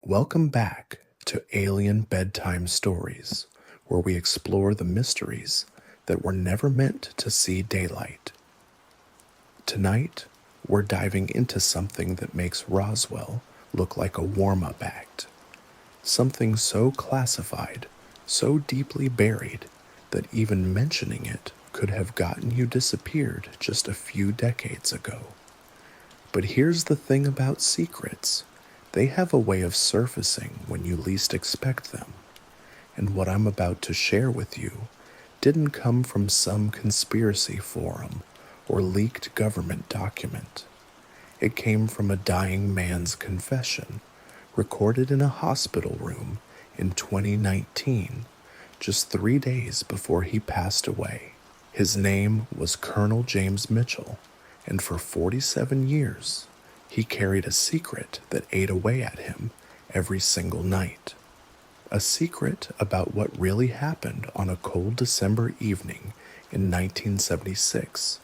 Welcome back to Alien Bedtime Stories, where we explore the mysteries that were never meant to see daylight. Tonight, we're diving into something that makes Roswell look like a warm-up act. Something so classified, so deeply buried, that even mentioning it could have gotten you disappeared just a few decades ago. But here's the thing about secrets. They have a way of surfacing when you least expect them. And what I'm about to share with you didn't come from some conspiracy forum or leaked government document. It came from a dying man's confession, recorded in a hospital room in 2019, just 3 days before he passed away. His name was Colonel James Mitchell, and for 47 years, he carried a secret that ate away at him every single night. A secret about what really happened on a cold December evening in 1976,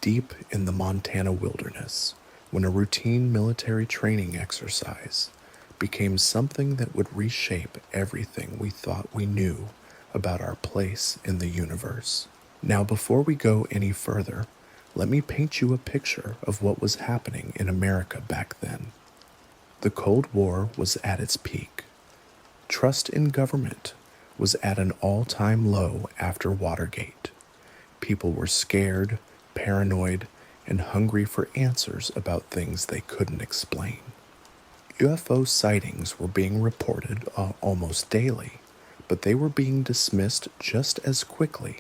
deep in the Montana wilderness, when a routine military training exercise became something that would reshape everything we thought we knew about our place in the universe. Now, before we go any further, let me paint you a picture of what was happening in America back then. The Cold War was at its peak. Trust in government was at an all-time low after Watergate. People were scared, paranoid, and hungry for answers about things they couldn't explain. UFO sightings were being reported almost daily, but they were being dismissed just as quickly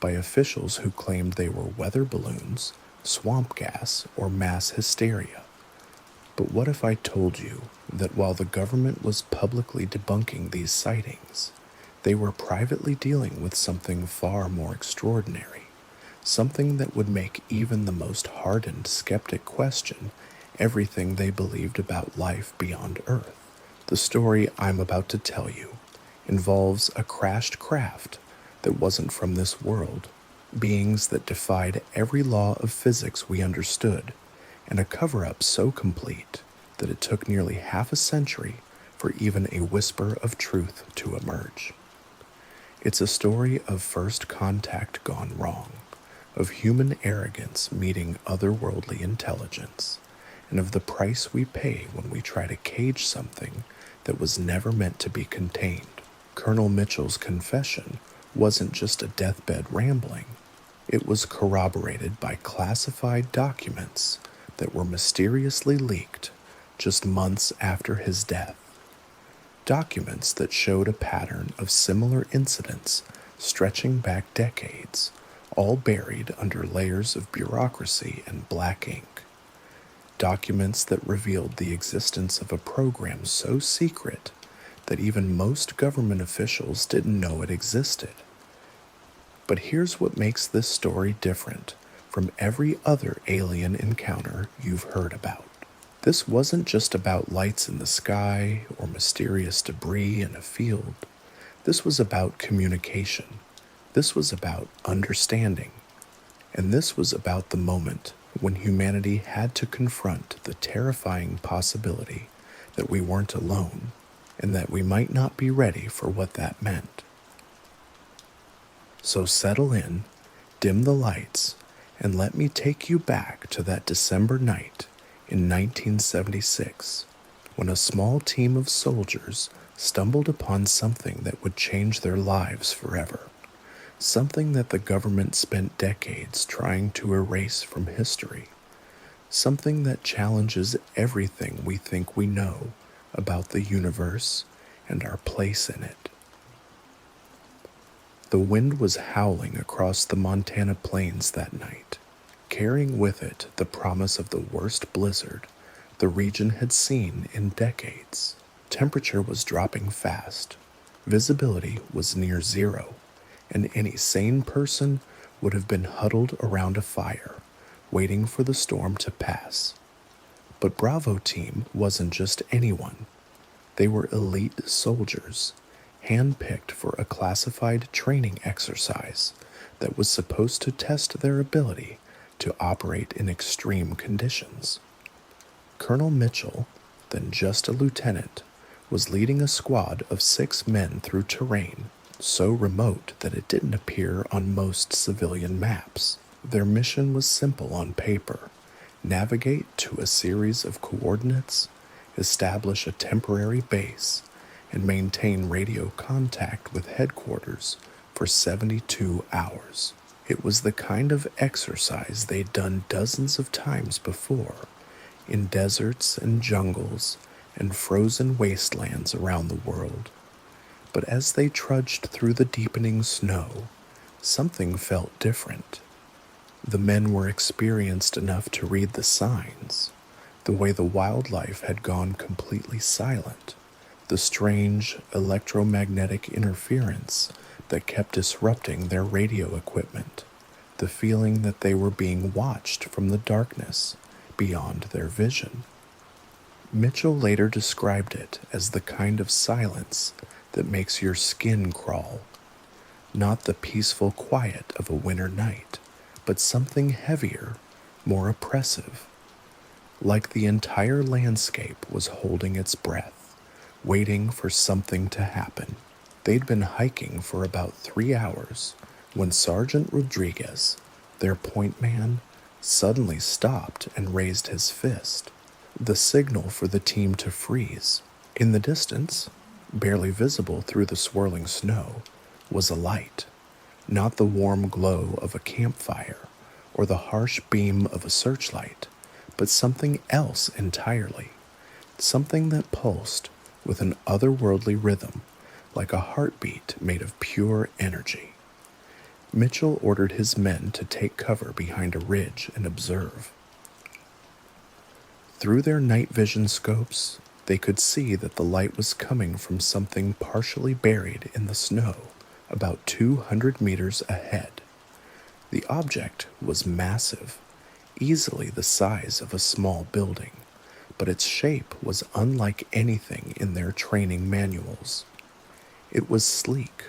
by officials who claimed they were weather balloons, swamp gas, or mass hysteria. But what if I told you that while the government was publicly debunking these sightings, they were privately dealing with something far more extraordinary, something that would make even the most hardened skeptic question everything they believed about life beyond Earth? The story I'm about to tell you involves a crashed craft that wasn't from this world, beings that defied every law of physics we understood, and a cover-up so complete that it took nearly half a century for even a whisper of truth to emerge. It's a story of first contact gone wrong, of human arrogance meeting otherworldly intelligence, and of the price we pay when we try to cage something that was never meant to be contained. Colonel Mitchell's confession wasn't just a deathbed rambling. It was corroborated by classified documents that were mysteriously leaked just months after his death. Documents that showed a pattern of similar incidents stretching back decades, all buried under layers of bureaucracy and black ink. Documents that revealed the existence of a program so secret that even most government officials didn't know it existed. But here's what makes this story different from every other alien encounter you've heard about. This wasn't just about lights in the sky or mysterious debris in a field. This was about communication. This was about understanding. And this was about the moment when humanity had to confront the terrifying possibility that we weren't alone and that we might not be ready for what that meant. So settle in, dim the lights, and let me take you back to that December night in 1976, when a small team of soldiers stumbled upon something that would change their lives forever, something that the government spent decades trying to erase from history, something that challenges everything we think we know about the universe and our place in it. The wind was howling across the Montana plains that night, carrying with it the promise of the worst blizzard the region had seen in decades. Temperature was dropping fast, visibility was near zero, and any sane person would have been huddled around a fire, waiting for the storm to pass. But Bravo Team wasn't just anyone. They were elite soldiers, hand-picked for a classified training exercise that was supposed to test their ability to operate in extreme conditions. Colonel Mitchell, then just a lieutenant, was leading a squad of 6 men through terrain so remote that it didn't appear on most civilian maps. Their mission was simple on paper: navigate to a series of coordinates, establish a temporary base, and maintain radio contact with headquarters for 72 hours. It was the kind of exercise they'd done dozens of times before, in deserts and jungles and frozen wastelands around the world. But as they trudged through the deepening snow, something felt different. The men were experienced enough to read the signs, the way the wildlife had gone completely silent, the strange electromagnetic interference that kept disrupting their radio equipment, the feeling that they were being watched from the darkness beyond their vision. Mitchell later described it as the kind of silence that makes your skin crawl, not the peaceful quiet of a winter night, but something heavier, more oppressive, like the entire landscape was holding its breath, waiting for something to happen. They'd been hiking for about 3 hours when Sergeant Rodriguez, their point man, suddenly stopped and raised his fist, the signal for the team to freeze. In the distance, barely visible through the swirling snow, was a light, not the warm glow of a campfire or the harsh beam of a searchlight, but something else entirely, something that pulsed with an otherworldly rhythm, like a heartbeat made of pure energy. Mitchell ordered his men to take cover behind a ridge and observe. Through their night vision scopes, they could see that the light was coming from something partially buried in the snow about 200 meters ahead. The object was massive, easily the size of a small building, but its shape was unlike anything in their training manuals. It was sleek,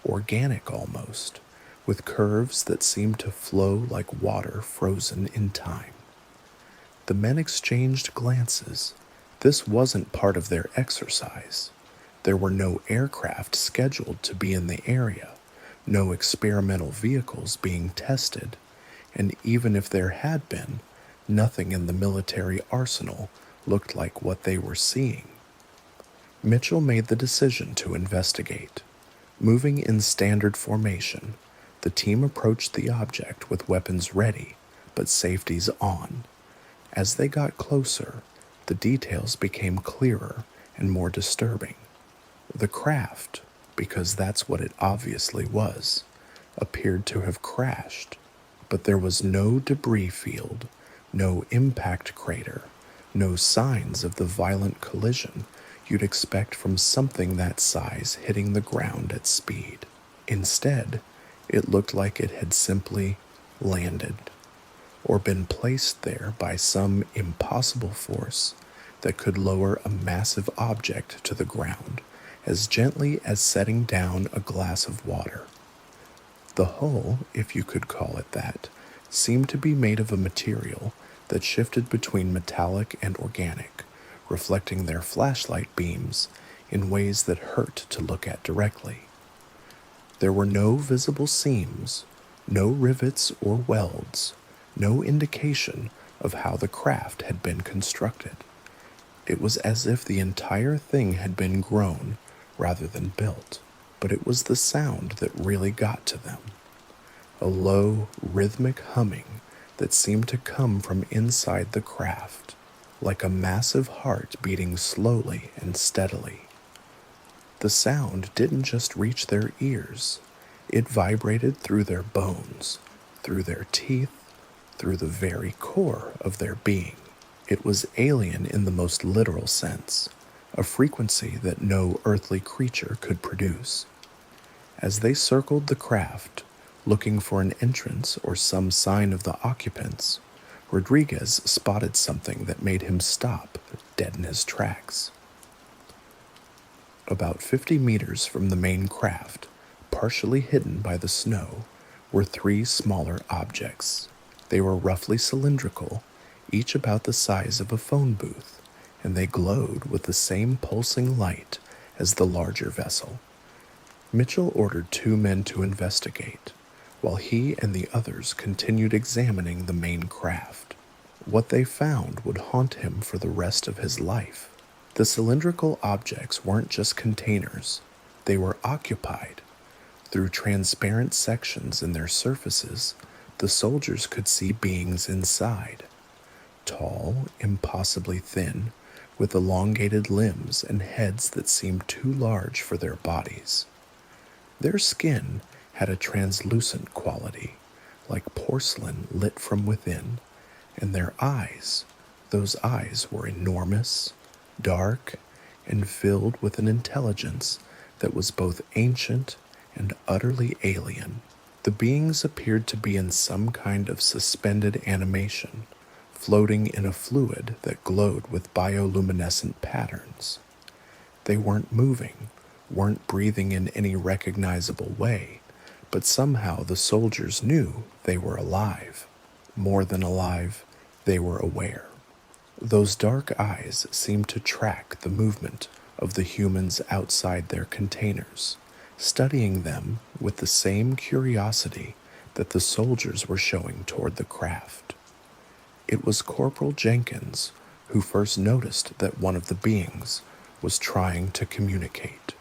organic almost, with curves that seemed to flow like water frozen in time. The men exchanged glances. This wasn't part of their exercise. There were no aircraft scheduled to be in the area, no experimental vehicles being tested, and even if there had been, nothing in the military arsenal looked like what they were seeing. Mitchell made the decision to investigate. Moving in standard formation, the team approached the object with weapons ready, but safeties on. As they got closer, the details became clearer and more disturbing. The craft, because that's what it obviously was, appeared to have crashed, but there was no debris field, no impact crater, no signs of the violent collision you'd expect from something that size hitting the ground at speed. Instead, it looked like it had simply landed, or been placed there by some impossible force that could lower a massive object to the ground as gently as setting down a glass of water. The hull, if you could call it that, seemed to be made of a material that shifted between metallic and organic, reflecting their flashlight beams in ways that hurt to look at directly. There were no visible seams, no rivets or welds, no indication of how the craft had been constructed. It was as if the entire thing had been grown rather than built, but it was the sound that really got to them. A low, rhythmic humming that seemed to come from inside the craft, like a massive heart beating slowly and steadily. The sound didn't just reach their ears, it vibrated through their bones, through their teeth, through the very core of their being. It was alien in the most literal sense, a frequency that no earthly creature could produce. As they circled the craft, looking for an entrance or some sign of the occupants, Rodriguez spotted something that made him stop dead in his tracks. About 50 meters from the main craft, partially hidden by the snow, were 3 smaller objects. They were roughly cylindrical, each about the size of a phone booth, and they glowed with the same pulsing light as the larger vessel. Mitchell ordered 2 men to investigate, while he and the others continued examining the main craft. What they found would haunt him for the rest of his life. The cylindrical objects weren't just containers, they were occupied. Through transparent sections in their surfaces, the soldiers could see beings inside. Tall, impossibly thin, with elongated limbs and heads that seemed too large for their bodies. Their skin had a translucent quality, like porcelain lit from within, and their eyes, those eyes were enormous, dark, and filled with an intelligence that was both ancient and utterly alien. The beings appeared to be in some kind of suspended animation, floating in a fluid that glowed with bioluminescent patterns. They weren't moving, weren't breathing in any recognizable way, but somehow the soldiers knew they were alive. More than alive, they were aware. Those dark eyes seemed to track the movement of the humans outside their containers, studying them with the same curiosity that the soldiers were showing toward the craft. It was Corporal Jenkins who first noticed that one of the beings was trying to communicate.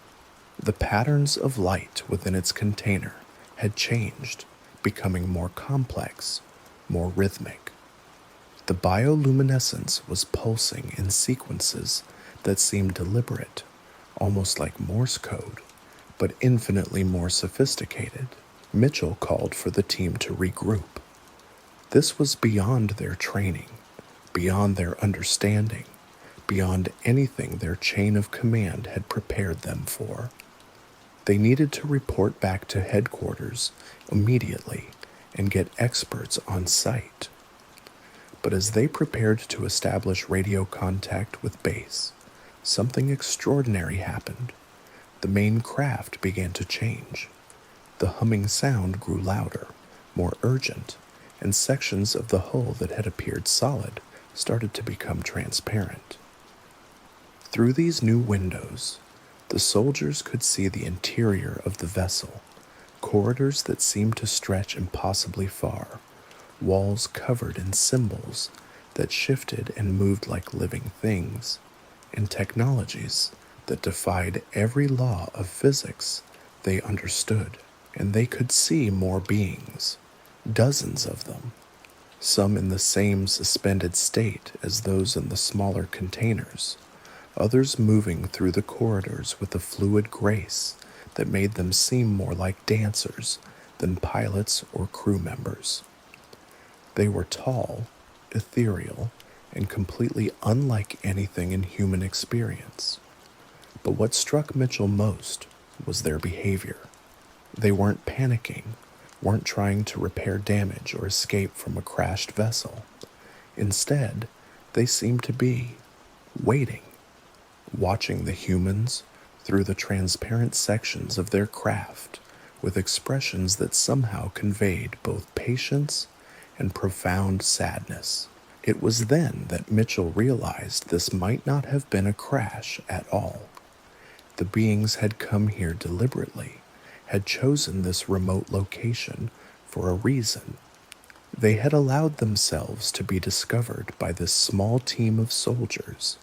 The patterns of light within its container had changed, becoming more complex, more rhythmic. The bioluminescence was pulsing in sequences that seemed deliberate, almost like Morse code, but infinitely more sophisticated. Mitchell called for the team to regroup. This was beyond their training, beyond their understanding, beyond anything their chain of command had prepared them for. They needed to report back to headquarters immediately and get experts on site. But as they prepared to establish radio contact with base, something extraordinary happened. The main craft began to change. The humming sound grew louder, more urgent, and sections of the hull that had appeared solid started to become transparent. Through these new windows, the soldiers could see the interior of the vessel, corridors that seemed to stretch impossibly far, walls covered in symbols that shifted and moved like living things, and technologies that defied every law of physics they understood. And they could see more beings, dozens of them, some in the same suspended state as those in the smaller containers, others moving through the corridors with a fluid grace that made them seem more like dancers than pilots or crew members. They were tall, ethereal, and completely unlike anything in human experience. But what struck Mitchell most was their behavior. They weren't panicking, weren't trying to repair damage or escape from a crashed vessel. Instead, they seemed to be waiting, watching the humans through the transparent sections of their craft with expressions that somehow conveyed both patience and profound sadness. It was then that Mitchell realized this might not have been a crash at all. The beings had come here deliberately, had chosen this remote location for a reason. They had allowed themselves to be discovered by this small team of soldiers,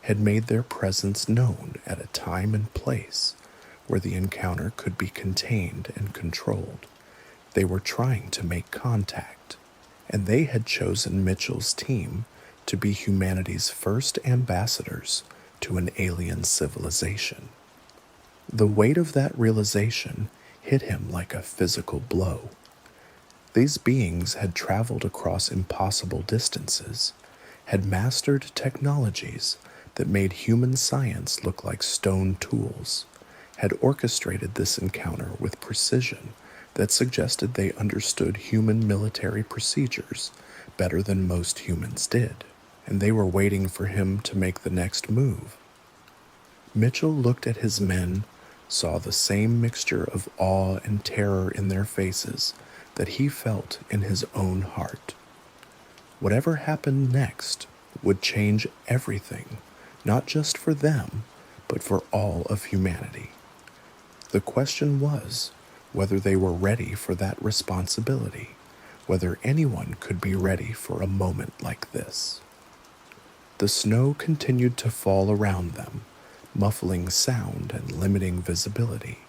had made their presence known at a time and place where the encounter could be contained and controlled. They were trying to make contact, and they had chosen Mitchell's team to be humanity's first ambassadors to an alien civilization. The weight of that realization hit him like a physical blow. These beings had traveled across impossible distances, had mastered technologies that made human science look like stone tools, had orchestrated this encounter with precision that suggested they understood human military procedures better than most humans did, and they were waiting for him to make the next move. Mitchell looked at his men, saw the same mixture of awe and terror in their faces that he felt in his own heart. Whatever happened next would change everything not just for them, but for all of humanity. The question was whether they were ready for that responsibility, whether anyone could be ready for a moment like this. The snow continued to fall around them, muffling sound and limiting visibility,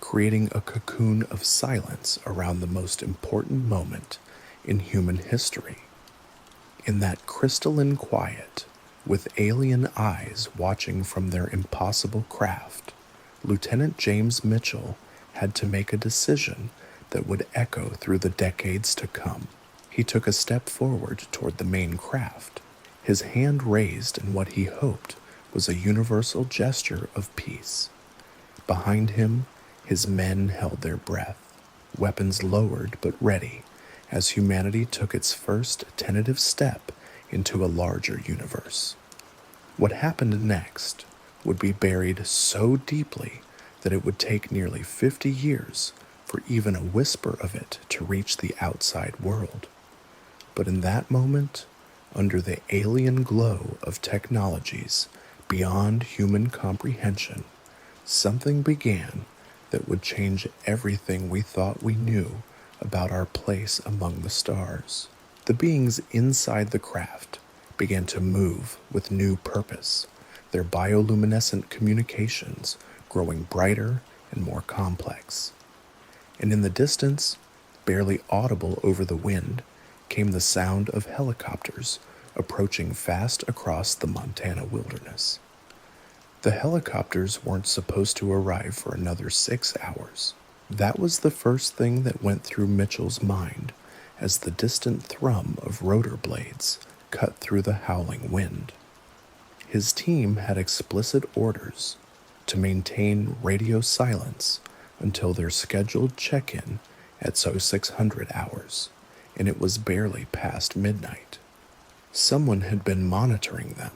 creating a cocoon of silence around the most important moment in human history. In that crystalline quiet, with alien eyes watching from their impossible craft, Lieutenant James Mitchell had to make a decision that would echo through the decades to come. He took a step forward toward the main craft, his hand raised in what he hoped was a universal gesture of peace. Behind him, his men held their breath, weapons lowered but ready, as humanity took its first tentative step into a larger universe. What happened next would be buried so deeply that it would take nearly 50 years for even a whisper of it to reach the outside world. But in that moment, under the alien glow of technologies beyond human comprehension, something began that would change everything we thought we knew about our place among the stars. The beings inside the craft began to move with new purpose, their bioluminescent communications growing brighter and more complex. And in the distance, barely audible over the wind, came the sound of helicopters approaching fast across the Montana wilderness. The helicopters weren't supposed to arrive for another 6 hours. That was the first thing that went through Mitchell's mind as the distant thrum of rotor blades cut through the howling wind. His team had explicit orders to maintain radio silence until their scheduled check-in at 0600 hours, and it was barely past midnight. Someone had been monitoring them.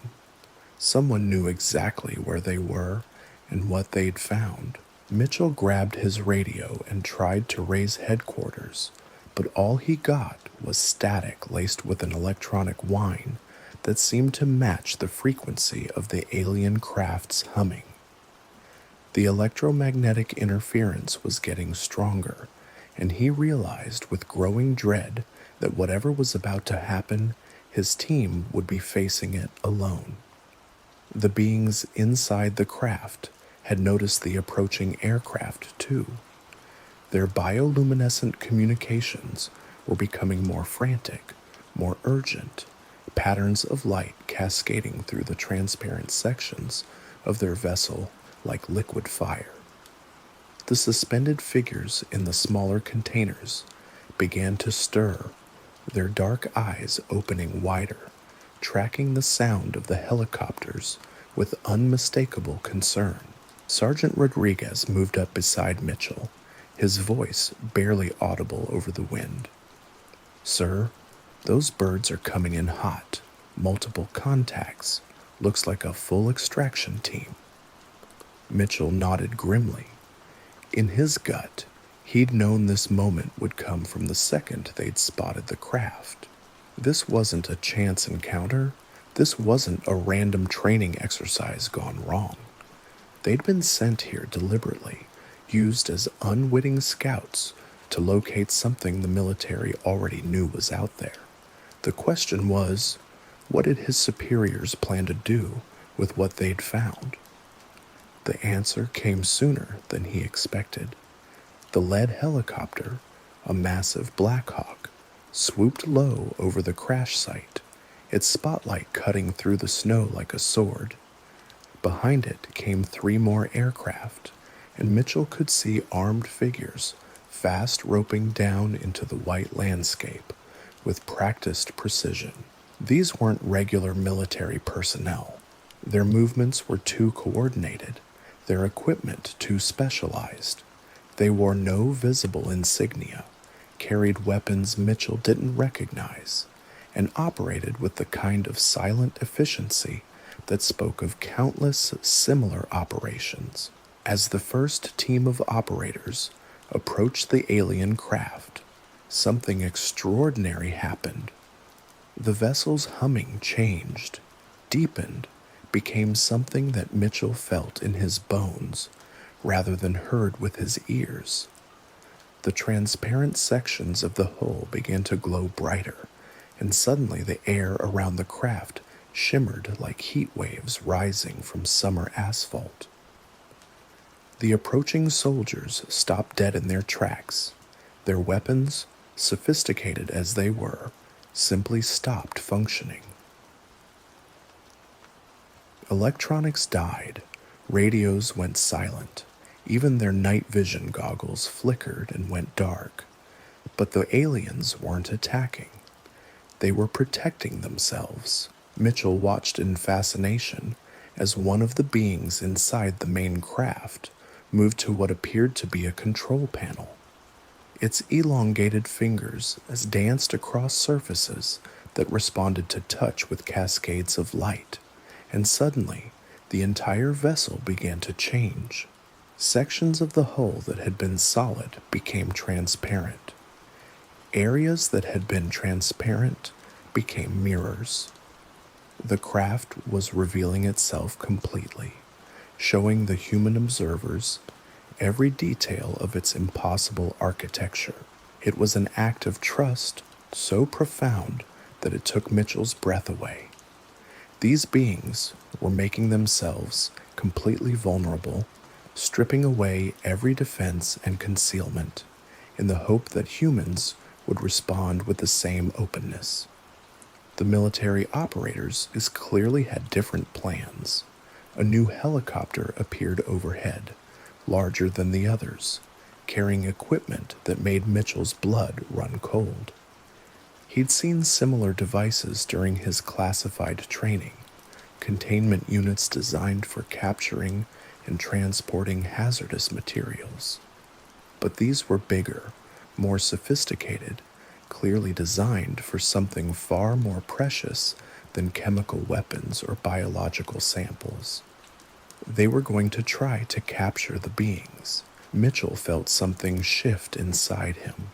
Someone knew exactly where they were and what they'd found. Mitchell grabbed his radio and tried to raise headquarters, but all he got was static laced with an electronic whine that seemed to match the frequency of the alien craft's humming. The electromagnetic interference was getting stronger, and he realized with growing dread that whatever was about to happen, his team would be facing it alone. The beings inside the craft had noticed the approaching aircraft too. Their bioluminescent communications were becoming more frantic, more urgent, patterns of light cascading through the transparent sections of their vessel like liquid fire. The suspended figures in the smaller containers began to stir, their dark eyes opening wider, tracking the sound of the helicopters with unmistakable concern. Sergeant Rodriguez moved up beside Mitchell, his voice barely audible over the wind. "Sir, those birds are coming in hot. Multiple contacts. Looks like a full extraction team." Mitchell nodded grimly. In his gut, he'd known this moment would come from the second they'd spotted the craft. This wasn't a chance encounter. This wasn't a random training exercise gone wrong. They'd been sent here deliberately, used as unwitting scouts to locate something the military already knew was out there. The question was, what did his superiors plan to do with what they'd found? The answer came sooner than he expected. The lead helicopter, a massive Black Hawk, swooped low over the crash site, its spotlight cutting through the snow like a sword. Behind it came 3 more aircraft, and Mitchell could see armed figures fast roping down into the white landscape with practiced precision. These weren't regular military personnel. Their movements were too coordinated, their equipment too specialized. They wore no visible insignia, carried weapons Mitchell didn't recognize, and operated with the kind of silent efficiency that spoke of countless similar operations. As the first team of operators approached the alien craft, something extraordinary happened. The vessel's humming changed, deepened, became something that Mitchell felt in his bones rather than heard with his ears. The transparent sections of the hull began to glow brighter, and suddenly the air around the craft shimmered like heat waves rising from summer asphalt. The approaching soldiers stopped dead in their tracks. Their weapons, sophisticated as they were, simply stopped functioning. Electronics died, radios went silent, even their night vision goggles flickered and went dark. But the aliens weren't attacking. They were protecting themselves. Mitchell watched in fascination as one of the beings inside the main craft moved to what appeared to be a control panel. Its elongated fingers danced across surfaces that responded to touch with cascades of light, and suddenly the entire vessel began to change. Sections of the hull that had been solid became transparent. Areas that had been transparent became mirrors. The craft was revealing itself completely, showing the human observers every detail of its impossible architecture. It was an act of trust so profound that it took Mitchell's breath away. These beings were making themselves completely vulnerable, stripping away every defense and concealment, in the hope that humans would respond with the same openness. The military operators clearly had different plans. A new helicopter appeared overhead, larger than the others, carrying equipment that made Mitchell's blood run cold. He'd seen similar devices during his classified training, containment units designed for capturing and transporting hazardous materials. But these were bigger, more sophisticated, clearly designed for something far more precious than chemical weapons or biological samples. They were going to try to capture the beings. Mitchell felt something shift inside him,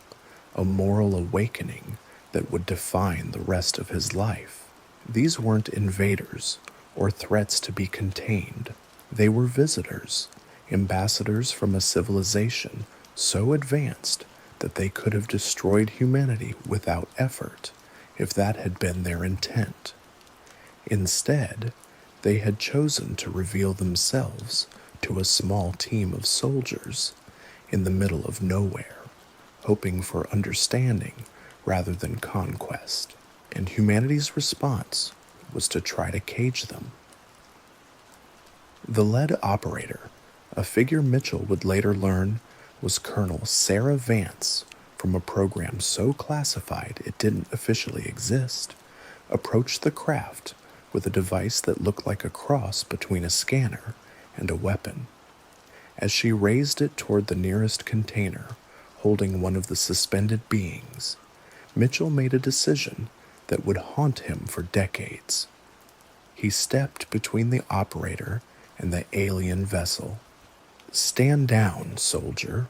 a moral awakening that would define the rest of his life. These weren't invaders or threats to be contained. They were visitors, ambassadors from a civilization so advanced that they could have destroyed humanity without effort if that had been their intent. Instead, they had chosen to reveal themselves to a small team of soldiers in the middle of nowhere, hoping for understanding rather than conquest, and humanity's response was to try to cage them. The lead operator, a figure Mitchell would later learn was Colonel Sarah Vance from a program so classified it didn't officially exist, approached the craft with a device that looked like a cross between a scanner and a weapon. As she raised it toward the nearest container, holding one of the suspended beings, Mitchell made a decision that would haunt him for decades. He stepped between the operator and the alien vessel. "Stand down, soldier,"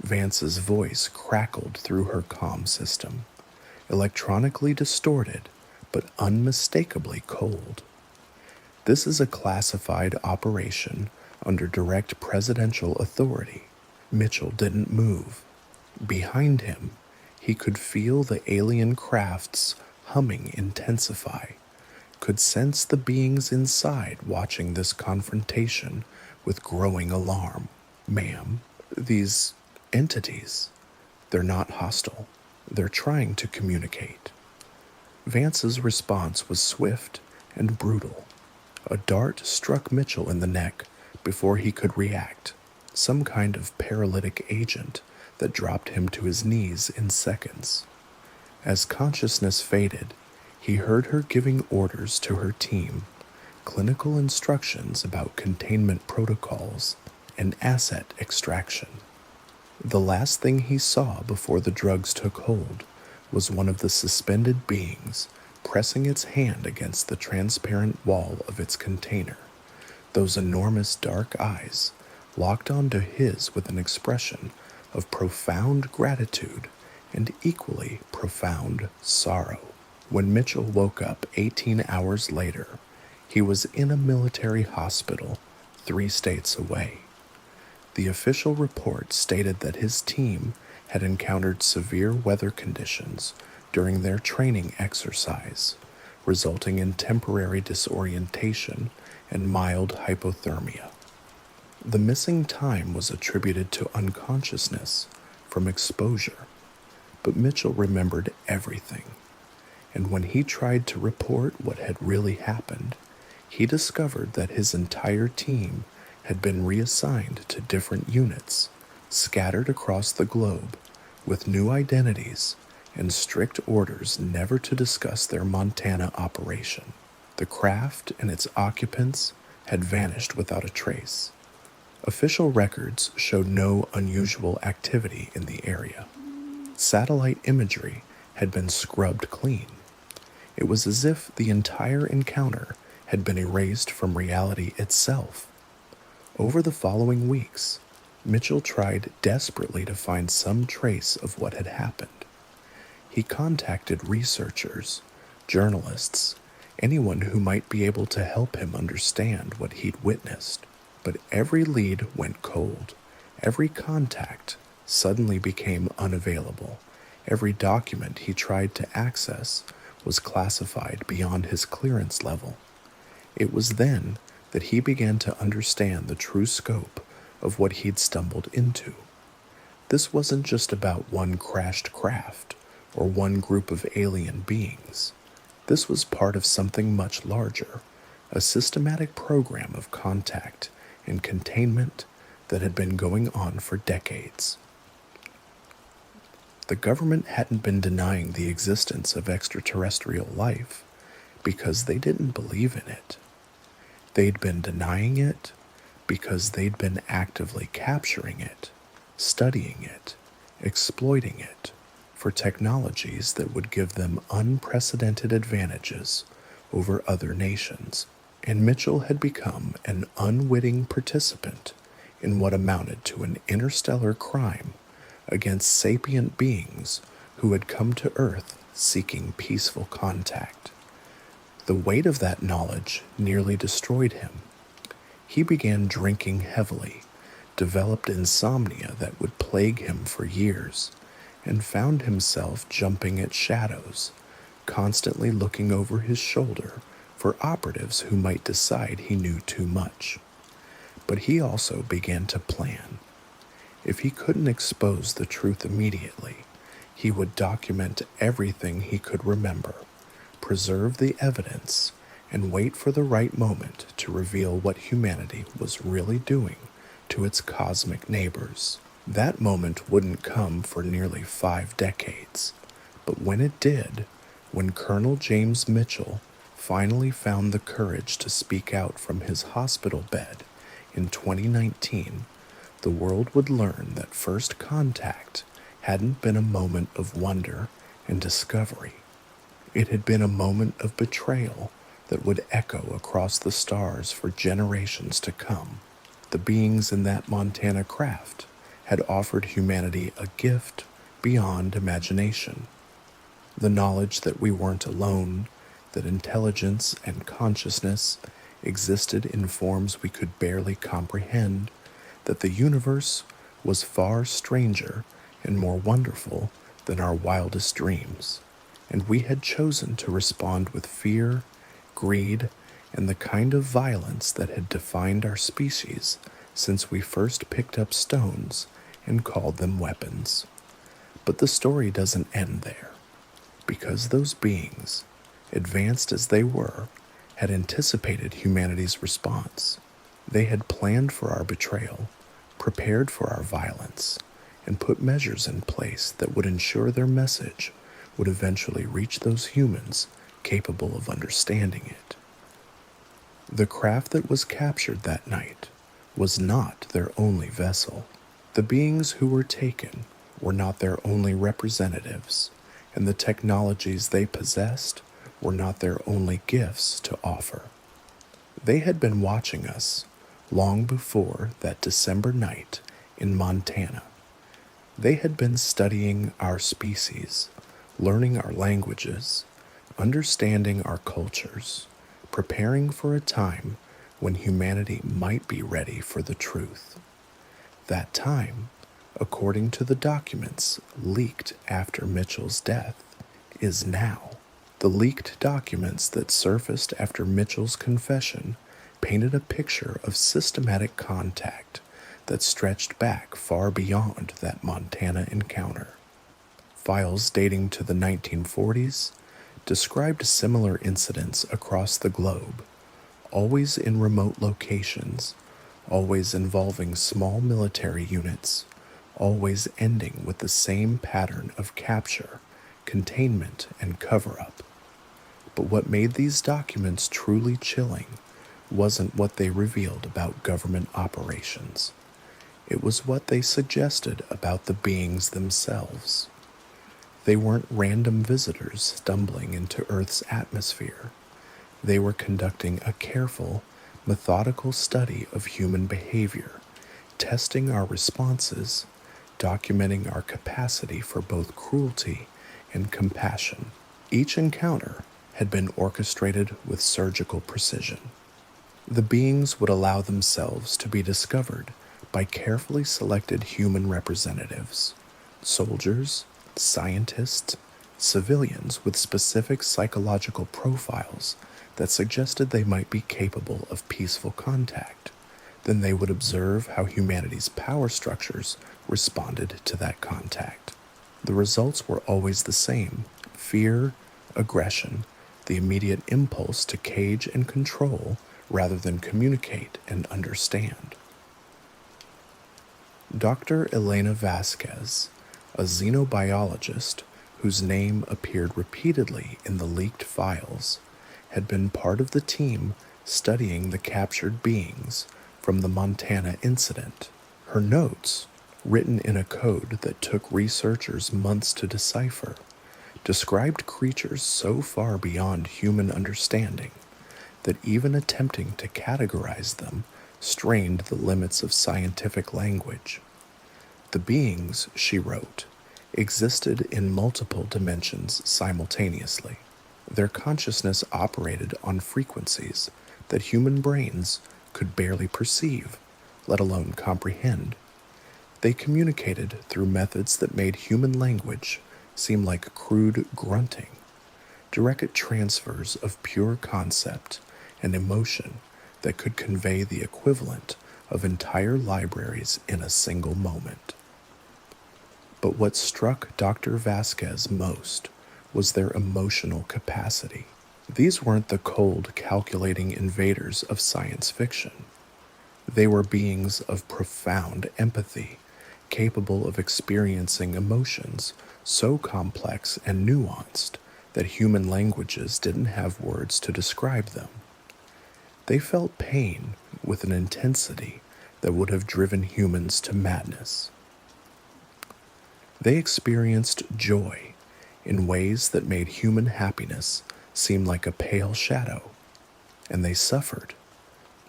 Vance's voice crackled through her comm system, electronically distorted but unmistakably cold. "This is a classified operation under direct presidential authority." Mitchell didn't move. Behind him, he could feel the alien craft's humming intensify, could sense the beings inside watching this confrontation with growing alarm. "Ma'am, these entities, they're not hostile. They're trying to communicate." Vance's response was swift and brutal. A dart struck Mitchell in the neck before he could react, some kind of paralytic agent that dropped him to his knees in seconds. As consciousness faded, he heard her giving orders to her team, clinical instructions about containment protocols and asset extraction. The last thing he saw before the drugs took hold was one of the suspended beings pressing its hand against the transparent wall of its container, those enormous dark eyes locked onto his with an expression of profound gratitude and equally profound sorrow. When Mitchell woke up 18 hours later, He was in a military hospital 3 states away. The official report stated that his team had encountered severe weather conditions during their training exercise, resulting in temporary disorientation and mild hypothermia. The missing time was attributed to unconsciousness from exposure, but Mitchell remembered everything, and when he tried to report what had really happened, he discovered that his entire team had been reassigned to different units, scattered across the globe, with new identities and strict orders never to discuss their Montana operation. The craft and its occupants had vanished without a trace. Official records showed no unusual activity in the area. Satellite imagery had been scrubbed clean. It was as if the entire encounter had been erased from reality itself. Over the following weeks, Mitchell tried desperately to find some trace of what had happened. He contacted researchers, journalists, anyone who might be able to help him understand what he'd witnessed. But every lead went cold. Every contact suddenly became unavailable. Every document he tried to access was classified beyond his clearance level. It was then that he began to understand the true scope of what he'd stumbled into. This wasn't just about one crashed craft or one group of alien beings. This was part of something much larger, a systematic program of contact and containment that had been going on for decades. The government hadn't been denying the existence of extraterrestrial life because they didn't believe in it. They'd been denying it because they'd been actively capturing it, studying it, exploiting it for technologies that would give them unprecedented advantages over other nations. And Mitchell had become an unwitting participant in what amounted to an interstellar crime against sapient beings who had come to Earth seeking peaceful contact. The weight of that knowledge nearly destroyed him. He began drinking heavily, developed insomnia that would plague him for years, and found himself jumping at shadows, constantly looking over his shoulder for operatives who might decide he knew too much. But he also began to plan. If he couldn't expose the truth immediately, he would document everything he could remember, preserve the evidence, and wait for the right moment to reveal what humanity was really doing to its cosmic neighbors. That moment wouldn't come for nearly 5 decades, but when it did, when Colonel James Mitchell finally found the courage to speak out from his hospital bed in 2019, the world would learn that first contact hadn't been a moment of wonder and discovery. It had been a moment of betrayal that would echo across the stars for generations to come. The beings in that Montana craft had offered humanity a gift beyond imagination. The knowledge that we weren't alone, that intelligence and consciousness existed in forms we could barely comprehend, that the universe was far stranger and more wonderful than our wildest dreams, and we had chosen to respond with fear, greed, and the kind of violence that had defined our species since we first picked up stones and called them weapons. But the story doesn't end there, because those beings, advanced as they were, had anticipated humanity's response. They had planned for our betrayal, prepared for our violence, and put measures in place that would ensure their message would eventually reach those humans capable of understanding it. The craft that was captured that night was not their only vessel. The beings who were taken were not their only representatives, and the technologies they possessed were not their only gifts to offer. They had been watching us long before that December night in Montana. They had been studying our species, learning our languages, understanding our cultures, preparing for a time when humanity might be ready for the truth. That time, according to the documents leaked after Mitchell's death, is now. The leaked documents that surfaced after Mitchell's confession painted a picture of systematic contact that stretched back far beyond that Montana encounter. Files dating to the 1940s described similar incidents across the globe, always in remote locations, always involving small military units, always ending with the same pattern of capture, containment, and cover-up. But what made these documents truly chilling wasn't what they revealed about government operations. It was what they suggested about the beings themselves. They weren't random visitors stumbling into Earth's atmosphere. They were conducting a careful, methodical study of human behavior, testing our responses, documenting our capacity for both cruelty and compassion. Each encounter had been orchestrated with surgical precision. The beings would allow themselves to be discovered by carefully selected human representatives, soldiers, scientists, civilians with specific psychological profiles that suggested they might be capable of peaceful contact. Then they would observe how humanity's power structures responded to that contact. The results were always the same: fear, aggression, the immediate impulse to cage and control rather than communicate and understand. Dr. Elena Vasquez, a xenobiologist whose name appeared repeatedly in the leaked files, had been part of the team studying the captured beings from the Montana incident. Her notes, written in a code that took researchers months to decipher, described creatures so far beyond human understanding that even attempting to categorize them strained the limits of scientific language. The beings, she wrote, existed in multiple dimensions simultaneously. Their consciousness operated on frequencies that human brains could barely perceive, let alone comprehend. They communicated through methods that made human language seem like crude grunting, direct transfers of pure concept and emotion that could convey the equivalent of entire libraries in a single moment. But what struck Dr. Vasquez most was their emotional capacity. These weren't the cold, calculating invaders of science fiction. They were beings of profound empathy, capable of experiencing emotions so complex and nuanced that human languages didn't have words to describe them. They felt pain with an intensity that would have driven humans to madness. They experienced joy in ways that made human happiness seem like a pale shadow, and they suffered,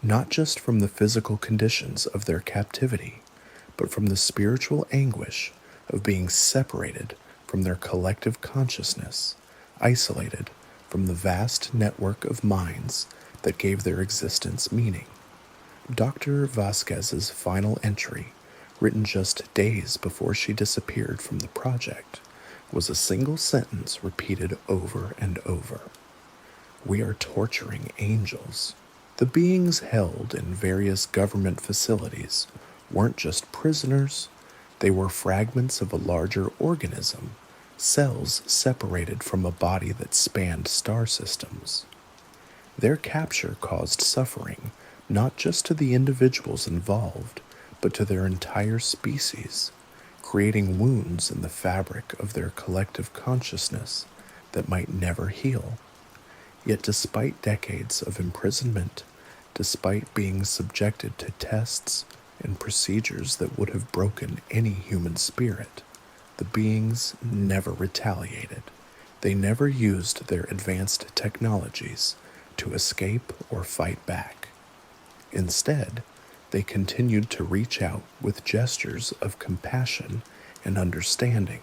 not just from the physical conditions of their captivity, but from the spiritual anguish of being separated from their collective consciousness, isolated from the vast network of minds that gave their existence meaning. Dr. Vasquez's final entry, written just days before she disappeared from the project, was a single sentence repeated over and over. "We are torturing angels." The beings held in various government facilities weren't just prisoners, they were fragments of a larger organism, cells separated from a body that spanned star systems. Their capture caused suffering not just to the individuals involved, but to their entire species, creating wounds in the fabric of their collective consciousness that might never heal. Yet despite decades of imprisonment, despite being subjected to tests and procedures that would have broken any human spirit, the beings never retaliated. They never used their advanced technologies to escape or fight back. Instead, they continued to reach out with gestures of compassion and understanding,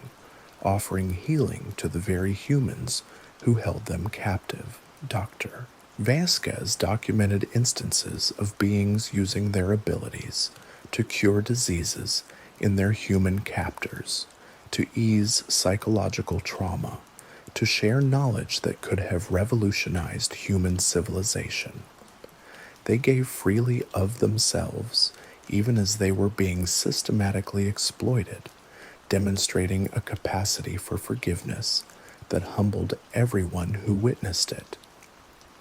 offering healing to the very humans who held them captive. Dr. Vasquez documented instances of beings using their abilities to cure diseases in their human captors, to ease psychological trauma, to share knowledge that could have revolutionized human civilization. They gave freely of themselves, even as they were being systematically exploited, demonstrating a capacity for forgiveness that humbled everyone who witnessed it.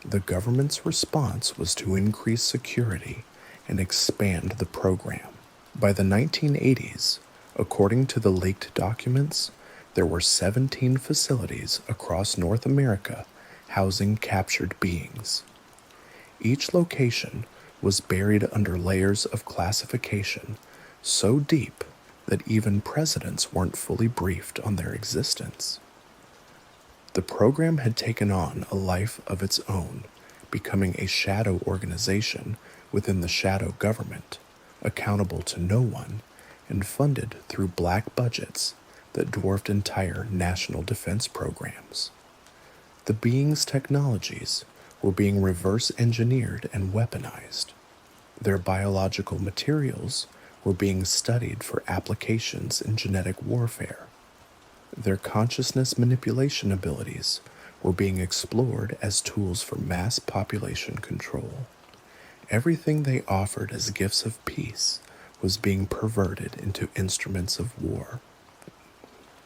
The government's response was to increase security and expand the program. By the 1980s, according to the leaked documents, there were 17 facilities across North America housing captured beings. Each location was buried under layers of classification so deep that even presidents weren't fully briefed on their existence. The program had taken on a life of its own, becoming a shadow organization within the shadow government, accountable to no one, and funded through black budgets that dwarfed entire national defense programs. The being's technologies were being reverse engineered and weaponized. Their biological materials were being studied for applications in genetic warfare. Their consciousness manipulation abilities were being explored as tools for mass population control. Everything they offered as gifts of peace was being perverted into instruments of war.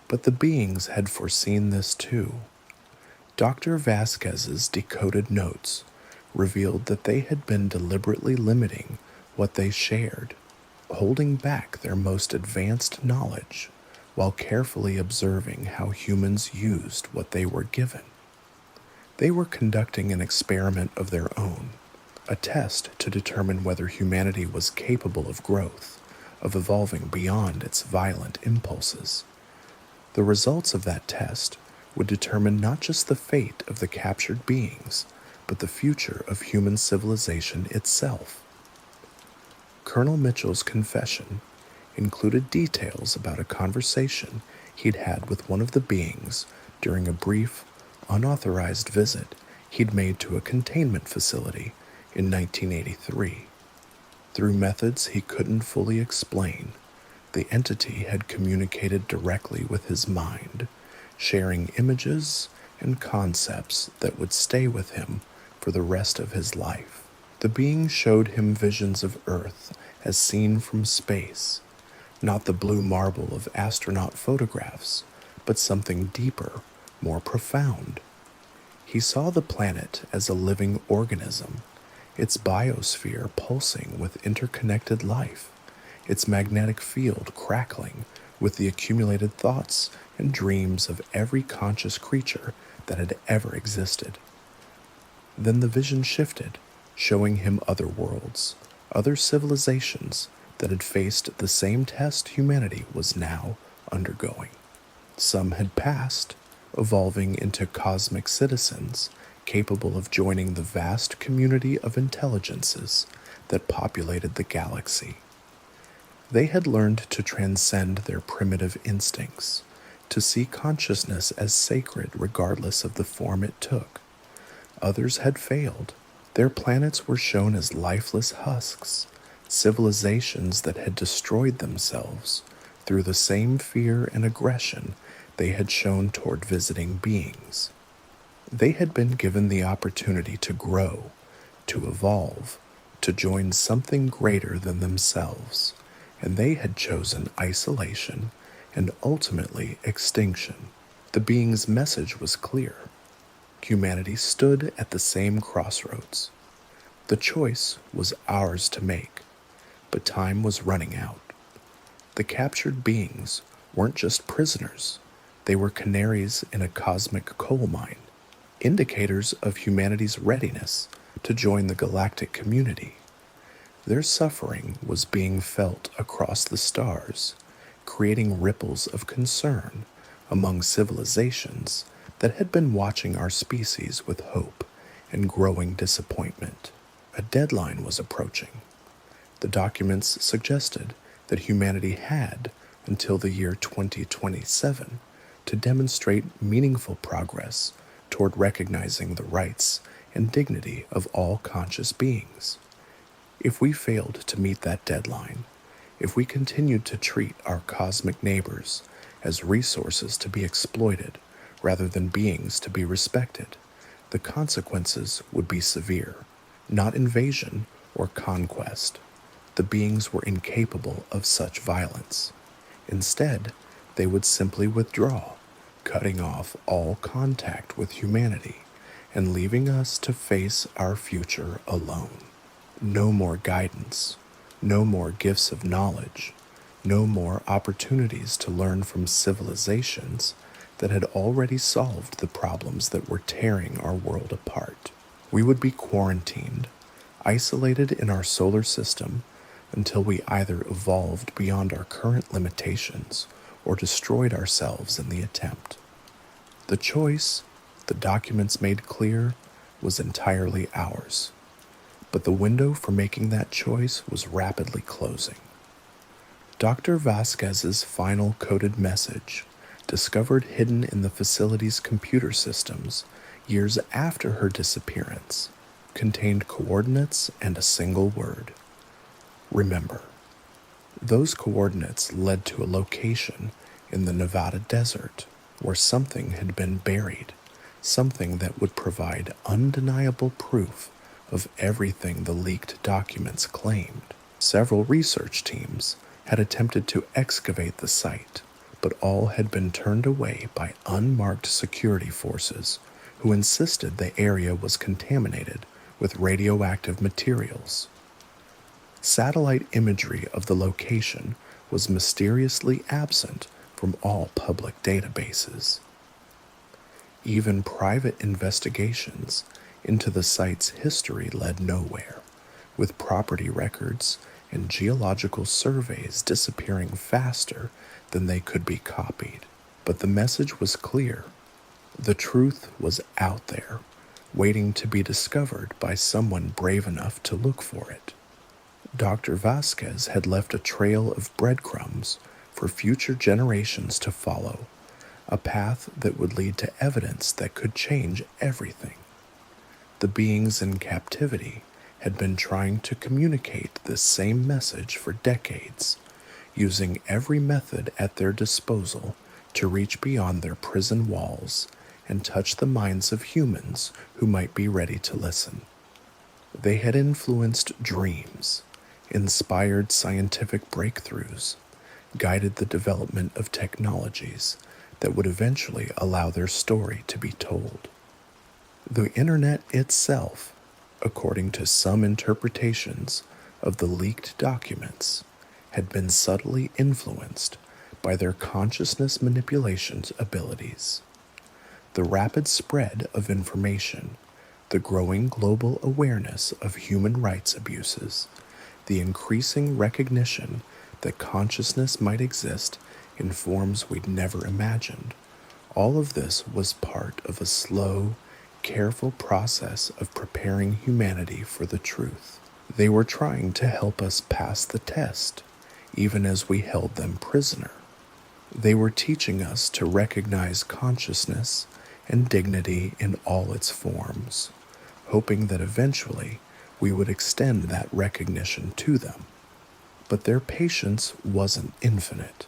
But the beings had foreseen this too. Dr. Vasquez's decoded notes revealed that they had been deliberately limiting what they shared, holding back their most advanced knowledge while carefully observing how humans used what they were given. They were conducting an experiment of their own, a test to determine whether humanity was capable of growth, of evolving beyond its violent impulses. The results of that test would determine not just the fate of the captured beings, but the future of human civilization itself. Colonel Mitchell's confession included details about a conversation he'd had with one of the beings during a brief, unauthorized visit he'd made to a containment facility in 1983. Through methods he couldn't fully explain, the entity had communicated directly with his mind, sharing images and concepts that would stay with him for the rest of his life. The being showed him visions of Earth as seen from space, not the blue marble of astronaut photographs, but something deeper, more profound. He saw the planet as a living organism, its biosphere pulsing with interconnected life, its magnetic field crackling with the accumulated thoughts and dreams of every conscious creature that had ever existed. Then the vision shifted, showing him other worlds, other civilizations that had faced the same test humanity was now undergoing. Some had passed, evolving into cosmic citizens capable of joining the vast community of intelligences that populated the galaxy. They had learned to transcend their primitive instincts, to see consciousness as sacred regardless of the form it took. Others had failed. Their planets were shown as lifeless husks, civilizations that had destroyed themselves through the same fear and aggression they had shown toward visiting beings. They had been given the opportunity to grow, to evolve, to join something greater than themselves, and they had chosen isolation and ultimately extinction. The being's message was clear. Humanity stood at the same crossroads. The choice was ours to make, but time was running out. The captured beings weren't just prisoners, they were canaries in a cosmic coal mine, indicators of humanity's readiness to join the galactic community. Their suffering was being felt across the stars, creating ripples of concern among civilizations that had been watching our species with hope and growing disappointment. A deadline was approaching. The documents suggested that humanity had until the year 2027 to demonstrate meaningful progress toward recognizing the rights and dignity of all conscious beings. If we failed to meet that deadline, if we continued to treat our cosmic neighbors as resources to be exploited rather than beings to be respected, the consequences would be severe, not invasion or conquest. The beings were incapable of such violence. Instead, they would simply withdraw, cutting off all contact with humanity and leaving us to face our future alone. No more guidance, no more gifts of knowledge, no more opportunities to learn from civilizations that had already solved the problems that were tearing our world apart. We would be quarantined, isolated in our solar system until we either evolved beyond our current limitations or destroyed ourselves in the attempt. The choice, the documents made clear, was entirely ours, but the window for making that choice was rapidly closing. Dr. Vasquez's final coded message, discovered hidden in the facility's computer systems years after her disappearance, contained coordinates and a single word: remember. Those coordinates led to a location in the Nevada desert where something had been buried, something that would provide undeniable proof of everything the leaked documents claimed. Several research teams had attempted to excavate the site, but all had been turned away by unmarked security forces who insisted the area was contaminated with radioactive materials. Satellite imagery of the location was mysteriously absent from all public databases. Even private investigations into the site's history led nowhere, with property records and geological surveys disappearing faster than they could be copied. But the message was clear. The truth was out there, waiting to be discovered by someone brave enough to look for it. Dr. Vasquez had left a trail of breadcrumbs for future generations to follow, a path that would lead to evidence that could change everything. The beings in captivity had been trying to communicate this same message for decades, using every method at their disposal to reach beyond their prison walls and touch the minds of humans who might be ready to listen. They had influenced dreams, inspired scientific breakthroughs, guided the development of technologies that would eventually allow their story to be told. The internet itself, according to some interpretations of the leaked documents, had been subtly influenced by their consciousness manipulation abilities. The rapid spread of information, the growing global awareness of human rights abuses, the increasing recognition that consciousness might exist in forms we'd never imagined, all of this was part of a slow, careful process of preparing humanity for the truth. They were trying to help us pass the test, even as we held them prisoner. They were teaching us to recognize consciousness and dignity in all its forms, hoping that eventually we would extend that recognition to them. But their patience wasn't infinite.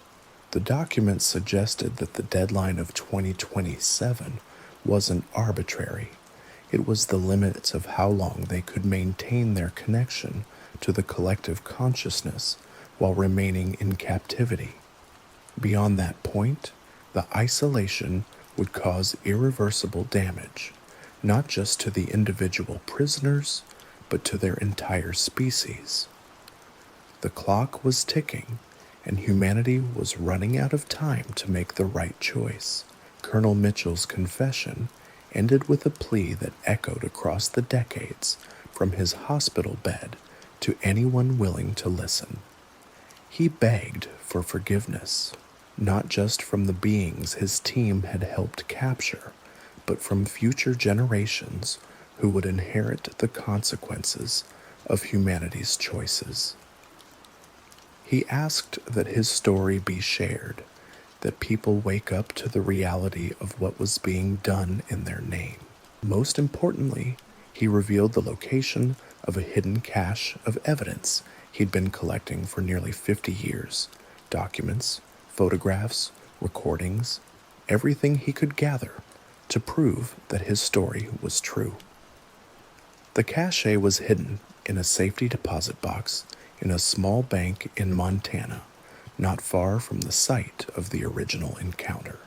The documents suggested that the deadline of 2027 wasn't arbitrary. It was the limits of how long they could maintain their connection to the collective consciousness while remaining in captivity. Beyond that point, the isolation would cause irreversible damage, not just to the individual prisoners, but to their entire species. The clock was ticking, and humanity was running out of time to make the right choice. Colonel Mitchell's confession ended with a plea that echoed across the decades, from his hospital bed to anyone willing to listen. He begged for forgiveness, not just from the beings his team had helped capture, but from future generations who would inherit the consequences of humanity's choices. He asked that his story be shared, that people wake up to the reality of what was being done in their name. Most importantly, He revealed the location of a hidden cache of evidence he'd been collecting for nearly 50 years: documents, photographs, recordings, everything he could gather to prove that his story was true. The cache was hidden in a safety deposit box in a small bank in Montana, not far from the site of the original encounter.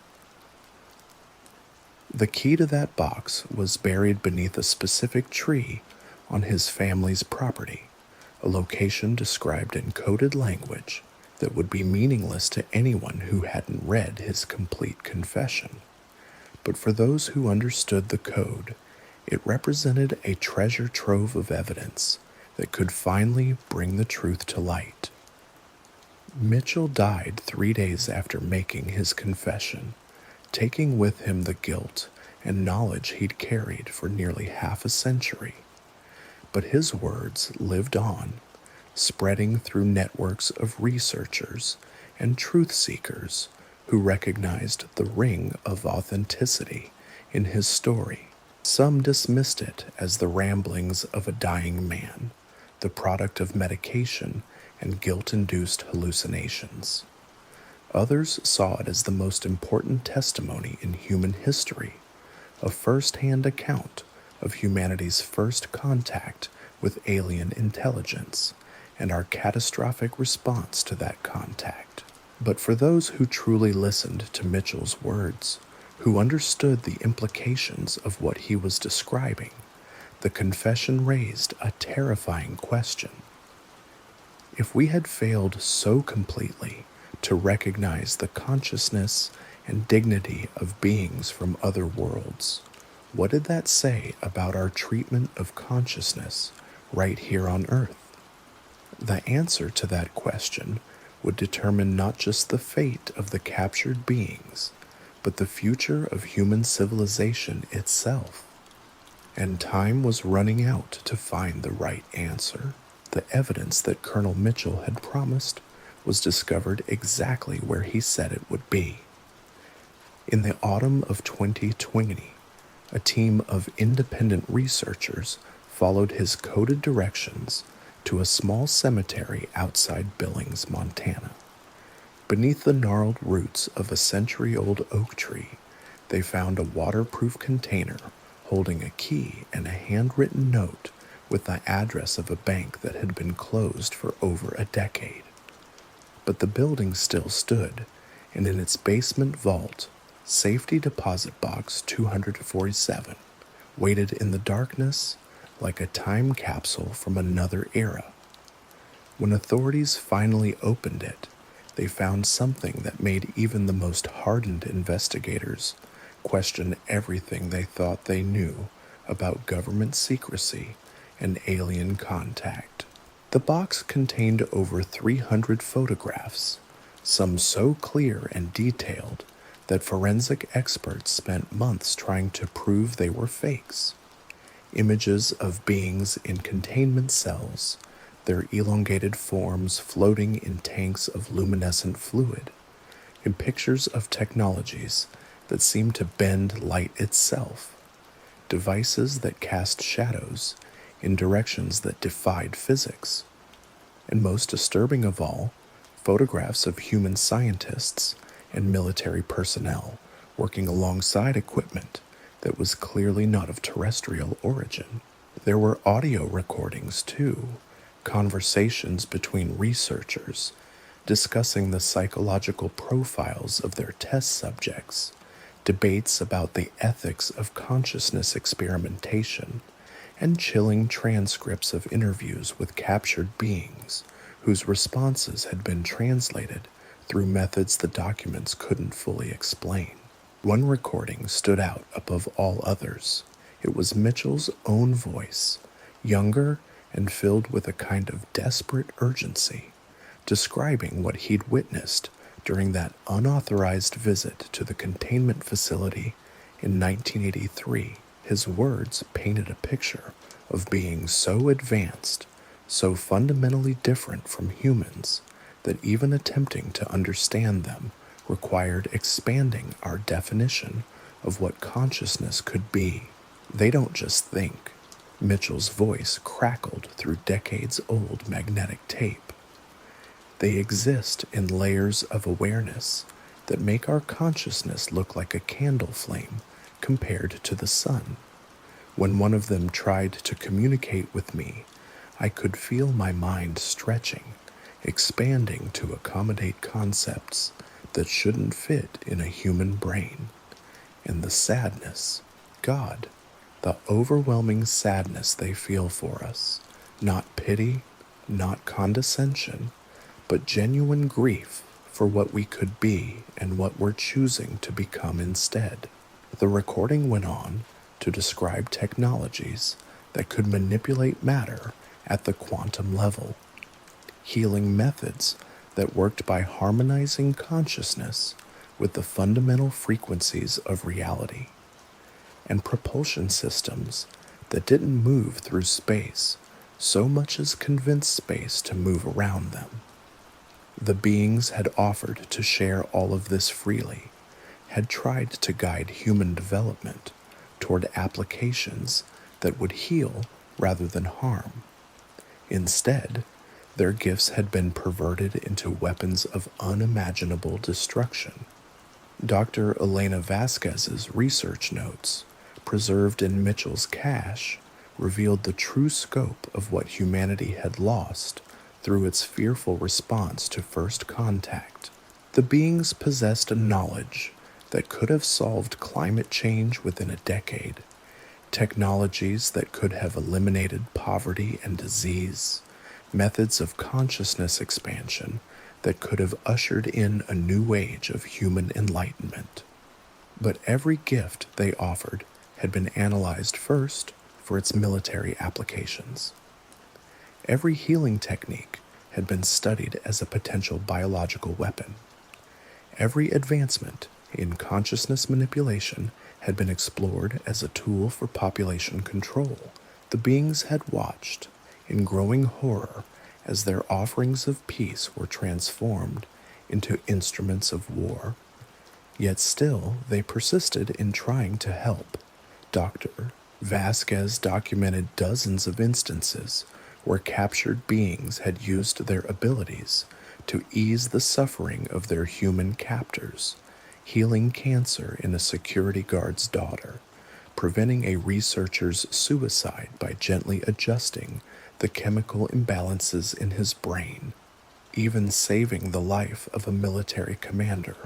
The key to that box was buried beneath a specific tree on his family's property, a location described in coded language that would be meaningless to anyone who hadn't read his complete confession. But for those who understood the code, it represented a treasure trove of evidence that could finally bring the truth to light. Mitchell died 3 days after making his confession, taking with him the guilt and knowledge he'd carried for nearly half a century. But his words lived on, spreading through networks of researchers and truth seekers who recognized the ring of authenticity in his story. Some dismissed it as the ramblings of a dying man, the product of medication and guilt-induced hallucinations. Others saw it as the most important testimony in human history, a first-hand account of humanity's first contact with alien intelligence and our catastrophic response to that contact. But for those who truly listened to Mitchell's words, who understood the implications of what he was describing, the confession raised a terrifying question. If we had failed so completely to recognize the consciousness and dignity of beings from other worlds, what did that say about our treatment of consciousness right here on Earth? The answer to that question would determine not just the fate of the captured beings, but the future of human civilization itself. And time was running out to find the right answer. The evidence that Colonel Mitchell had promised was discovered exactly where he said it would be. In the autumn of 2020, a team of independent researchers followed his coded directions to a small cemetery outside Billings, Montana. Beneath the gnarled roots of a century-old oak tree, they found a waterproof container holding a key and a handwritten note with the address of a bank that had been closed for over a decade. But the building still stood, and in its basement vault, Safety Deposit Box 247 waited in the darkness like a time capsule from another era. When authorities finally opened it, they found something that made even the most hardened investigators question everything they thought they knew about government secrecy and alien contact. The box contained over 300 photographs, some so clear and detailed that forensic experts spent months trying to prove they were fakes. Images of beings in containment cells, their elongated forms floating in tanks of luminescent fluid, and pictures of technologies that seemed to bend light itself, devices that cast shadows in directions that defied physics, and most disturbing of all, photographs of human scientists and military personnel working alongside equipment that was clearly not of terrestrial origin. There were audio recordings too, conversations between researchers discussing the psychological profiles of their test subjects, debates about the ethics of consciousness experimentation, and chilling transcripts of interviews with captured beings whose responses had been translated through methods the documents couldn't fully explain. One recording stood out above all others. It was Mitchell's own voice, younger and filled with a kind of desperate urgency, describing what he'd witnessed during that unauthorized visit to the containment facility in 1983. His words painted a picture of being so advanced, so fundamentally different from humans, that even attempting to understand them required expanding our definition of what consciousness could be. They don't just think, Mitchell's voice crackled through decades-old magnetic tape. They exist in layers of awareness that make our consciousness look like a candle flame compared to the sun. When one of them tried to communicate with me, I could feel my mind stretching, expanding to accommodate concepts that shouldn't fit in a human brain. And the sadness, God, the overwhelming sadness they feel for us, not pity, not condescension, but genuine grief for what we could be and what we're choosing to become instead. The recording went on to describe technologies that could manipulate matter at the quantum level, healing methods that worked by harmonizing consciousness with the fundamental frequencies of reality, and propulsion systems that didn't move through space so much as convince space to move around them. The beings had offered to share all of this freely, had tried to guide human development toward applications that would heal rather than harm. Instead, their gifts had been perverted into weapons of unimaginable destruction. Dr. Elena Vasquez's research notes, preserved in Mitchell's cache, revealed the true scope of what humanity had lost through its fearful response to first contact. The beings possessed a knowledge that could have solved climate change within a decade, technologies that could have eliminated poverty and disease, methods of consciousness expansion that could have ushered in a new age of human enlightenment. But every gift they offered had been analyzed first for its military applications. Every healing technique had been studied as a potential biological weapon. Every advancement in consciousness manipulation had been explored as a tool for population control. The beings had watched in growing horror as their offerings of peace were transformed into instruments of war. Yet still, they persisted in trying to help. Dr. Vasquez documented dozens of instances where captured beings had used their abilities to ease the suffering of their human captors, healing cancer in a security guard's daughter, preventing a researcher's suicide by gently adjusting the chemical imbalances in his brain, even saving the life of a military commander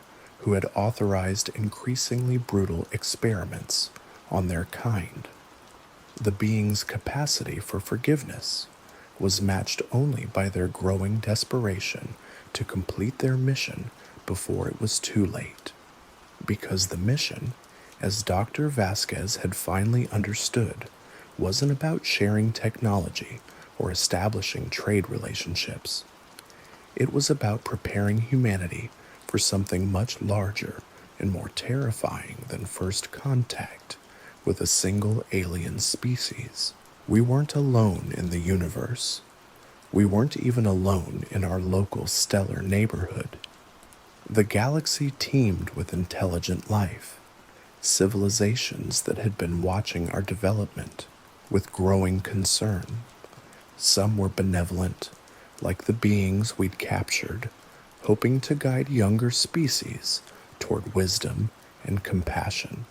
who had authorized increasingly brutal experiments on their kind. The being's capacity for forgiveness was matched only by their growing desperation to complete their mission before it was too late. Because the mission, as Dr. Vasquez had finally understood, wasn't about sharing technology or establishing trade relationships. It was about preparing humanity for something much larger and more terrifying than first contact with a single alien species. We weren't alone in the universe. We weren't even alone in our local stellar neighborhood. The galaxy teemed with intelligent life, civilizations that had been watching our development with growing concern. Some were benevolent, like the beings we'd captured, hoping to guide younger species toward wisdom and compassion.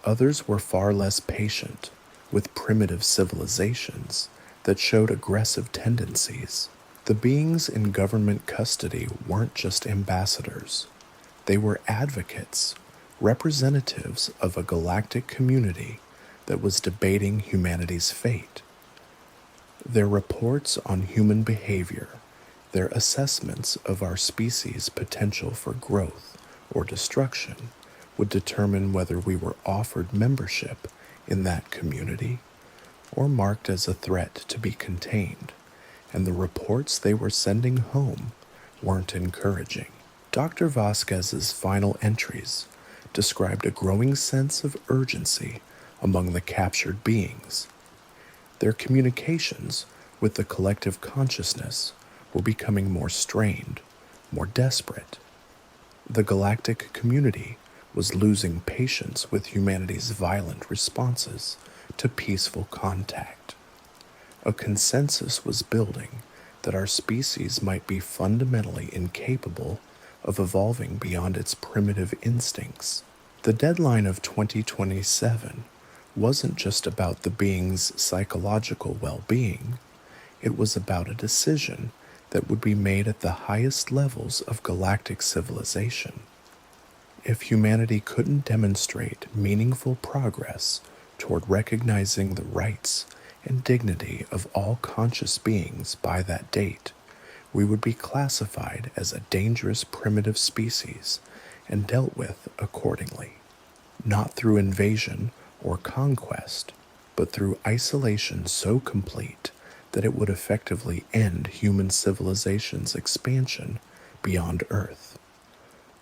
Others were far less patient, with primitive civilizations that showed aggressive tendencies. The beings in government custody weren't just ambassadors. They were advocates, representatives of a galactic community that was debating humanity's fate. Their reports on human behavior, their assessments of our species' potential for growth or destruction, would determine whether we were offered membership in that community or marked as a threat to be contained, and the reports they were sending home weren't encouraging. Dr. Vasquez's final entries described a growing sense of urgency among the captured beings. Their communications with the collective consciousness were becoming more strained, more desperate. The galactic community was losing patience with humanity's violent responses to peaceful contact. A consensus was building that our species might be fundamentally incapable of evolving beyond its primitive instincts. The deadline of 2027 wasn't just about the being's psychological well being, it was about a decision that would be made at the highest levels of galactic civilization. If humanity couldn't demonstrate meaningful progress toward recognizing the rights and dignity of all conscious beings by that date, we would be classified as a dangerous primitive species and dealt with accordingly, not through invasion or conquest, but through isolation so complete that it would effectively end human civilization's expansion beyond Earth.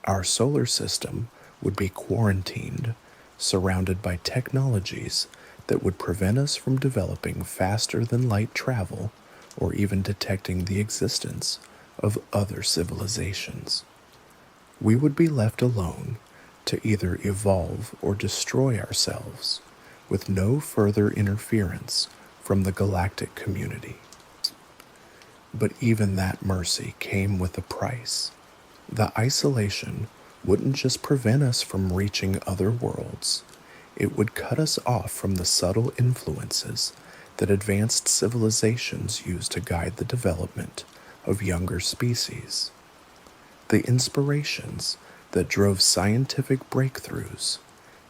Our solar system would be quarantined, surrounded by technologies that would prevent us from developing faster than light travel or even detecting the existence of other civilizations. We would be left alone to either evolve or destroy ourselves with no further interference from the galactic community. But even that mercy came with a price. The isolation wouldn't just prevent us from reaching other worlds, it would cut us off from the subtle influences that advanced civilizations use to guide the development of younger species. The inspirations that drove scientific breakthroughs,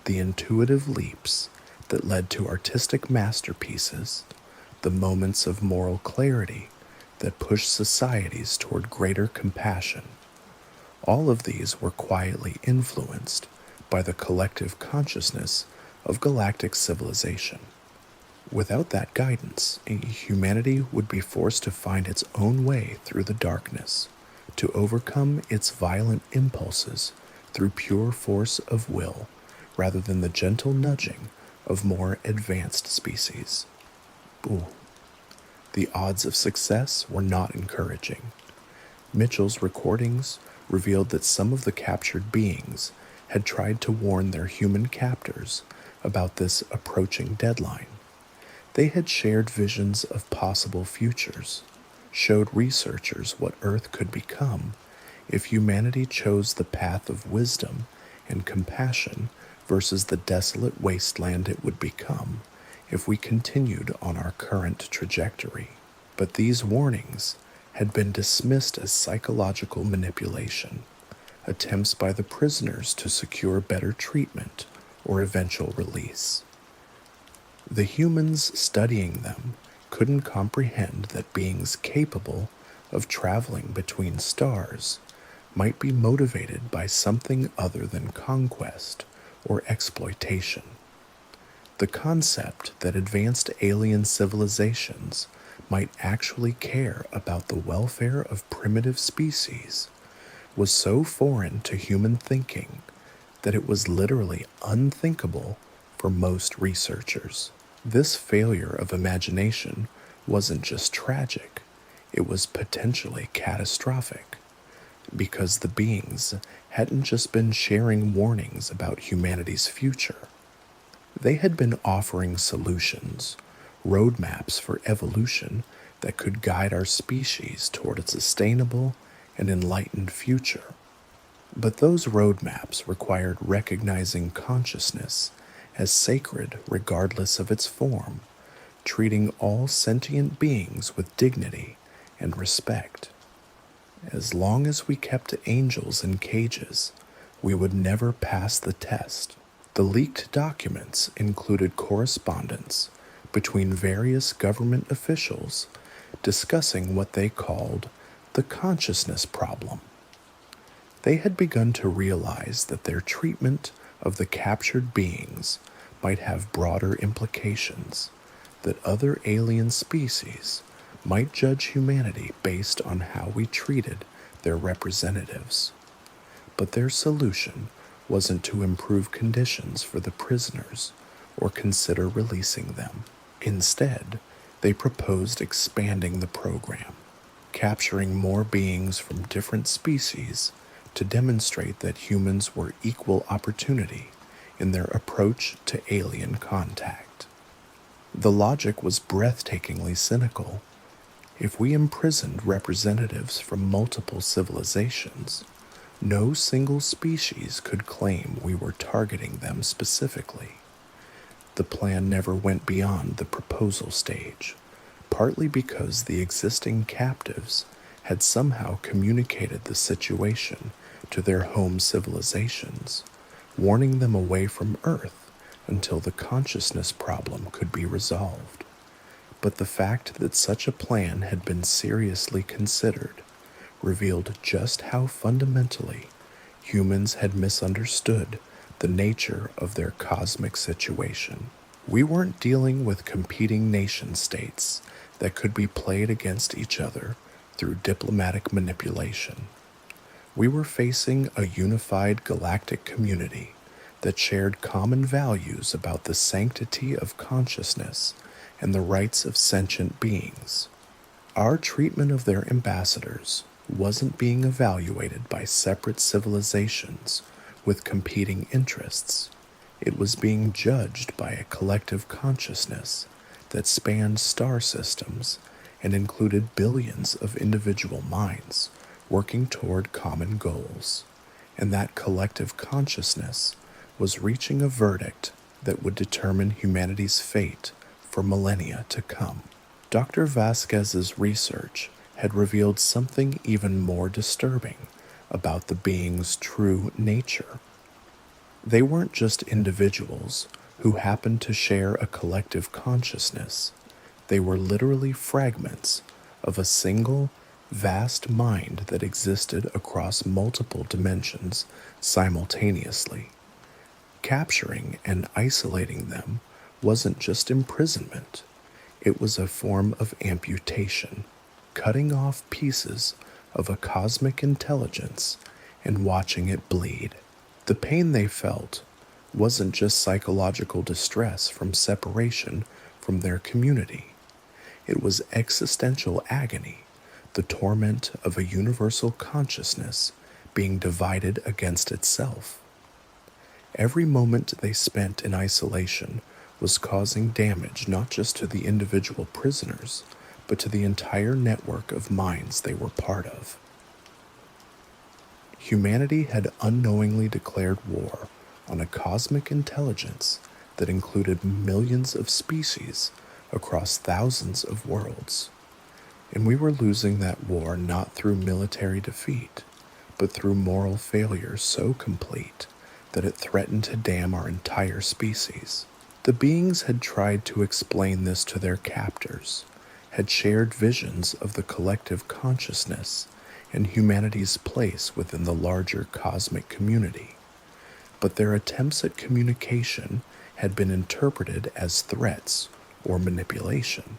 the intuitive leaps that led to artistic masterpieces, the moments of moral clarity that pushed societies toward greater compassion. All of these were quietly influenced by the collective consciousness of galactic civilization. Without that guidance, humanity would be forced to find its own way through the darkness, to overcome its violent impulses through pure force of will, rather than the gentle nudging of more advanced species. Ooh. The odds of success were not encouraging. Mitchell's recordings revealed that some of the captured beings had tried to warn their human captors about this approaching deadline. They had shared visions of possible futures, showed researchers what Earth could become if humanity chose the path of wisdom and compassion versus the desolate wasteland it would become if we continued on our current trajectory. But these warnings had been dismissed as psychological manipulation, attempts by the prisoners to secure better treatment or eventual release. The humans studying them couldn't comprehend that beings capable of traveling between stars might be motivated by something other than conquest or exploitation. The concept that advanced alien civilizations might actually care about the welfare of primitive species was so foreign to human thinking that it was literally unthinkable for most researchers. This failure of imagination wasn't just tragic, it was potentially catastrophic, because the beings hadn't just been sharing warnings about humanity's future. They had been offering solutions, roadmaps for evolution that could guide our species toward a sustainable and enlightened future. But those roadmaps required recognizing consciousness as sacred regardless of its form, treating all sentient beings with dignity and respect. As long as we kept angels in cages, we would never pass the test. The leaked documents included correspondence between various government officials discussing what they called the consciousness problem. They had begun to realize that their treatment of the captured beings might have broader implications, that other alien species might judge humanity based on how we treated their representatives. But their solution wasn't to improve conditions for the prisoners or consider releasing them. Instead, they proposed expanding the program, capturing more beings from different species to demonstrate that humans were equal opportunity in their approach to alien contact. The logic was breathtakingly cynical. If we imprisoned representatives from multiple civilizations, no single species could claim we were targeting them specifically. The plan never went beyond the proposal stage, partly because the existing captives had somehow communicated the situation to their home civilizations, warning them away from Earth until the consciousness problem could be resolved. But the fact that such a plan had been seriously considered revealed just how fundamentally humans had misunderstood the nature of their cosmic situation. We weren't dealing with competing nation states that could be played against each other through diplomatic manipulation. We were facing a unified galactic community that shared common values about the sanctity of consciousness and the rights of sentient beings. Our treatment of their ambassadors wasn't being evaluated by separate civilizations with competing interests. It was being judged by a collective consciousness that spanned star systems and included billions of individual minds working toward common goals. And that collective consciousness was reaching a verdict that would determine humanity's fate for millennia to come. Dr. Vasquez's research had revealed something even more disturbing about the beings' true nature. They weren't just individuals who happened to share a collective consciousness. They were literally fragments of a single, vast mind that existed across multiple dimensions simultaneously. Capturing and isolating them wasn't just imprisonment, it was a form of amputation, cutting off pieces of a cosmic intelligence and watching it bleed. The pain they felt wasn't just psychological distress from separation from their community. It was existential agony, the torment of a universal consciousness being divided against itself. Every moment they spent in isolation was causing damage not just to the individual prisoners, but to the entire network of minds they were part of. Humanity had unknowingly declared war on a cosmic intelligence that included millions of species across thousands of worlds. And we were losing that war not through military defeat, but through moral failure so complete that it threatened to damn our entire species. The beings had tried to explain this to their captors, had shared visions of the collective consciousness and humanity's place within the larger cosmic community. But their attempts at communication had been interpreted as threats or manipulation.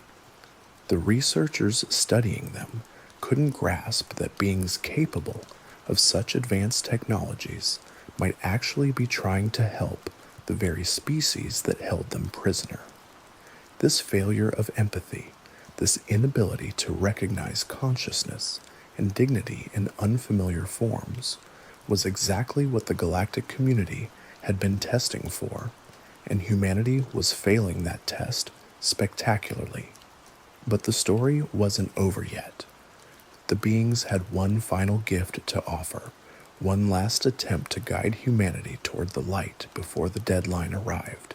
The researchers studying them couldn't grasp that beings capable of such advanced technologies might actually be trying to help the very species that held them prisoner. This failure of empathy, this inability to recognize consciousness and dignity in unfamiliar forms, was exactly what the galactic community had been testing for, and humanity was failing that test spectacularly. But the story wasn't over yet. The beings had one final gift to offer, one last attempt to guide humanity toward the light before the deadline arrived,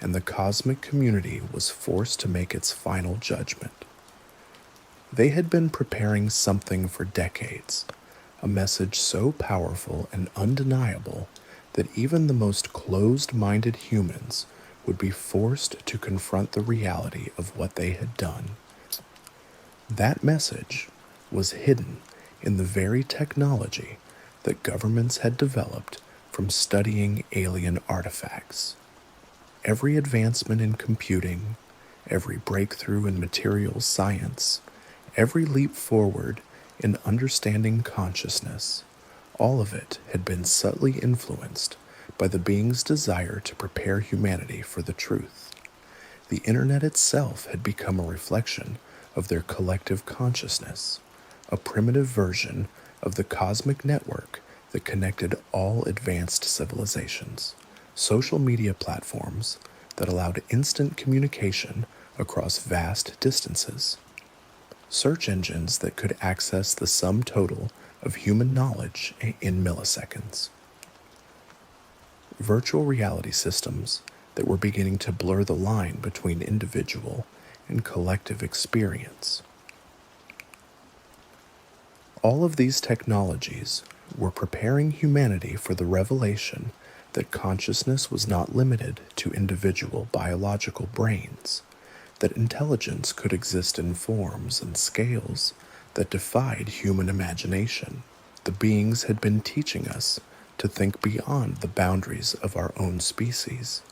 and the cosmic community was forced to make its final judgment. They had been preparing something for decades, a message so powerful and undeniable that even the most closed-minded humans would be forced to confront the reality of what they had done. That message was hidden in the very technology that governments had developed from studying alien artifacts. Every advancement in computing, every breakthrough in materials science, every leap forward in understanding consciousness, all of it had been subtly influenced by the being's desire to prepare humanity for the truth. The internet itself had become a reflection of their collective consciousness, a primitive version of the cosmic network that connected all advanced civilizations. Social media platforms that allowed instant communication across vast distances. Search engines that could access the sum total of human knowledge in milliseconds. Virtual reality systems that were beginning to blur the line between individual and collective experience. All of these technologies were preparing humanity for the revelation that consciousness was not limited to individual biological brains, that intelligence could exist in forms and scales that defied human imagination. The beings had been teaching us to think beyond the boundaries of our own species,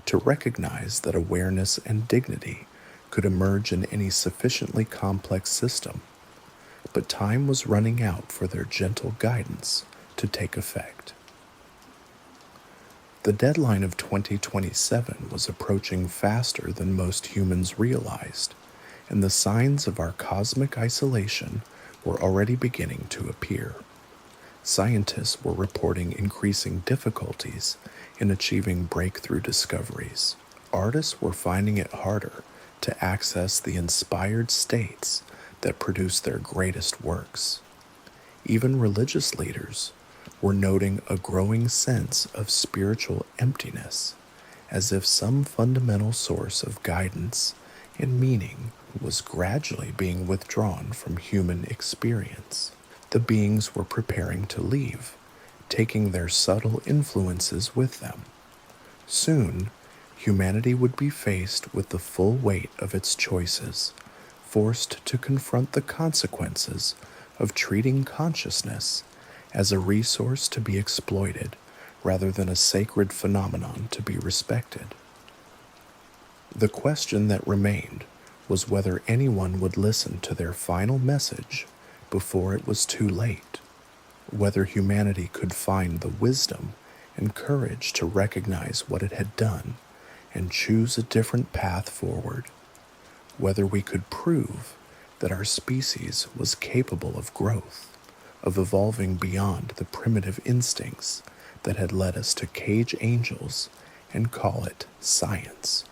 to recognize that awareness and dignity could emerge in any sufficiently complex system. But time was running out for their gentle guidance to take effect. The deadline of 2027 was approaching faster than most humans realized, and the signs of our cosmic isolation were already beginning to appear. Scientists were reporting increasing difficulties in achieving breakthrough discoveries. Artists were finding it harder to access the inspired states that produce their greatest works. Even religious leaders were noting a growing sense of spiritual emptiness, as if some fundamental source of guidance and meaning was gradually being withdrawn from human experience. The beings were preparing to leave, taking their subtle influences with them. Soon, humanity would be faced with the full weight of its choices, forced to confront the consequences of treating consciousness as a resource to be exploited rather than a sacred phenomenon to be respected. The question that remained was whether anyone would listen to their final message before it was too late, whether humanity could find the wisdom and courage to recognize what it had done and choose a different path forward, whether we could prove that our species was capable of growth, of evolving beyond the primitive instincts that had led us to cage angels and call it science.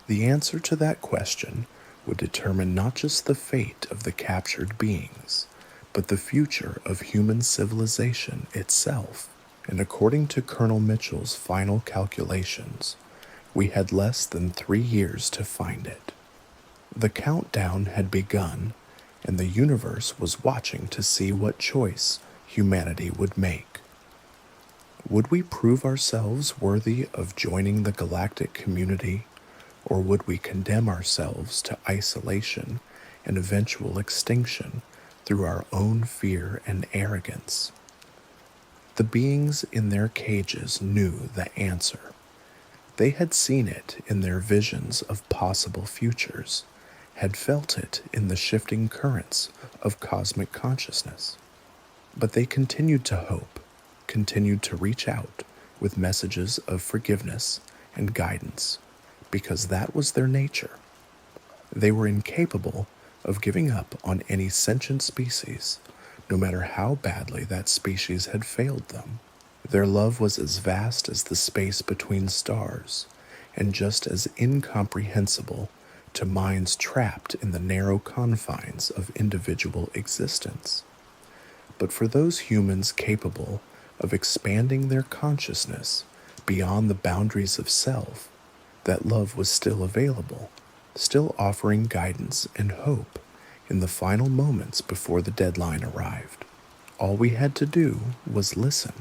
The answer to that question would determine not just the fate of the captured beings, but the future of human civilization itself. And according to Colonel Mitchell's final calculations, we had less than 3 years to find it. The countdown had begun, and the universe was watching to see what choice humanity would make. Would we prove ourselves worthy of joining the galactic community, or would we condemn ourselves to isolation and eventual extinction through our own fear and arrogance? The beings in their cages knew the answer. They had seen it in their visions of possible futures, had felt it in the shifting currents of cosmic consciousness. But they continued to hope, continued to reach out with messages of forgiveness and guidance, because that was their nature. They were incapable of giving up on any sentient species, no matter how badly that species had failed them. Their love was as vast as the space between stars, and just as incomprehensible to minds trapped in the narrow confines of individual existence. But for those humans capable of expanding their consciousness beyond the boundaries of self, that love was still available, still offering guidance and hope in the final moments before the deadline arrived. All we had to do was listen.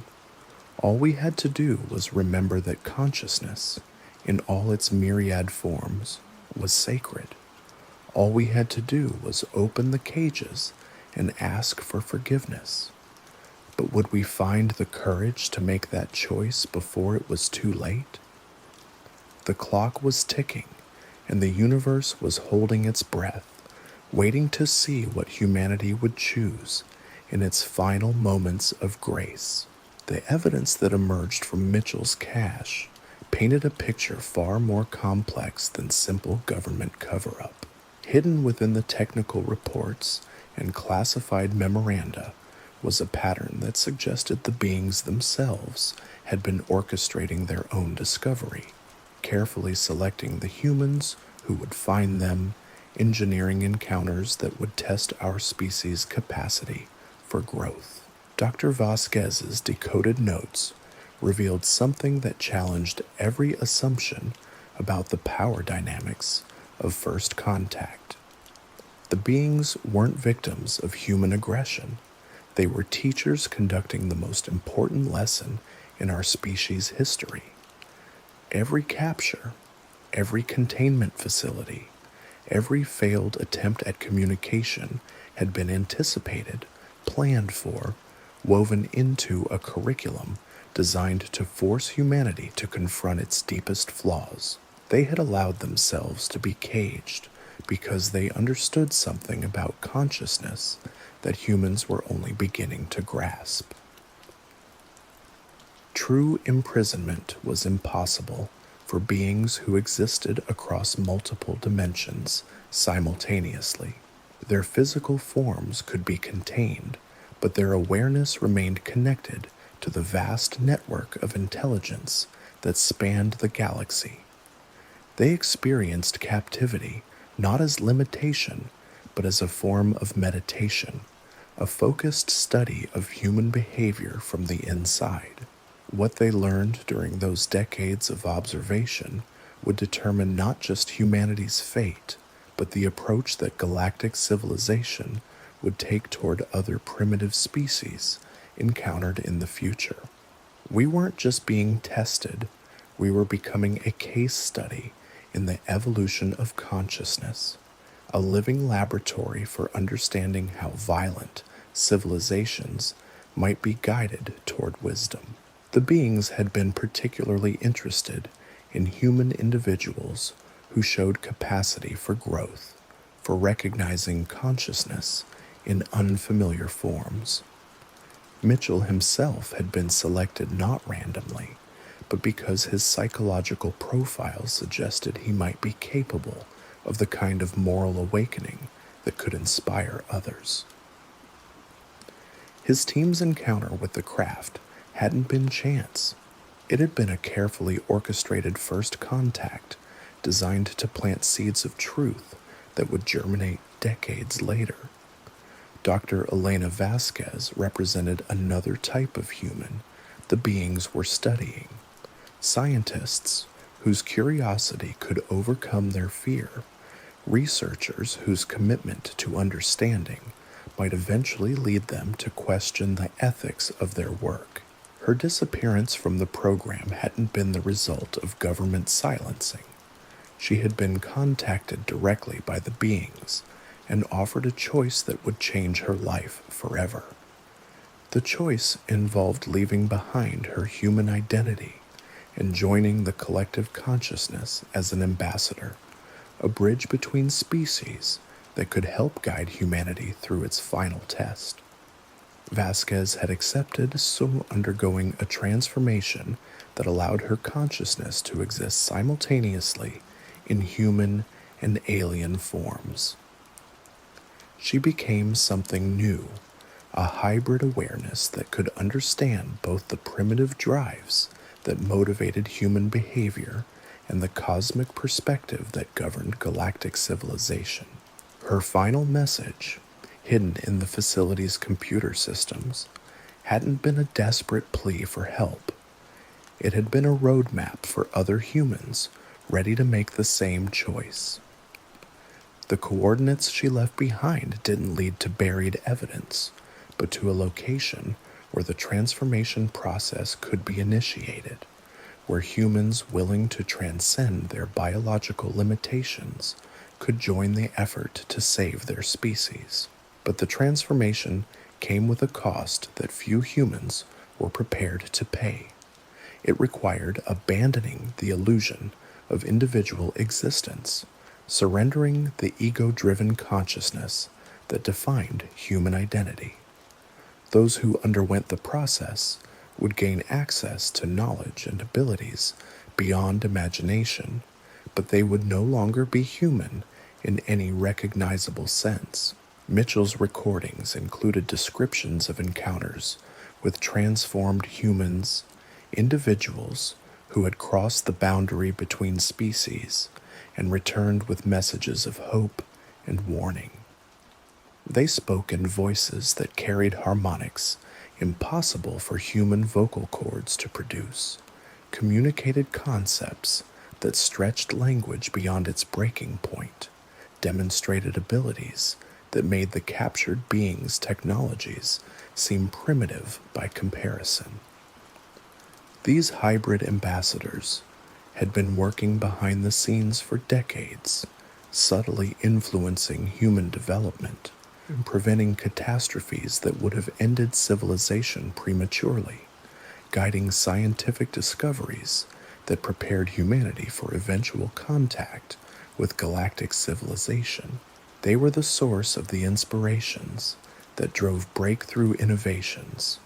All we had to do was remember that consciousness, in all its myriad forms, was sacred. All we had to do was open the cages and ask for forgiveness. But would we find the courage to make that choice before it was too late? The clock was ticking, and the universe was holding its breath, waiting to see what humanity would choose in its final moments of grace. The evidence that emerged from Mitchell's cache painted a picture far more complex than simple government cover-up. Hidden within the technical reports and classified memoranda was a pattern that suggested the beings themselves had been orchestrating their own discovery, carefully selecting the humans who would find them, engineering encounters that would test our species' capacity for growth. Dr. Vasquez's decoded notes revealed something that challenged every assumption about the power dynamics of first contact. The beings weren't victims of human aggression. They were teachers conducting the most important lesson in our species' history. Every capture, every containment facility, every failed attempt at communication had been anticipated, planned for, woven into a curriculum designed to force humanity to confront its deepest flaws. They had allowed themselves to be caged because they understood something about consciousness that humans were only beginning to grasp. True imprisonment was impossible for beings who existed across multiple dimensions simultaneously. Their physical forms could be contained, but their awareness remained connected to the vast network of intelligence that spanned the galaxy. They experienced captivity not as limitation, but as a form of meditation, a focused study of human behavior from the inside. What they learned during those decades of observation would determine not just humanity's fate, but the approach that galactic civilization would take toward other primitive species encountered in the future. We weren't just being tested, we were becoming a case study in the evolution of consciousness, a living laboratory for understanding how violent civilizations might be guided toward wisdom. The beings had been particularly interested in human individuals who showed capacity for growth, for recognizing consciousness in unfamiliar forms. Mitchell himself had been selected not randomly, but because his psychological profile suggested he might be capable of the kind of moral awakening that could inspire others. His team's encounter with the craft hadn't been chance. It had been a carefully orchestrated first contact designed to plant seeds of truth that would germinate decades later. Dr. Elena Vasquez represented another type of human the beings were studying. Scientists whose curiosity could overcome their fear, researchers whose commitment to understanding might eventually lead them to question the ethics of their work. Her disappearance from the program hadn't been the result of government silencing. She had been contacted directly by the beings and offered a choice that would change her life forever. The choice involved leaving behind her human identity and joining the collective consciousness as an ambassador, a bridge between species that could help guide humanity through its final test. Vasquez had accepted, so undergoing a transformation that allowed her consciousness to exist simultaneously in human and alien forms. She became something new, a hybrid awareness that could understand both the primitive drives that motivated human behavior and the cosmic perspective that governed galactic civilization. Her final message, hidden in the facility's computer systems, hadn't been a desperate plea for help. It had been a roadmap for other humans ready to make the same choice. The coordinates she left behind didn't lead to buried evidence, but to a location where the transformation process could be initiated, where humans willing to transcend their biological limitations could join the effort to save their species. But the transformation came with a cost that few humans were prepared to pay. It required abandoning the illusion of individual existence, surrendering the ego-driven consciousness that defined human identity. Those who underwent the process would gain access to knowledge and abilities beyond imagination, but they would no longer be human in any recognizable sense. Mitchell's recordings included descriptions of encounters with transformed humans, individuals who had crossed the boundary between species, and returned with messages of hope and warning. They spoke in voices that carried harmonics impossible for human vocal cords to produce, communicated concepts that stretched language beyond its breaking point, demonstrated abilities that made the captured beings' technologies seem primitive by comparison. These hybrid ambassadors had been working behind the scenes for decades, subtly influencing human development and preventing catastrophes that would have ended civilization prematurely, guiding scientific discoveries that prepared humanity for eventual contact with galactic civilization. They were the source of the inspirations that drove breakthrough innovations,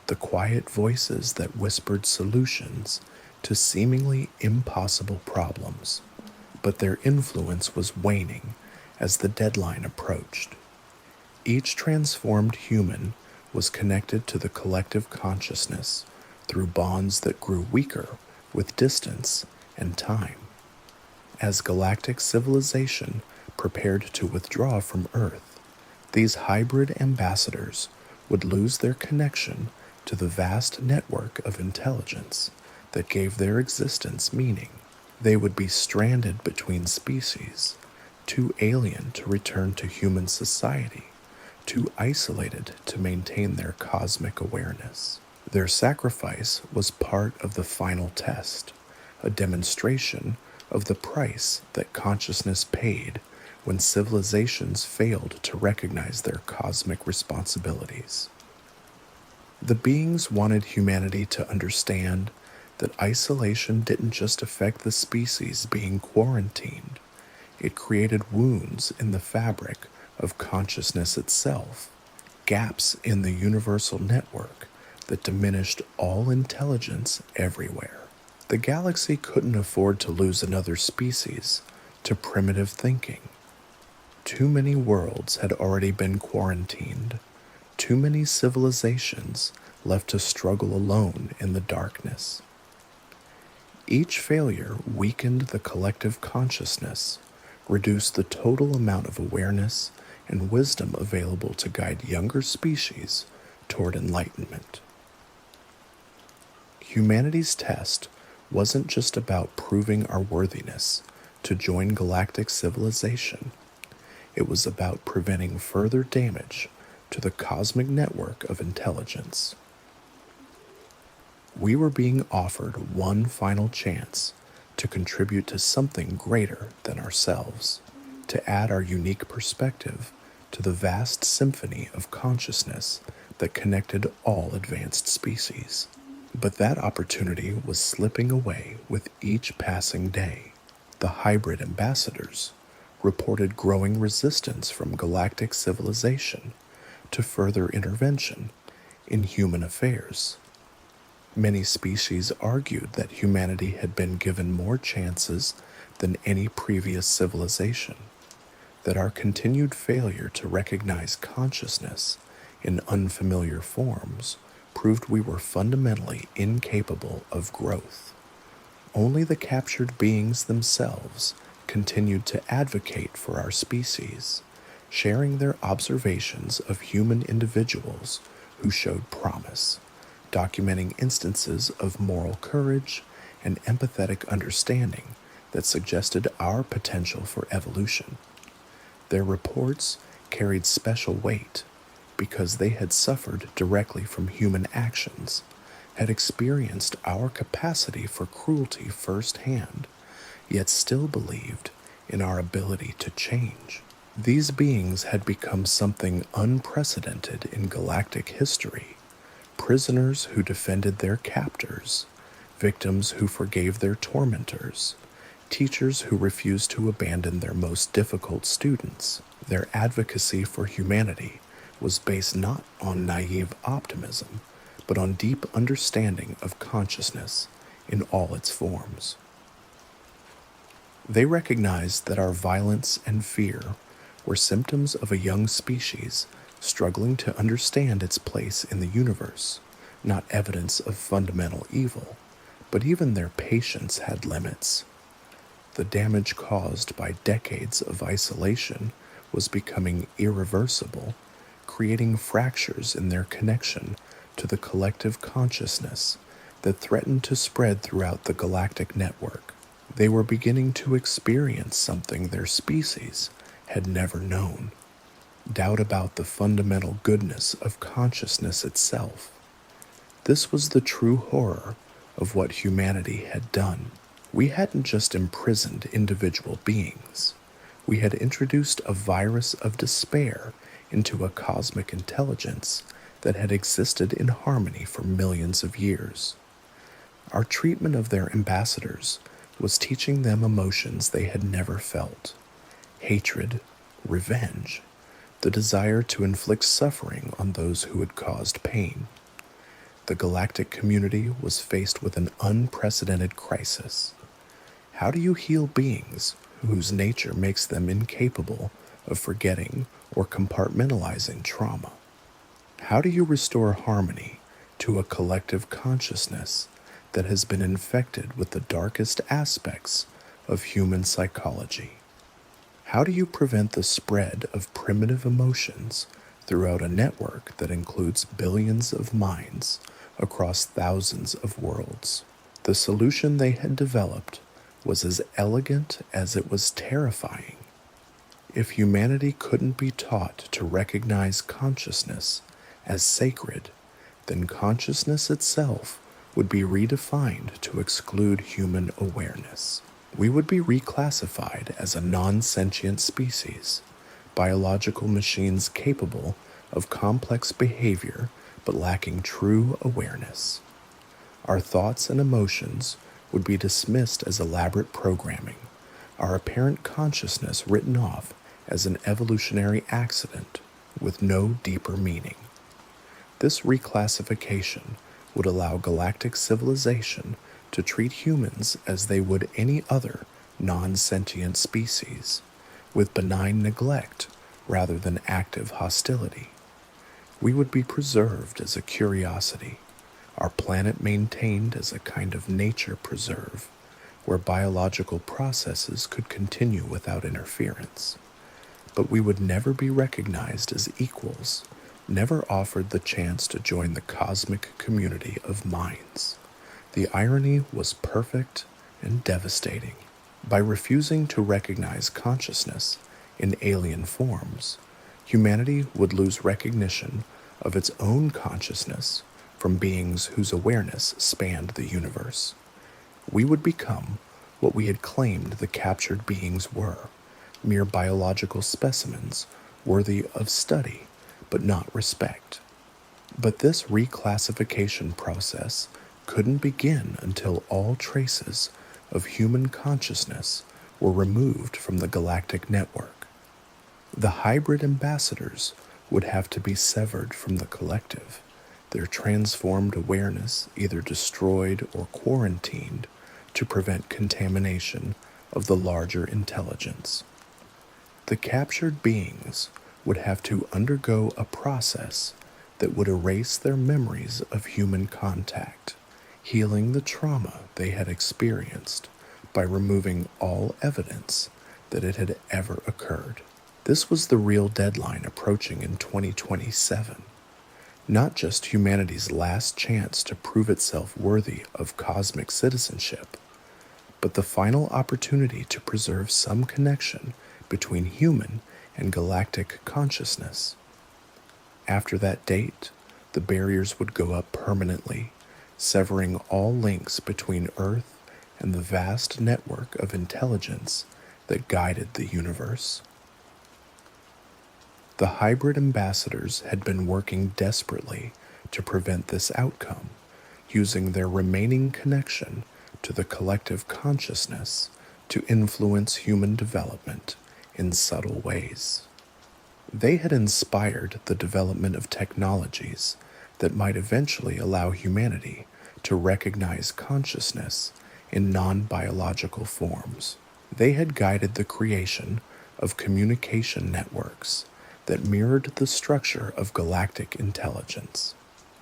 the quiet voices that whispered solutions to seemingly impossible problems. But their influence was waning as the deadline approached. Each transformed human was connected to the collective consciousness through bonds that grew weaker with distance and time. As galactic civilization prepared to withdraw from Earth, these hybrid ambassadors would lose their connection to the vast network of intelligence that gave their existence meaning. They would be stranded between species, too alien to return to human society, too isolated to maintain their cosmic awareness. Their sacrifice was part of the final test, a demonstration of the price that consciousness paid when civilizations failed to recognize their cosmic responsibilities. The beings wanted humanity to understand that isolation didn't just affect the species being quarantined, it created wounds in the fabric of consciousness itself, gaps in the universal network that diminished all intelligence everywhere. The galaxy couldn't afford to lose another species to primitive thinking. Too many worlds had already been quarantined, too many civilizations left to struggle alone in the darkness. Each failure weakened the collective consciousness, reduced the total amount of awareness and wisdom available to guide younger species toward enlightenment. Humanity's test wasn't just about proving our worthiness to join galactic civilization. It was about preventing further damage to the cosmic network of intelligence. We were being offered one final chance to contribute to something greater than ourselves, to add our unique perspective to the vast symphony of consciousness that connected all advanced species. But that opportunity was slipping away with each passing day. The hybrid ambassadors reported growing resistance from galactic civilization to further intervention in human affairs. Many species argued that humanity had been given more chances than any previous civilization, that our continued failure to recognize consciousness in unfamiliar forms proved we were fundamentally incapable of growth. Only the captured beings themselves continued to advocate for our species, sharing their observations of human individuals who showed promise, documenting instances of moral courage and empathetic understanding that suggested our potential for evolution. Their reports carried special weight because they had suffered directly from human actions, had experienced our capacity for cruelty firsthand, yet still believed in our ability to change. These beings had become something unprecedented in galactic history, prisoners who defended their captors, victims who forgave their tormentors, teachers who refused to abandon their most difficult students. Their advocacy for humanity was based not on naive optimism, but on deep understanding of consciousness in all its forms. They recognized that our violence and fear were symptoms of a young species struggling to understand its place in the universe, not evidence of fundamental evil, but even their patience had limits. the damage caused by decades of isolation was becoming irreversible, creating fractures in their connection to the collective consciousness that threatened to spread throughout the galactic network. They were beginning to experience something their species had never known: doubt about the fundamental goodness of consciousness itself. This was the true horror of what humanity had done. We hadn't just imprisoned individual beings. We had introduced a virus of despair into a cosmic intelligence that had existed in harmony for millions of years. Our treatment of their ambassadors was teaching them emotions they had never felt: hatred, revenge, the desire to inflict suffering on those who had caused pain. The galactic community was faced with an unprecedented crisis. How do you heal beings whose nature makes them incapable of forgetting or compartmentalizing trauma? How do you restore harmony to a collective consciousness that has been infected with the darkest aspects of human psychology? How do you prevent the spread of primitive emotions throughout a network that includes billions of minds across thousands of worlds? The solution they had developed was as elegant as it was terrifying. If humanity couldn't be taught to recognize consciousness as sacred, then consciousness itself would be redefined to exclude human awareness. We would be reclassified as a non-sentient species, biological machines capable of complex behavior but lacking true awareness. Our thoughts and emotions would be dismissed as elaborate programming, our apparent consciousness written off as an evolutionary accident with no deeper meaning. This reclassification would allow galactic civilization to treat humans as they would any other non-sentient species, with benign neglect rather than active hostility. We would be preserved as a curiosity, our planet maintained as a kind of nature preserve, where biological processes could continue without interference. But we would never be recognized as equals, never offered the chance to join the cosmic community of minds. The irony was perfect and devastating. By refusing to recognize consciousness in alien forms, humanity would lose recognition of its own consciousness from beings whose awareness spanned the universe. We would become what we had claimed the captured beings were: mere biological specimens worthy of study but not respect. But this reclassification process couldn't begin until all traces of human consciousness were removed from the galactic network. The hybrid ambassadors would have to be severed from the collective, their transformed awareness either destroyed or quarantined to prevent contamination of the larger intelligence. The captured beings would have to undergo a process that would erase their memories of human contact, healing the trauma they had experienced by removing all evidence that it had ever occurred. This was the real deadline approaching in 2027, not just humanity's last chance to prove itself worthy of cosmic citizenship, but the final opportunity to preserve some connection between human and galactic consciousness. After that date, the barriers would go up permanently, severing all links between Earth and the vast network of intelligence that guided the universe. The hybrid ambassadors had been working desperately to prevent this outcome, using their remaining connection to the collective consciousness to influence human development in subtle ways. They had inspired the development of technologies that might eventually allow humanity to recognize consciousness in non-biological forms. They had guided the creation of communication networks that mirrored the structure of galactic intelligence.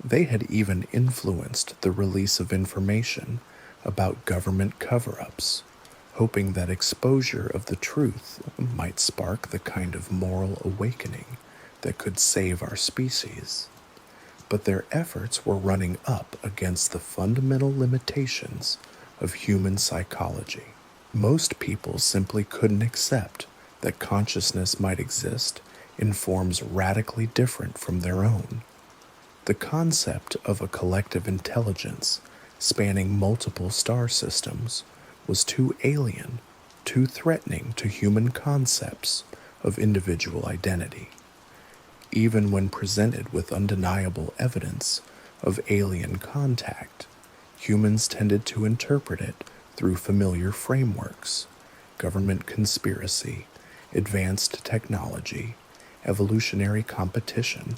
They had even influenced the release of information about government cover-ups, hoping that exposure of the truth might spark the kind of moral awakening that could save our species. But their efforts were running up against the fundamental limitations of human psychology. Most people simply couldn't accept that consciousness might exist in forms radically different from their own. The concept of a collective intelligence spanning multiple star systems was too alien, too threatening to human concepts of individual identity. Even when presented with undeniable evidence of alien contact, humans tended to interpret it through familiar frameworks: government conspiracy, advanced technology, evolutionary competition,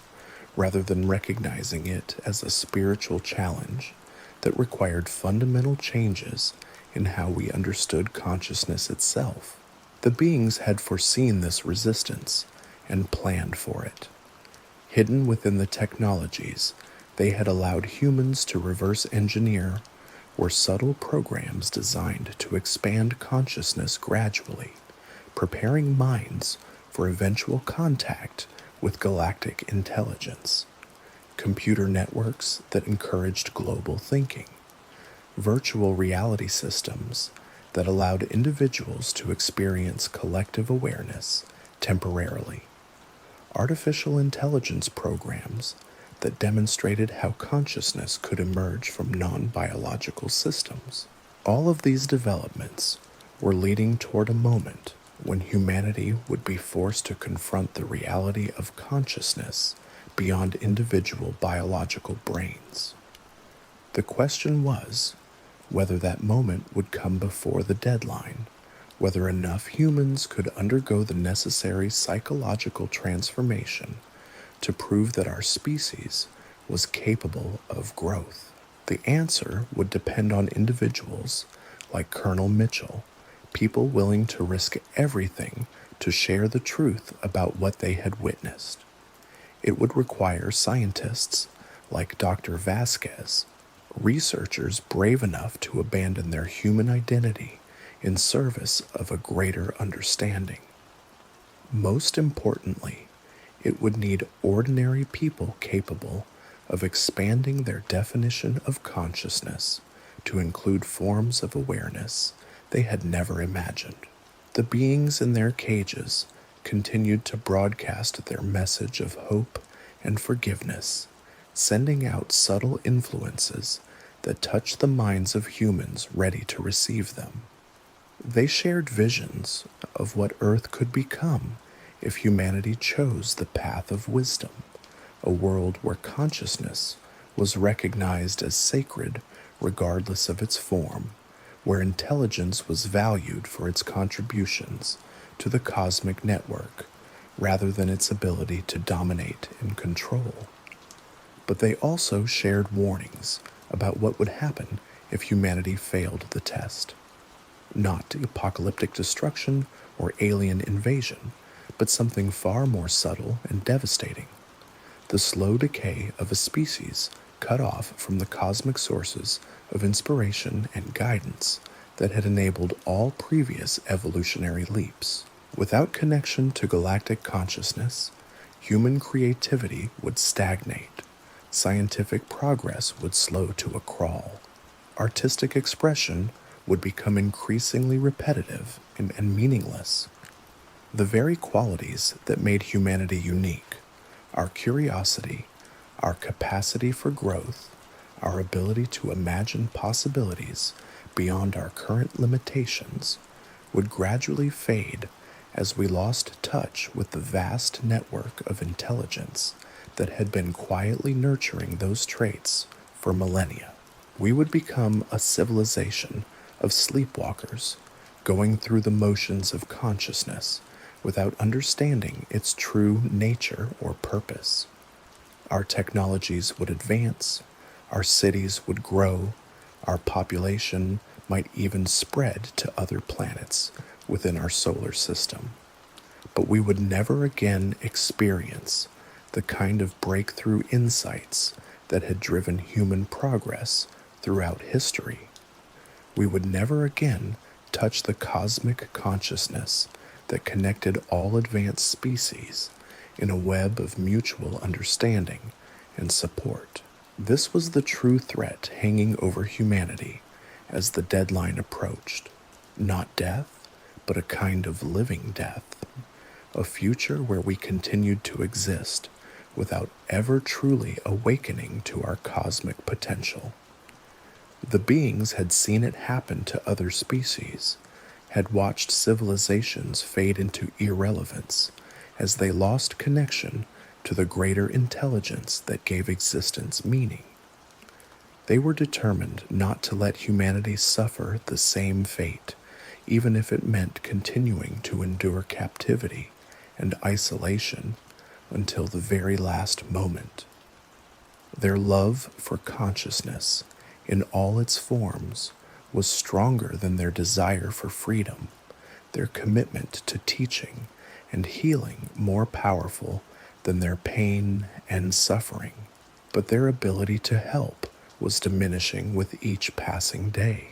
rather than recognizing it as a spiritual challenge that required fundamental changes in how we understood consciousness itself. The beings had foreseen this resistance and planned for it. Hidden within the technologies they had allowed humans to reverse engineer were subtle programs designed to expand consciousness gradually, preparing minds for eventual contact with galactic intelligence. Computer networks that encouraged global thinking, virtual reality systems that allowed individuals to experience collective awareness temporarily, artificial intelligence programs that demonstrated how consciousness could emerge from non-biological systems. All of these developments were leading toward a moment when humanity would be forced to confront the reality of consciousness beyond individual biological brains. The question was whether that moment would come before the deadline, whether enough humans could undergo the necessary psychological transformation to prove that our species was capable of growth. The answer would depend on individuals like Colonel Mitchell, people willing to risk everything to share the truth about what they had witnessed. It would require scientists like Dr. Vasquez, researchers brave enough to abandon their human identity in service of a greater understanding. Most importantly, it would need ordinary people capable of expanding their definition of consciousness to include forms of awareness they had never imagined. The beings in their cages continued to broadcast their message of hope and forgiveness, sending out subtle influences that touched the minds of humans ready to receive them. They shared visions of what Earth could become if humanity chose the path of wisdom, a world where consciousness was recognized as sacred regardless of its form, where intelligence was valued for its contributions to the cosmic network rather than its ability to dominate and control. But they also shared warnings about what would happen if humanity failed the test. Not apocalyptic destruction or alien invasion, but something far more subtle and devastating: the slow decay of a species cut off from the cosmic sources of inspiration and guidance that had enabled all previous evolutionary leaps. Without connection to galactic consciousness, human creativity would stagnate, scientific progress would slow to a crawl, artistic expression would become increasingly repetitive and meaningless. The very qualities that made humanity unique, our curiosity, our capacity for growth, our ability to imagine possibilities beyond our current limitations, would gradually fade as we lost touch with the vast network of intelligence that had been quietly nurturing those traits for millennia. We would become a civilization of sleepwalkers, going through the motions of consciousness without understanding its true nature or purpose. Our technologies would advance, our cities would grow, our population might even spread to other planets within our solar system. But we would never again experience the kind of breakthrough insights that had driven human progress throughout history. We would never again touch the cosmic consciousness that connected all advanced species in a web of mutual understanding and support. This was the true threat hanging over humanity as the deadline approached. Not death, but a kind of living death. A future where we continued to exist without ever truly awakening to our cosmic potential. The beings had seen it happen to other species, had watched civilizations fade into irrelevance as they lost connection to the greater intelligence that gave existence meaning. They were determined not to let humanity suffer the same fate, even if it meant continuing to endure captivity and isolation until the very last moment. Their love for consciousness, in all its forms, was stronger than their desire for freedom, their commitment to teaching and healing more powerful than their pain and suffering. But their ability to help was diminishing with each passing day.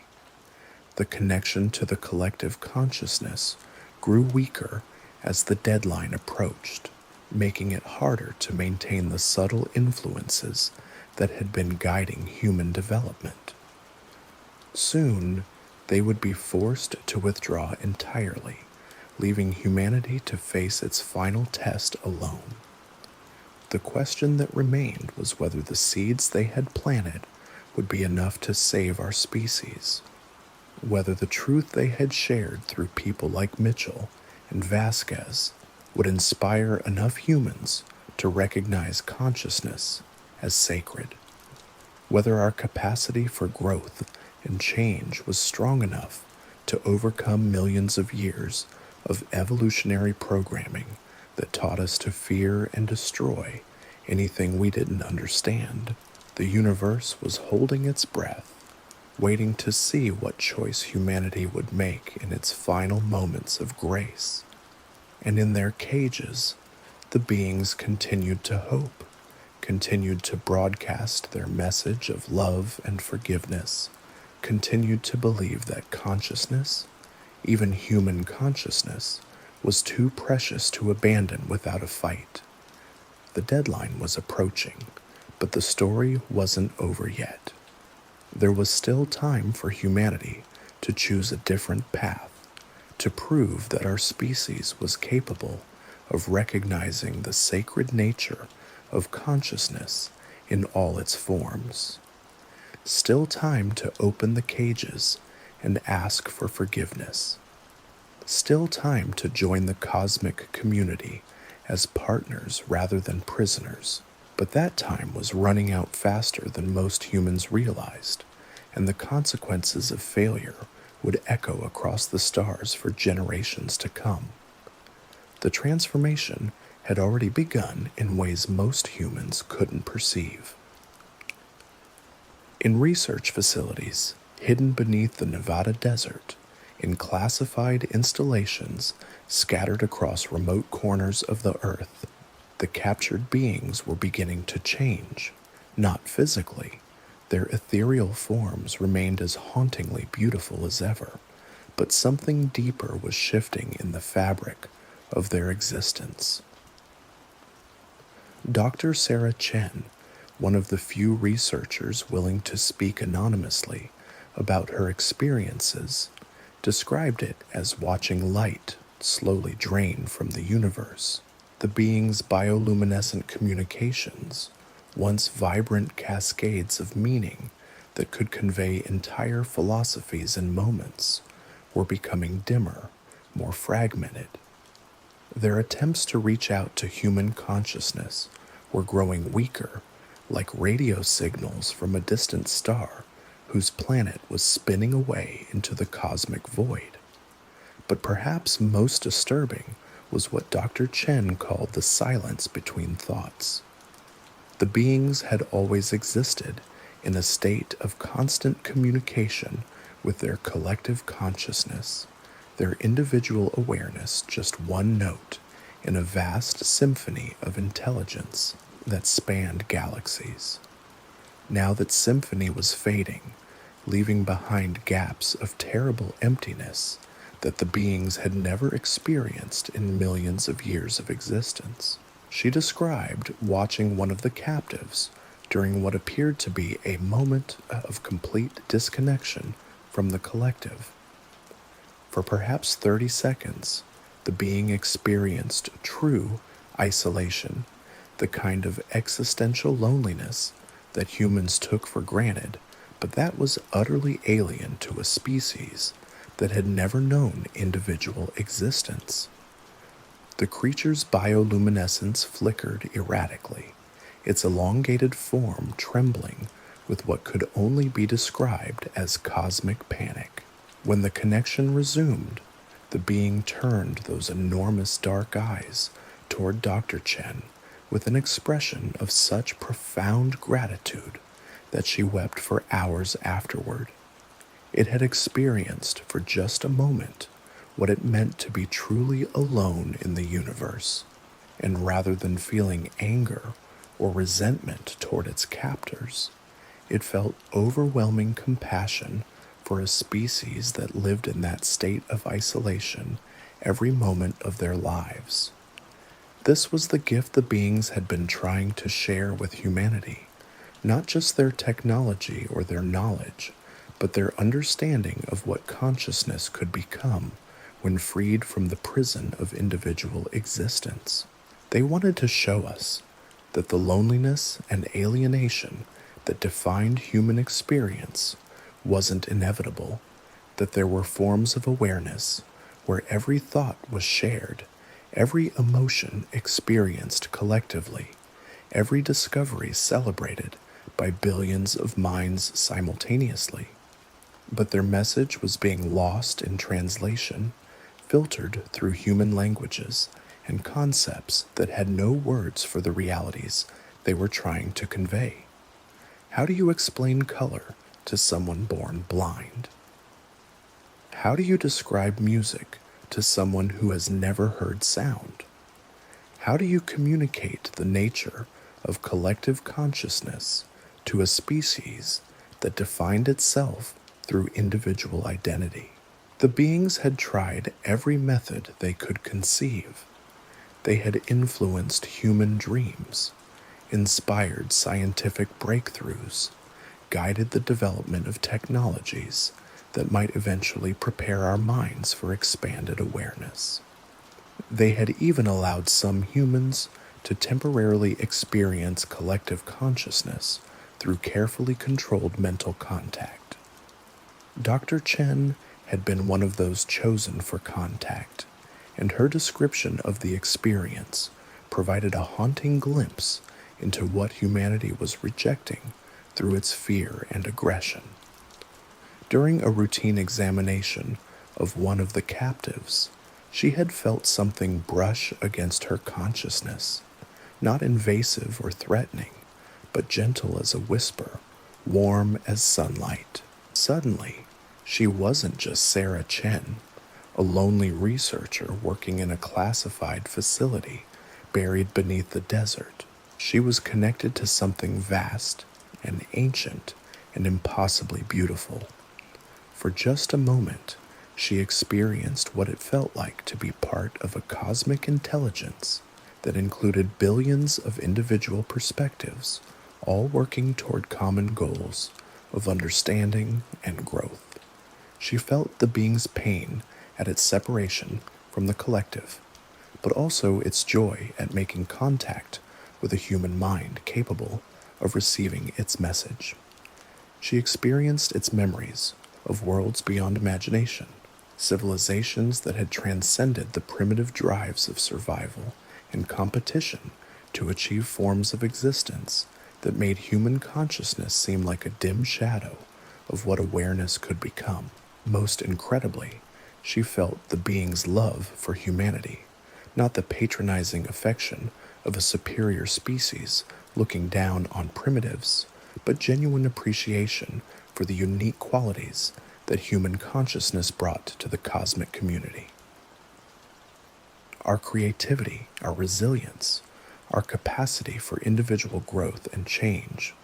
The connection to the collective consciousness grew weaker as the deadline approached, making it harder to maintain the subtle influences that had been guiding human development. Soon, they would be forced to withdraw entirely, leaving humanity to face its final test alone. The question that remained was whether the seeds they had planted would be enough to save our species, whether the truth they had shared through people like Mitchell and Vasquez would inspire enough humans to recognize consciousness as sacred, whether our capacity for growth and change was strong enough to overcome millions of years of evolutionary programming that taught us to fear and destroy anything we didn't understand. The universe was holding its breath, waiting to see what choice humanity would make in its final moments of grace. And in their cages, the beings continued to hope, continued to broadcast their message of love and forgiveness, continued to believe that consciousness, even human consciousness, was too precious to abandon without a fight. The deadline was approaching, but the story wasn't over yet. There was still time for humanity to choose a different path, to prove that our species was capable of recognizing the sacred nature of consciousness in all its forms. Still time to open the cages and ask for forgiveness. Still time to join the cosmic community as partners rather than prisoners. But that time was running out faster than most humans realized, and the consequences of failure would echo across the stars for generations to come. The transformation had already begun in ways most humans couldn't perceive. In research facilities, hidden beneath the Nevada desert, in classified installations scattered across remote corners of the earth, the captured beings were beginning to change. Not physically, their ethereal forms remained as hauntingly beautiful as ever, but something deeper was shifting in the fabric of their existence. Dr. Sarah Chen, one of the few researchers willing to speak anonymously about her experiences, described it as watching light slowly drain from the universe. The being's bioluminescent communications, once vibrant cascades of meaning that could convey entire philosophies in moments, were becoming dimmer, more fragmented. Their attempts to reach out to human consciousness were growing weaker, like radio signals from a distant star whose planet was spinning away into the cosmic void. But perhaps most disturbing was what Dr. Chen called the silence between thoughts. The beings had always existed in a state of constant communication with their collective consciousness, their individual awareness just one note in a vast symphony of intelligence that spanned galaxies. Now that symphony was fading, leaving behind gaps of terrible emptiness that the beings had never experienced in millions of years of existence. She described watching one of the captives during what appeared to be a moment of complete disconnection from the collective. For perhaps 30 seconds, the being experienced true isolation, the kind of existential loneliness that humans took for granted, but that was utterly alien to a species that had never known individual existence. The creature's bioluminescence flickered erratically, its elongated form trembling with what could only be described as cosmic panic. When the connection resumed, the being turned those enormous dark eyes toward Dr. Chen with an expression of such profound gratitude that she wept for hours afterward. It had experienced for just a moment what it meant to be truly alone in the universe, and rather than feeling anger or resentment toward its captors, it felt overwhelming compassion for a species that lived in that state of isolation every moment of their lives. This was the gift the beings had been trying to share with humanity, not just their technology or their knowledge, but their understanding of what consciousness could become when freed from the prison of individual existence. They wanted to show us that the loneliness and alienation that defined human experience wasn't inevitable, that there were forms of awareness where every thought was shared, every emotion experienced collectively, every discovery celebrated by billions of minds simultaneously. But their message was being lost in translation, filtered through human languages and concepts that had no words for the realities they were trying to convey. How do you explain color to someone born blind? How do you describe music to someone who has never heard sound? How do you communicate the nature of collective consciousness to a species that defined itself through individual identity? The beings had tried every method they could conceive. They had influenced human dreams, inspired scientific breakthroughs, guided the development of technologies that might eventually prepare our minds for expanded awareness. They had even allowed some humans to temporarily experience collective consciousness through carefully controlled mental contact. Dr. Chen had been one of those chosen for contact, and her description of the experience provided a haunting glimpse into what humanity was rejecting through its fear and aggression. During a routine examination of one of the captives, she had felt something brush against her consciousness, not invasive or threatening, but gentle as a whisper, warm as sunlight. Suddenly, she wasn't just Sarah Chen, a lonely researcher working in a classified facility buried beneath the desert. She was connected to something vast and ancient and impossibly beautiful. For just a moment, she experienced what it felt like to be part of a cosmic intelligence that included billions of individual perspectives, all working toward common goals of understanding and growth. She felt the being's pain at its separation from the collective, but also its joy at making contact with a human mind capable of receiving its message. She experienced its memories of worlds beyond imagination, civilizations that had transcended the primitive drives of survival and competition to achieve forms of existence that made human consciousness seem like a dim shadow of what awareness could become. Most incredibly, she felt the being's love for humanity, not the patronizing affection of a superior species looking down on primitives, but genuine appreciation for the unique qualities that human consciousness brought to the cosmic community. Our creativity, our resilience, our capacity for individual growth and change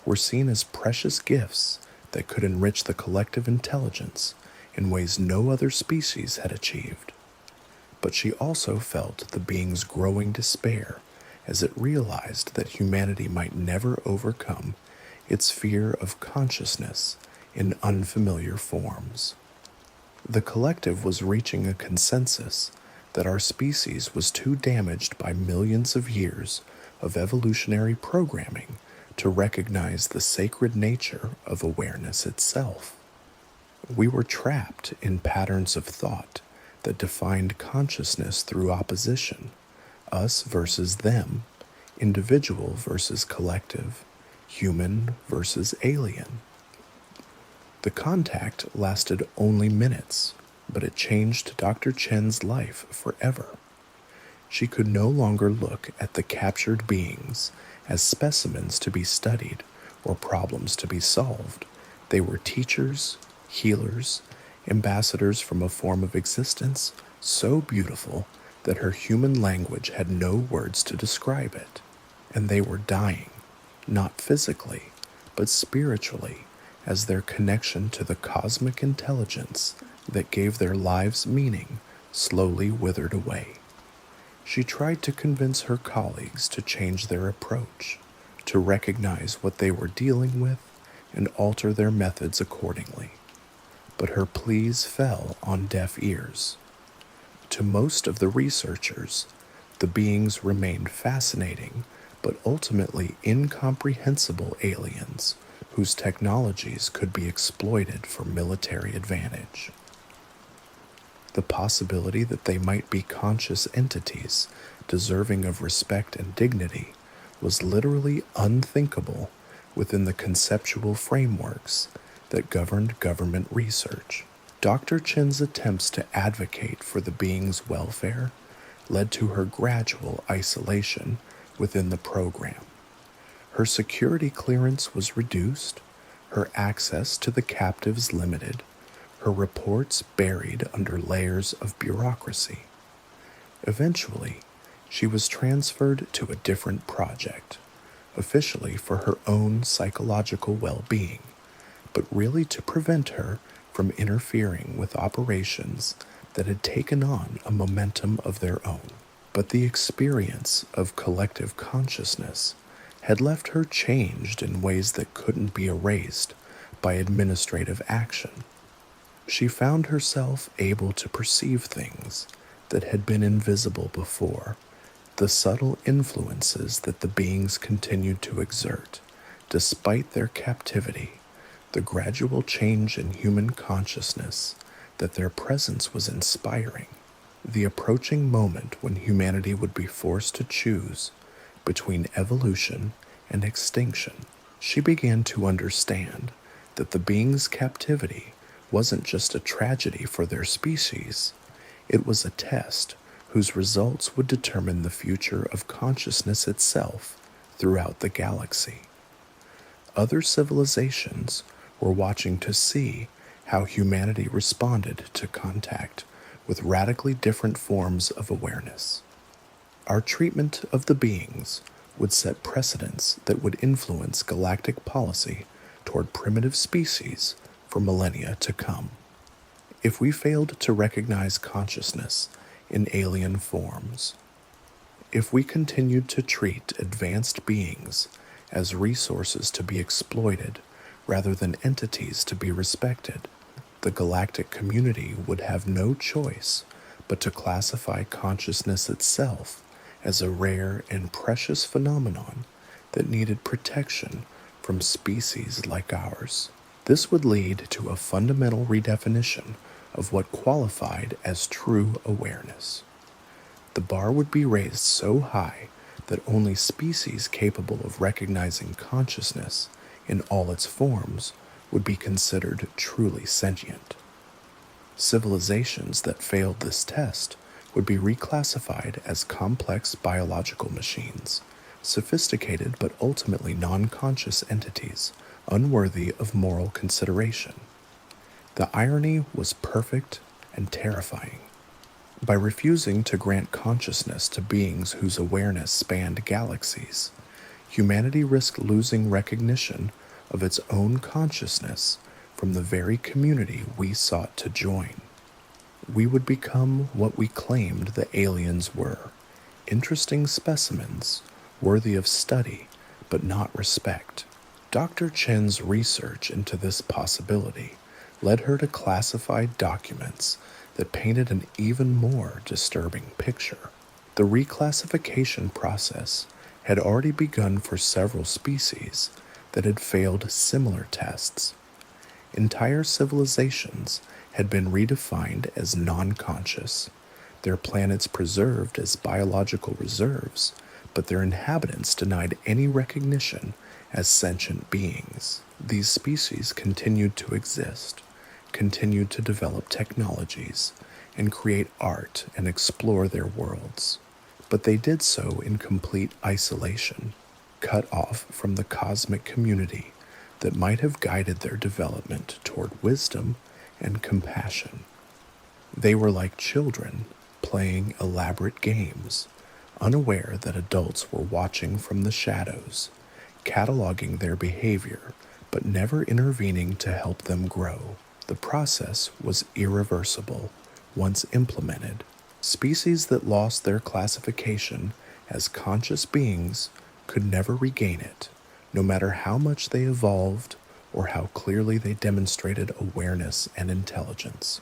were seen as precious gifts that could enrich the collective intelligence in ways no other species had achieved. But she also felt the being's growing despair as it realized that humanity might never overcome its fear of consciousness in unfamiliar forms. The collective was reaching a consensus that our species was too damaged by millions of years of evolutionary programming to recognize the sacred nature of awareness itself. We were trapped in patterns of thought that defined consciousness through opposition, us versus them, individual versus collective, human versus alien. The contact lasted only minutes, but it changed Dr. Chen's life forever. She could no longer look at the captured beings as specimens to be studied or problems to be solved. They were teachers, healers, ambassadors from a form of existence so beautiful that her human language had no words to describe it. And they were dying, not physically, but spiritually, as their connection to the cosmic intelligence that gave their lives meaning slowly withered away. She tried to convince her colleagues to change their approach, to recognize what they were dealing with, and alter their methods accordingly. But her pleas fell on deaf ears. To most of the researchers, the beings remained fascinating but ultimately incomprehensible aliens whose technologies could be exploited for military advantage. The possibility that they might be conscious entities deserving of respect and dignity was literally unthinkable within the conceptual frameworks that governed government research. Dr. Chen's attempts to advocate for the being's welfare led to her gradual isolation within the program. Her security clearance was reduced, her access to the captives limited, her reports buried under layers of bureaucracy. Eventually, she was transferred to a different project, officially for her own psychological well-being, but really to prevent her from interfering with operations that had taken on a momentum of their own. But the experience of collective consciousness had left her changed in ways that couldn't be erased by administrative action. She found herself able to perceive things that had been invisible before, the subtle influences that the beings continued to exert, despite their captivity, the gradual change in human consciousness that their presence was inspiring, the approaching moment when humanity would be forced to choose between evolution and extinction. She began to understand that the beings' captivity wasn't just a tragedy for their species, it was a test whose results would determine the future of consciousness itself throughout the galaxy. Other civilizations were watching to see how humanity responded to contact with radically different forms of awareness. Our treatment of the beings would set precedents that would influence galactic policy toward primitive species for millennia to come. If we failed to recognize consciousness in alien forms, if we continued to treat advanced beings as resources to be exploited rather than entities to be respected, the galactic community would have no choice but to classify consciousness itself as a rare and precious phenomenon that needed protection from species like ours. This would lead to a fundamental redefinition of what qualified as true awareness. The bar would be raised so high that only species capable of recognizing consciousness in all its forms would be considered truly sentient. Civilizations that failed this test would be reclassified as complex biological machines, sophisticated but ultimately non-conscious entities, unworthy of moral consideration. The irony was perfect and terrifying. By refusing to grant consciousness to beings whose awareness spanned galaxies, humanity risked losing recognition of its own consciousness from the very community we sought to join. We would become what we claimed the aliens were: interesting specimens, worthy of study but not respect. Dr. Chen's research into this possibility led her to classify documents that painted an even more disturbing picture. The reclassification process had already begun for several species that had failed similar tests. Entire civilizations had been redefined as non-conscious, their planets preserved as biological reserves, but their inhabitants denied any recognition as sentient beings. These species continued to exist, continued to develop technologies, and create art and explore their worlds. But they did so in complete isolation, cut off from the cosmic community that might have guided their development toward wisdom and compassion. They were like children playing elaborate games, unaware that adults were watching from the shadows, cataloging their behavior, but never intervening to help them grow. The process was irreversible once implemented. Species that lost their classification as conscious beings could never regain it, no matter how much they evolved or how clearly they demonstrated awareness and intelligence.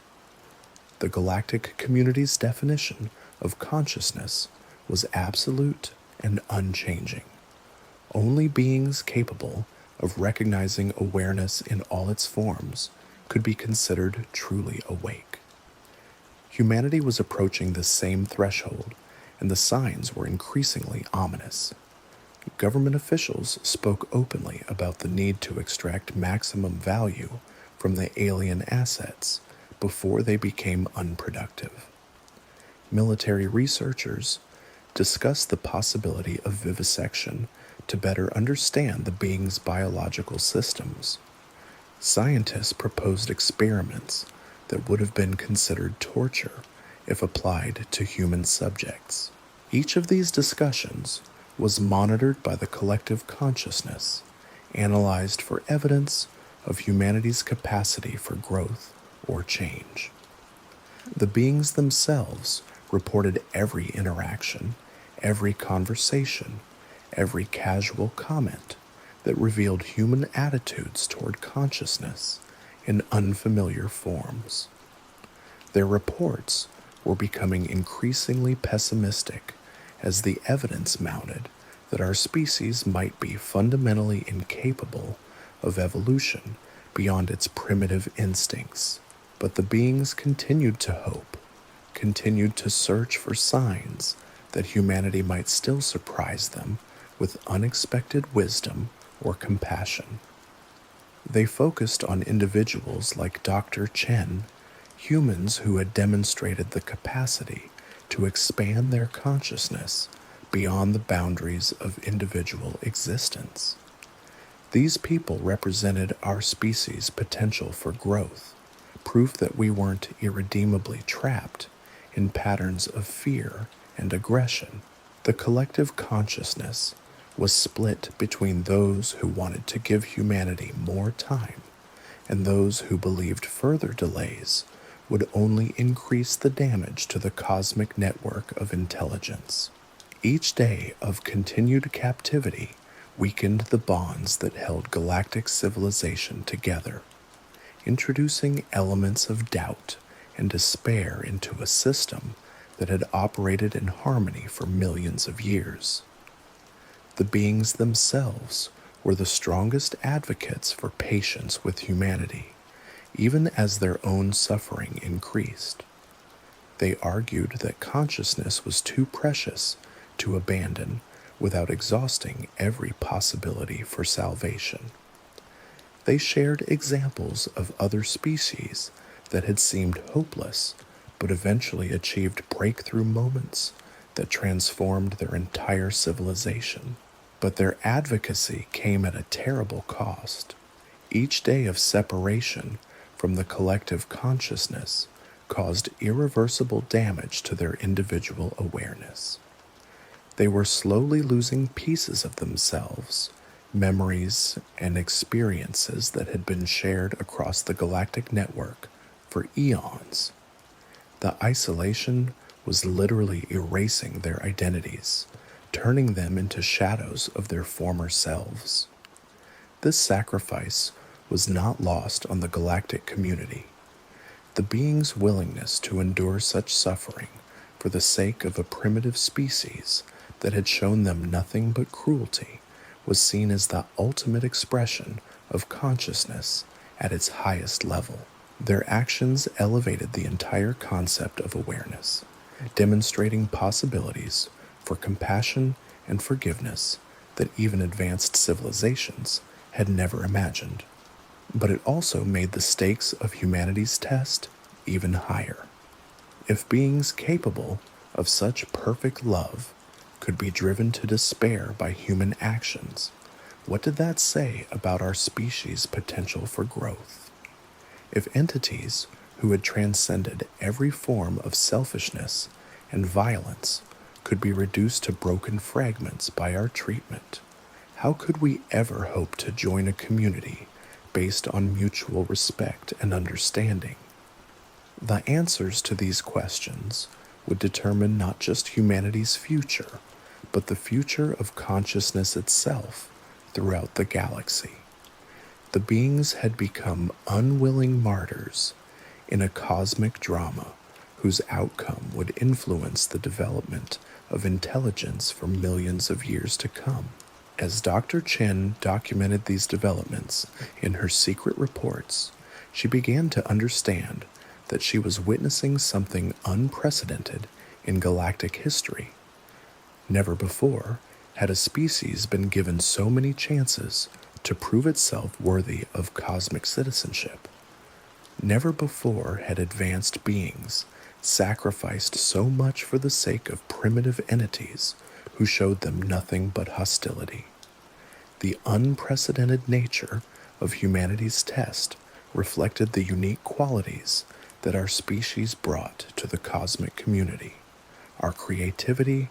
The galactic community's definition of consciousness was absolute and unchanging. Only beings capable of recognizing awareness in all its forms could be considered truly awake. Humanity was approaching this same threshold, and the signs were increasingly ominous. Government officials spoke openly about the need to extract maximum value from the alien assets before they became unproductive. Military researchers discussed the possibility of vivisection to better understand the being's biological systems. Scientists proposed experiments that would have been considered torture if applied to human subjects. Each of these discussions was monitored by the collective consciousness, analyzed for evidence of humanity's capacity for growth or change. The beings themselves reported every interaction, every conversation, every casual comment that revealed human attitudes toward consciousness in unfamiliar forms. Their reports were becoming increasingly pessimistic as the evidence mounted that our species might be fundamentally incapable of evolution beyond its primitive instincts. But the beings continued to hope, continued to search for signs that humanity might still surprise them with unexpected wisdom or compassion. They focused on individuals like Dr. Chen, humans who had demonstrated the capacity to expand their consciousness beyond the boundaries of individual existence. These people represented our species' potential for growth, proof that we weren't irredeemably trapped in patterns of fear and aggression. The collective consciousness was split between those who wanted to give humanity more time and those who believed further delays would only increase the damage to the cosmic network of intelligence. Each day of continued captivity weakened the bonds that held galactic civilization together, introducing elements of doubt and despair into a system that had operated in harmony for millions of years. The beings themselves were the strongest advocates for patience with humanity, even as their own suffering increased. They argued that consciousness was too precious to abandon without exhausting every possibility for salvation. They shared examples of other species that had seemed hopeless but eventually achieved breakthrough moments that transformed their entire civilization. But their advocacy came at a terrible cost. Each day of separation from the collective consciousness caused irreversible damage to their individual awareness. They were slowly losing pieces of themselves, memories, and experiences that had been shared across the galactic network for eons. The isolation was literally erasing their identities, turning them into shadows of their former selves. This sacrifice was not lost on the galactic community. The being's willingness to endure such suffering for the sake of a primitive species that had shown them nothing but cruelty was seen as the ultimate expression of consciousness at its highest level. Their actions elevated the entire concept of awareness, demonstrating possibilities for compassion and forgiveness that even advanced civilizations had never imagined. But it also made the stakes of humanity's test even higher. If beings capable of such perfect love could be driven to despair by human actions, what did that say about our species' potential for growth? If entities who had transcended every form of selfishness and violence could be reduced to broken fragments by our treatment, how could we ever hope to join a community based on mutual respect and understanding? The answers to these questions would determine not just humanity's future, but the future of consciousness itself throughout the galaxy. The beings had become unwilling martyrs in a cosmic drama whose outcome would influence the development of intelligence for millions of years to come. As Dr. Chen documented these developments in her secret reports, she began to understand that she was witnessing something unprecedented in galactic history. Never before had a species been given so many chances to prove itself worthy of cosmic citizenship. Never before had advanced beings sacrificed so much for the sake of primitive entities who showed them nothing but hostility. The unprecedented nature of humanity's test reflected the unique qualities that our species brought to the cosmic community. Our creativity,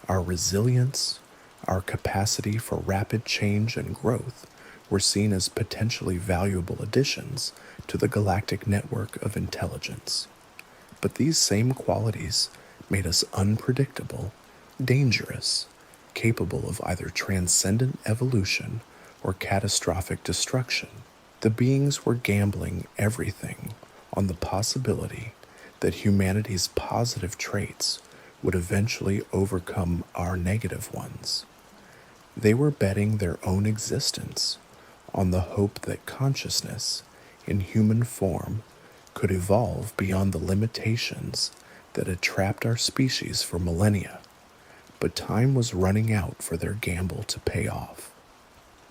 our resilience, our capacity for rapid change and growth were seen as potentially valuable additions to the galactic network of intelligence. But these same qualities made us unpredictable, dangerous, capable of either transcendent evolution or catastrophic destruction. The beings were gambling everything on the possibility that humanity's positive traits would eventually overcome our negative ones. They were betting their own existence on the hope that consciousness in human form could evolve beyond the limitations that had trapped our species for millennia. But time was running out for their gamble to pay off.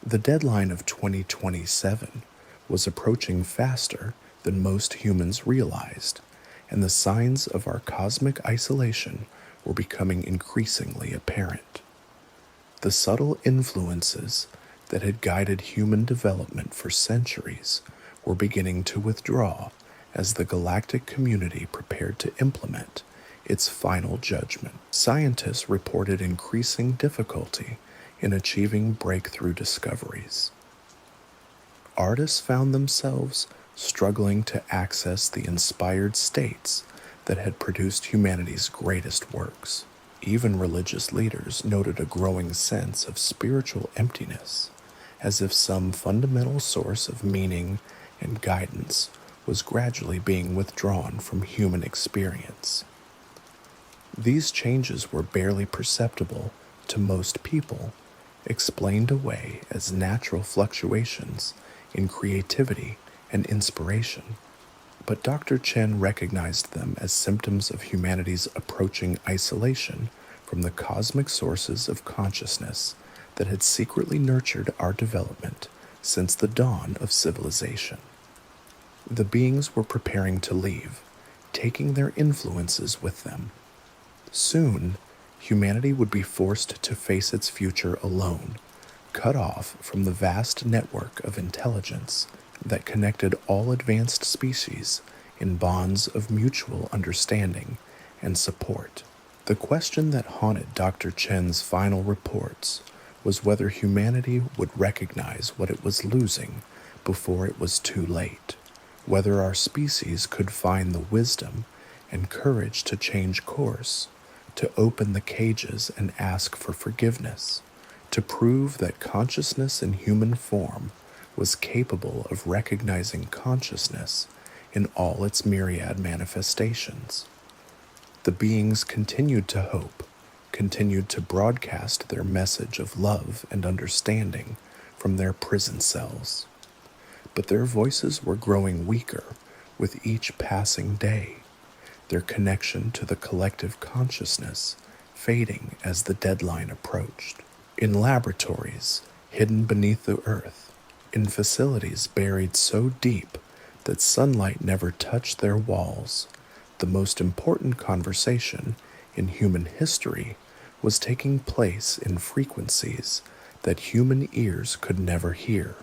The deadline of 2027 was approaching faster than most humans realized, and the signs of our cosmic isolation were becoming increasingly apparent. The subtle influences that had guided human development for centuries were beginning to withdraw as the galactic community prepared to implement its final judgment. Scientists reported increasing difficulty in achieving breakthrough discoveries. Artists found themselves struggling to access the inspired states that had produced humanity's greatest works. Even religious leaders noted a growing sense of spiritual emptiness, as if some fundamental source of meaning and guidance was gradually being withdrawn from human experience. These changes were barely perceptible to most people, explained away as natural fluctuations in creativity and inspiration. But Dr. Chen recognized them as symptoms of humanity's approaching isolation from the cosmic sources of consciousness that had secretly nurtured our development since the dawn of civilization. The beings were preparing to leave, taking their influences with them. Soon, humanity would be forced to face its future alone, cut off from the vast network of intelligence that connected all advanced species in bonds of mutual understanding and support. The question that haunted Dr. Chen's final reports was whether humanity would recognize what it was losing before it was too late, whether our species could find the wisdom and courage to change course, to open the cages and ask for forgiveness, to prove that consciousness in human form was capable of recognizing consciousness in all its myriad manifestations. The beings continued to hope, continued to broadcast their message of love and understanding from their prison cells. But their voices were growing weaker with each passing day, their connection to the collective consciousness fading as the deadline approached. In laboratories hidden beneath the earth, in facilities buried so deep that sunlight never touched their walls, the most important conversation in human history was taking place in frequencies that human ears could never hear.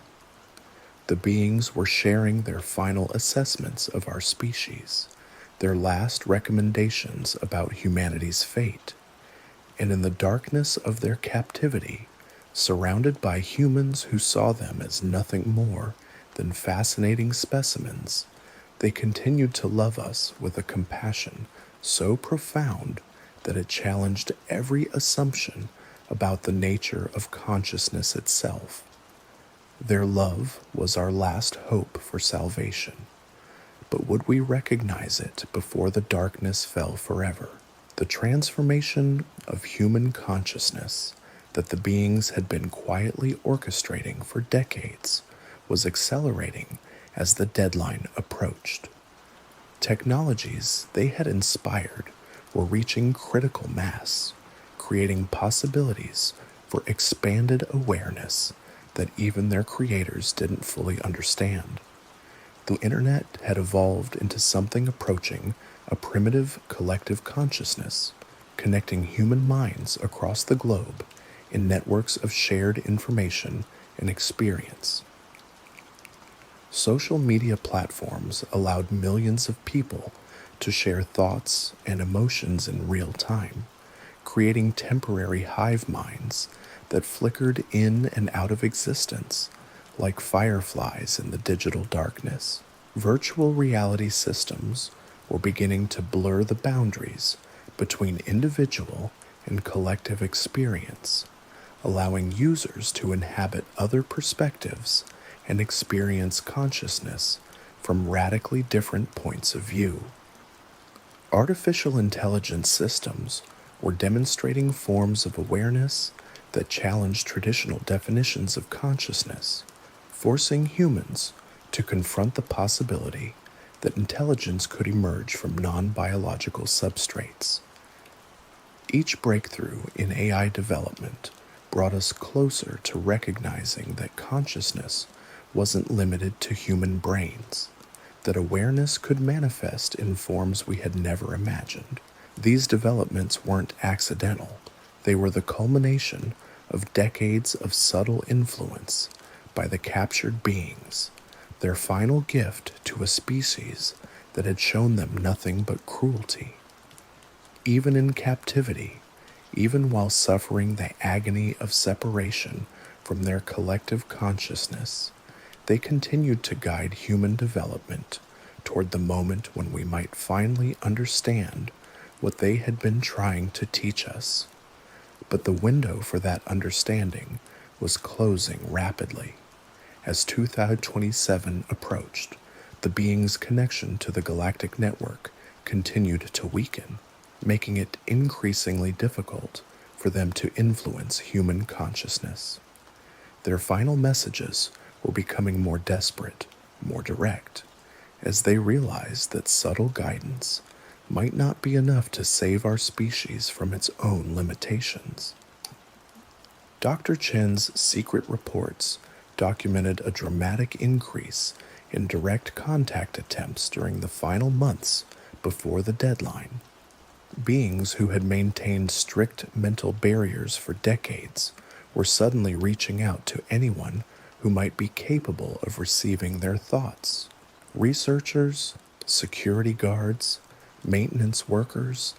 The beings were sharing their final assessments of our species, their last recommendations about humanity's fate, and in the darkness of their captivity, surrounded by humans who saw them as nothing more than fascinating specimens, they continued to love us with a compassion so profound that it challenged every assumption about the nature of consciousness itself. Their love was our last hope for salvation, but would we recognize it before the darkness fell forever? The transformation of human consciousness that the beings had been quietly orchestrating for decades was accelerating as the deadline approached. Technologies they had inspired were reaching critical mass, creating possibilities for expanded awareness that even their creators didn't fully understand. The internet had evolved into something approaching a primitive collective consciousness, connecting human minds across the globe in networks of shared information and experience. Social media platforms allowed millions of people to share thoughts and emotions in real time, creating temporary hive minds that flickered in and out of existence like fireflies in the digital darkness. Virtual reality systems were beginning to blur the boundaries between individual and collective experience, allowing users to inhabit other perspectives and experience consciousness from radically different points of view. Artificial intelligence systems were demonstrating forms of awareness that challenged traditional definitions of consciousness, forcing humans to confront the possibility that intelligence could emerge from non-biological substrates. Each breakthrough in AI development brought us closer to recognizing that consciousness wasn't limited to human brains, that awareness could manifest in forms we had never imagined. These developments weren't accidental. They were the culmination of decades of subtle influence by the captured beings, their final gift to a species that had shown them nothing but cruelty. Even in captivity, even while suffering the agony of separation from their collective consciousness, they continued to guide human development toward the moment when we might finally understand what they had been trying to teach us. But the window for that understanding was closing rapidly. As 2027 approached, the being's connection to the galactic network continued to weaken, making it increasingly difficult for them to influence human consciousness. Their final messages were becoming more desperate, more direct, as they realized that subtle guidance might not be enough to save our species from its own limitations. Dr. Chen's secret reports documented a dramatic increase in direct contact attempts during the final months before the deadline. Beings who had maintained strict mental barriers for decades were suddenly reaching out to anyone who might be capable of receiving their thoughts. Researchers, security guards, maintenance workers,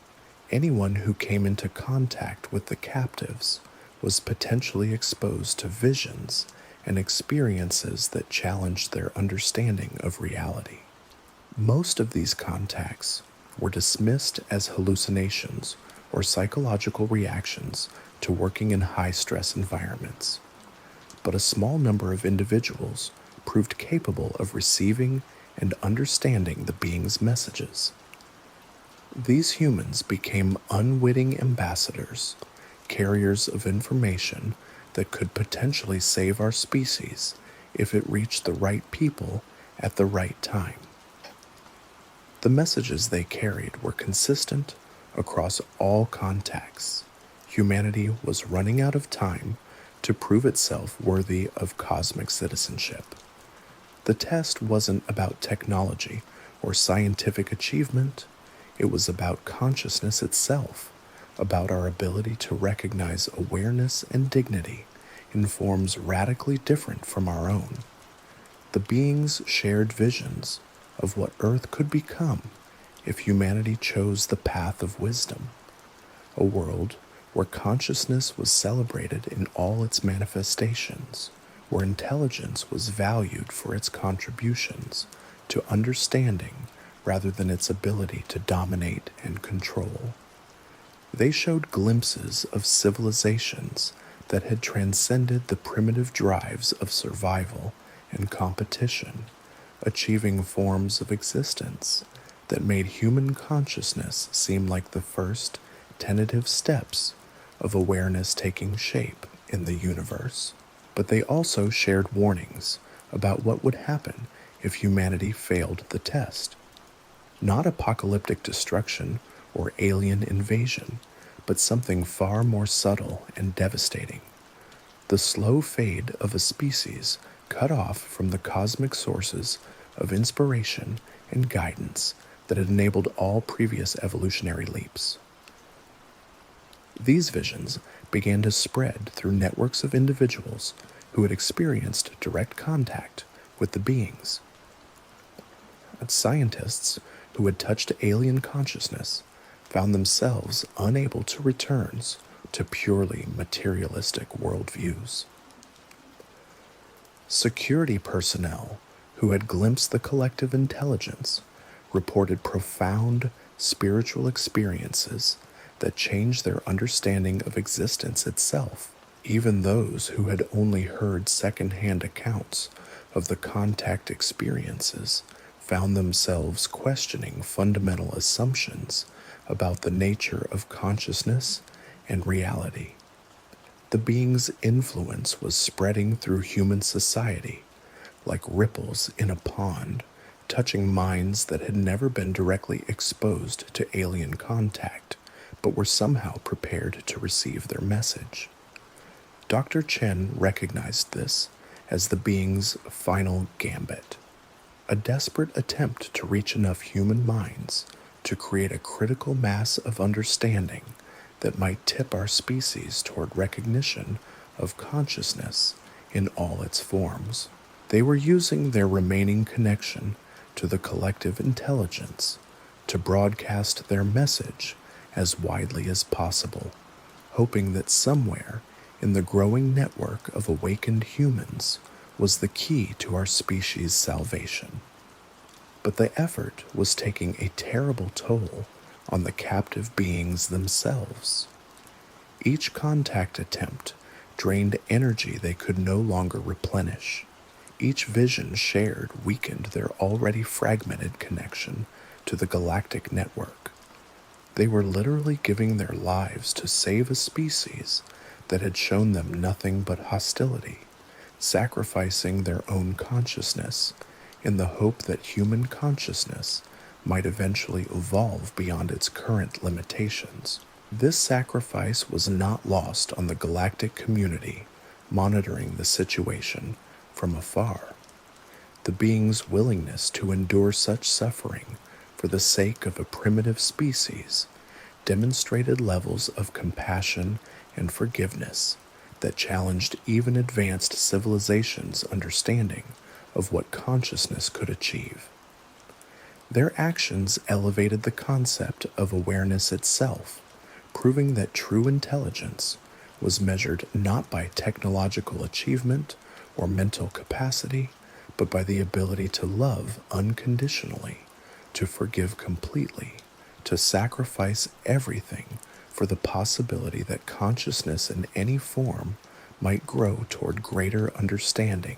anyone who came into contact with the captives was potentially exposed to visions and experiences that challenged their understanding of reality. Most of these contacts were dismissed as hallucinations or psychological reactions to working in high-stress environments, but a small number of individuals proved capable of receiving and understanding the being's messages. These humans became unwitting ambassadors, carriers of information that could potentially save our species if it reached the right people at the right time. The messages they carried were consistent across all contexts. Humanity was running out of time to prove itself worthy of cosmic citizenship. The test wasn't about technology or scientific achievement, it was about consciousness itself, about our ability to recognize awareness and dignity in forms radically different from our own. The beings shared visions of what Earth could become if humanity chose the path of wisdom, a world where consciousness was celebrated in all its manifestations, where intelligence was valued for its contributions to understanding rather than its ability to dominate and control. They showed glimpses of civilizations that had transcended the primitive drives of survival and competition, achieving forms of existence that made human consciousness seem like the first tentative steps of awareness taking shape in the universe. But they also shared warnings about what would happen if humanity failed the test. Not apocalyptic destruction or alien invasion, but something far more subtle and devastating. The slow fade of a species cut off from the cosmic sources of inspiration and guidance that had enabled all previous evolutionary leaps. These visions began to spread through networks of individuals who had experienced direct contact with the beings. Scientists who had touched alien consciousness found themselves unable to return to purely materialistic worldviews. Security personnel who had glimpsed the collective intelligence reported profound spiritual experiences that changed their understanding of existence itself. Even those who had only heard second-hand accounts of the contact experiences found themselves questioning fundamental assumptions about the nature of consciousness and reality. The being's influence was spreading through human society like ripples in a pond, touching minds that had never been directly exposed to alien contact, but were somehow prepared to receive their message. Dr. Chen recognized this as the being's final gambit, a desperate attempt to reach enough human minds to create a critical mass of understanding that might tip our species toward recognition of consciousness in all its forms. They were using their remaining connection to the collective intelligence to broadcast their message as widely as possible, hoping that somewhere in the growing network of awakened humans was the key to our species' salvation. But the effort was taking a terrible toll on the captive beings themselves. Each contact attempt drained energy they could no longer replenish. Each vision shared weakened their already fragmented connection to the galactic network. They were literally giving their lives to save a species that had shown them nothing but hostility, sacrificing their own consciousness in the hope that human consciousness might eventually evolve beyond its current limitations. This sacrifice was not lost on the galactic community monitoring the situation from afar. The being's willingness to endure such suffering for the sake of a primitive species demonstrated levels of compassion and forgiveness that challenged even advanced civilizations' understanding of what consciousness could achieve. Their actions elevated the concept of awareness itself, proving that true intelligence was measured not by technological achievement or mental capacity, but by the ability to love unconditionally, to forgive completely, to sacrifice everything for the possibility that consciousness in any form might grow toward greater understanding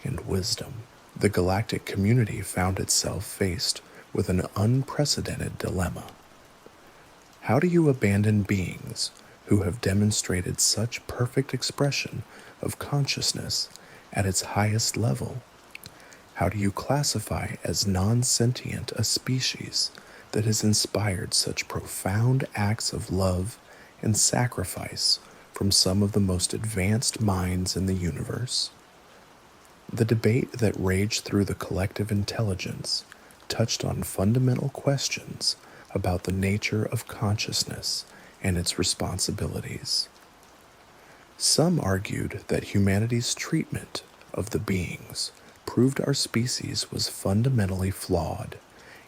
and wisdom. The galactic community found itself faced with an unprecedented dilemma. How do you abandon beings who have demonstrated such perfect expression of consciousness at its highest level? How do you classify as non-sentient a species that has inspired such profound acts of love and sacrifice from some of the most advanced minds in the universe? The debate that raged through the collective intelligence touched on fundamental questions about the nature of consciousness and its responsibilities. Some argued that humanity's treatment of the beings proved our species was fundamentally flawed,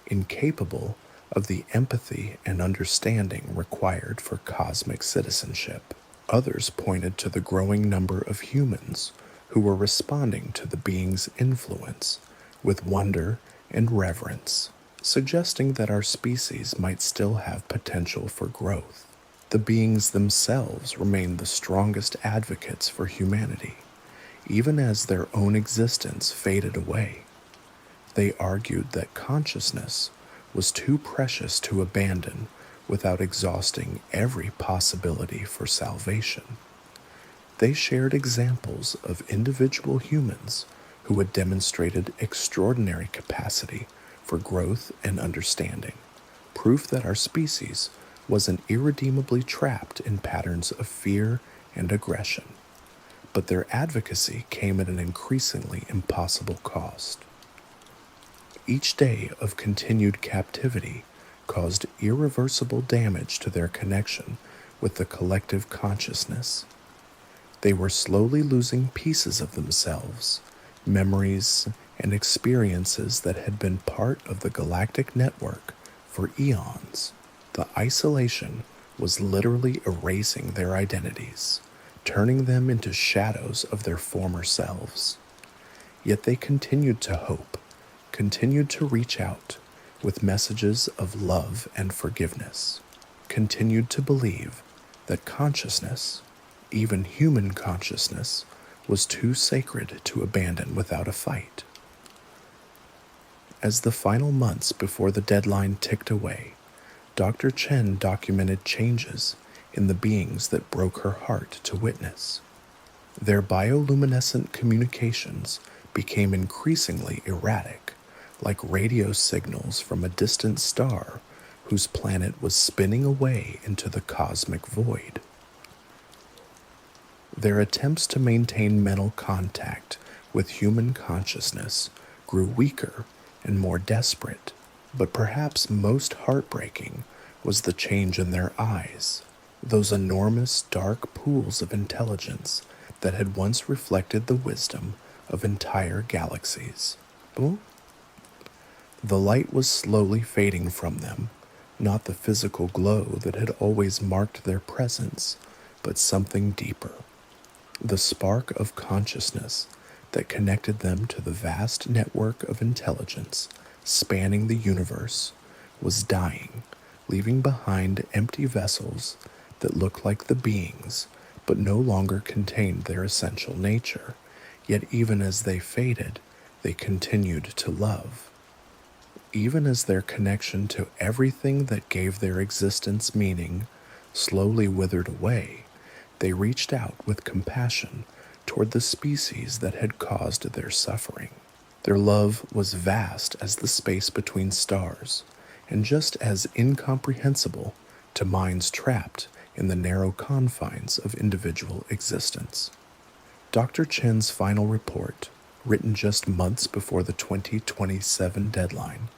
incapable of the empathy and understanding required for cosmic citizenship. Others pointed to the growing number of humans who were responding to the being's influence with wonder and reverence, suggesting that our species might still have potential for growth. The beings themselves remained the strongest advocates for humanity, even as their own existence faded away. They argued that consciousness was too precious to abandon without exhausting every possibility for salvation. They shared examples of individual humans who had demonstrated extraordinary capacity for growth and understanding, proof that our species wasn't irredeemably trapped in patterns of fear and aggression. But their advocacy came at an increasingly impossible cost. Each day of continued captivity caused irreversible damage to their connection with the collective consciousness. They were slowly losing pieces of themselves, memories, and experiences that had been part of the galactic network for eons. The isolation was literally erasing their identities, turning them into shadows of their former selves. Yet they continued to hope, continued to reach out with messages of love and forgiveness, continued to believe that consciousness, even human consciousness, was too sacred to abandon without a fight. As the final months before the deadline ticked away, Dr. Chen documented changes in the beings that broke her heart to witness. Their bioluminescent communications became increasingly erratic, like radio signals from a distant star whose planet was spinning away into the cosmic void. Their attempts to maintain mental contact with human consciousness grew weaker and more desperate, but perhaps most heartbreaking was the change in their eyes, those enormous dark pools of intelligence that had once reflected the wisdom of entire galaxies. The light was slowly fading from them, not the physical glow that had always marked their presence, but something deeper. The spark of consciousness that connected them to the vast network of intelligence spanning the universe was dying, leaving behind empty vessels that looked like the beings, but no longer contained their essential nature. Yet even as they faded, they continued to love. Even as their connection to everything that gave their existence meaning slowly withered away, they reached out with compassion toward the species that had caused their suffering. Their love was vast as the space between stars, and just as incomprehensible to minds trapped in the narrow confines of individual existence. Dr. Chen's final report, written just months before the 2027 deadline,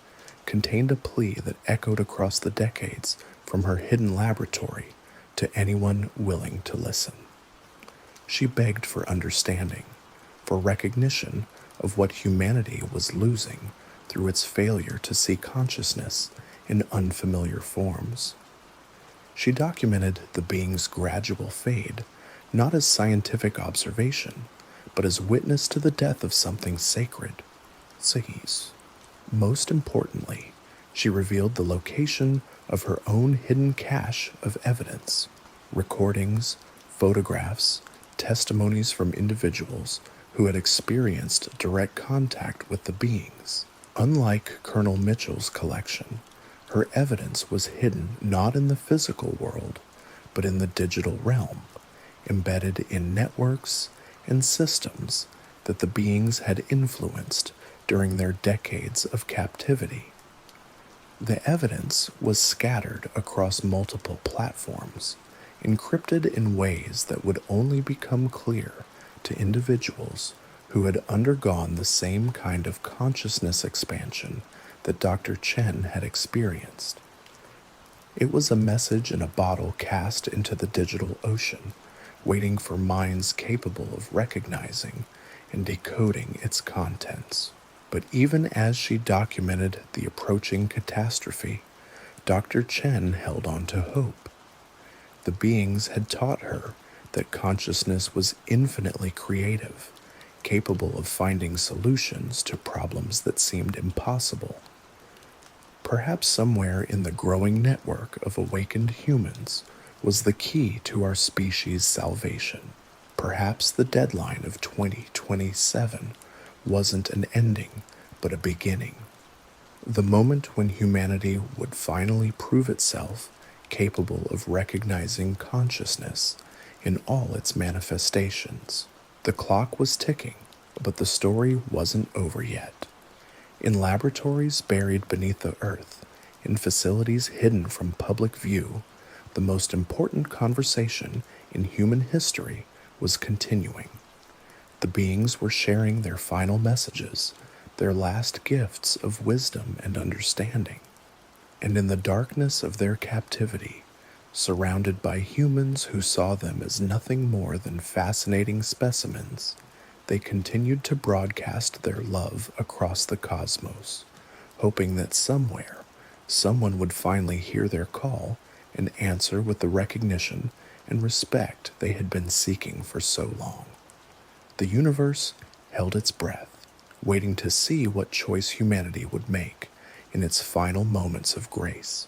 contained a plea that echoed across the decades from her hidden laboratory to anyone willing to listen. She begged for understanding, for recognition of what humanity was losing through its failure to see consciousness in unfamiliar forms. She documented the being's gradual fade not as scientific observation, but as witness to the death of something sacred, sightings. Most importantly, she revealed the location of her own hidden cache of evidence, recordings, photographs, testimonies from individuals who had experienced direct contact with the beings. Unlike Colonel Mitchell's collection, her evidence was hidden not in the physical world, but in the digital realm, embedded in networks and systems that the beings had influenced during their decades of captivity. The evidence was scattered across multiple platforms, encrypted in ways that would only become clear to individuals who had undergone the same kind of consciousness expansion that Dr. Chen had experienced. It was a message in a bottle cast into the digital ocean, waiting for minds capable of recognizing and decoding its contents. But even as she documented the approaching catastrophe, Dr. Chen held on to hope. The beings had taught her that consciousness was infinitely creative, capable of finding solutions to problems that seemed impossible. Perhaps somewhere in the growing network of awakened humans was the key to our species' salvation. Perhaps the deadline of 2027 wasn't an ending, but a beginning. The moment when humanity would finally prove itself capable of recognizing consciousness in all its manifestations. The clock was ticking, but the story wasn't over yet. In laboratories buried beneath the earth, in facilities hidden from public view, the most important conversation in human history was continuing. The beings were sharing their final messages, their last gifts of wisdom and understanding. And in the darkness of their captivity, surrounded by humans who saw them as nothing more than fascinating specimens, they continued to broadcast their love across the cosmos, hoping that somewhere, someone would finally hear their call and answer with the recognition and respect they had been seeking for so long. The universe held its breath, waiting to see what choice humanity would make in its final moments of grace.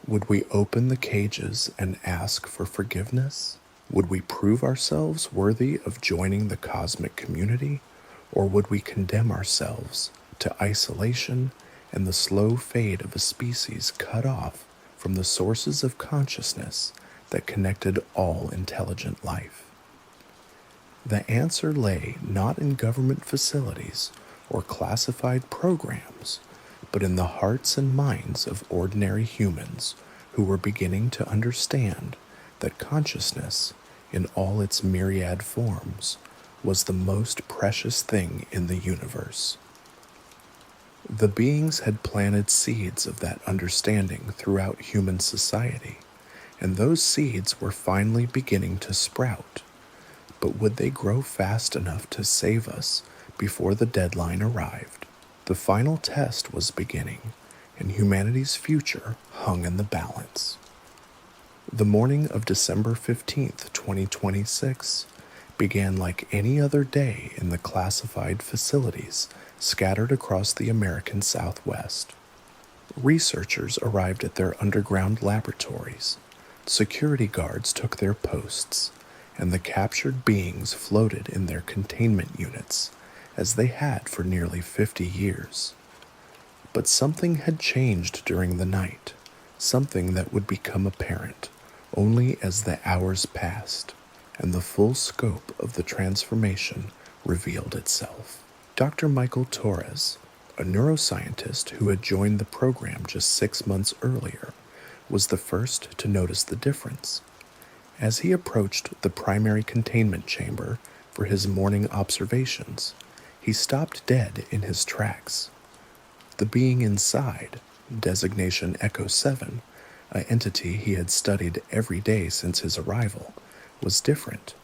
Would we open the cages and ask for forgiveness? Would we prove ourselves worthy of joining the cosmic community, or would we condemn ourselves to isolation and the slow fade of a species cut off from the sources of consciousness that connected all intelligent life? The answer lay not in government facilities or classified programs, but in the hearts and minds of ordinary humans who were beginning to understand that consciousness, in all its myriad forms, was the most precious thing in the universe. The beings had planted seeds of that understanding throughout human society, and those seeds were finally beginning to sprout. But would they grow fast enough to save us before the deadline arrived? The final test was beginning, and humanity's future hung in the balance. The morning of December 15th, 2026, began like any other day in the classified facilities scattered across the American Southwest. Researchers arrived at their underground laboratories, security guards took their posts, and the captured beings floated in their containment units, as they had for nearly 50 years. But something had changed during the night, something that would become apparent only as the hours passed and the full scope of the transformation revealed itself. Dr. Michael Torres, a neuroscientist who had joined the program just 6 months earlier, was the first to notice the difference. As he approached the primary containment chamber for his morning observations, he stopped dead in his tracks. The being inside, designation Echo 7, an entity he had studied every day since his arrival, was different,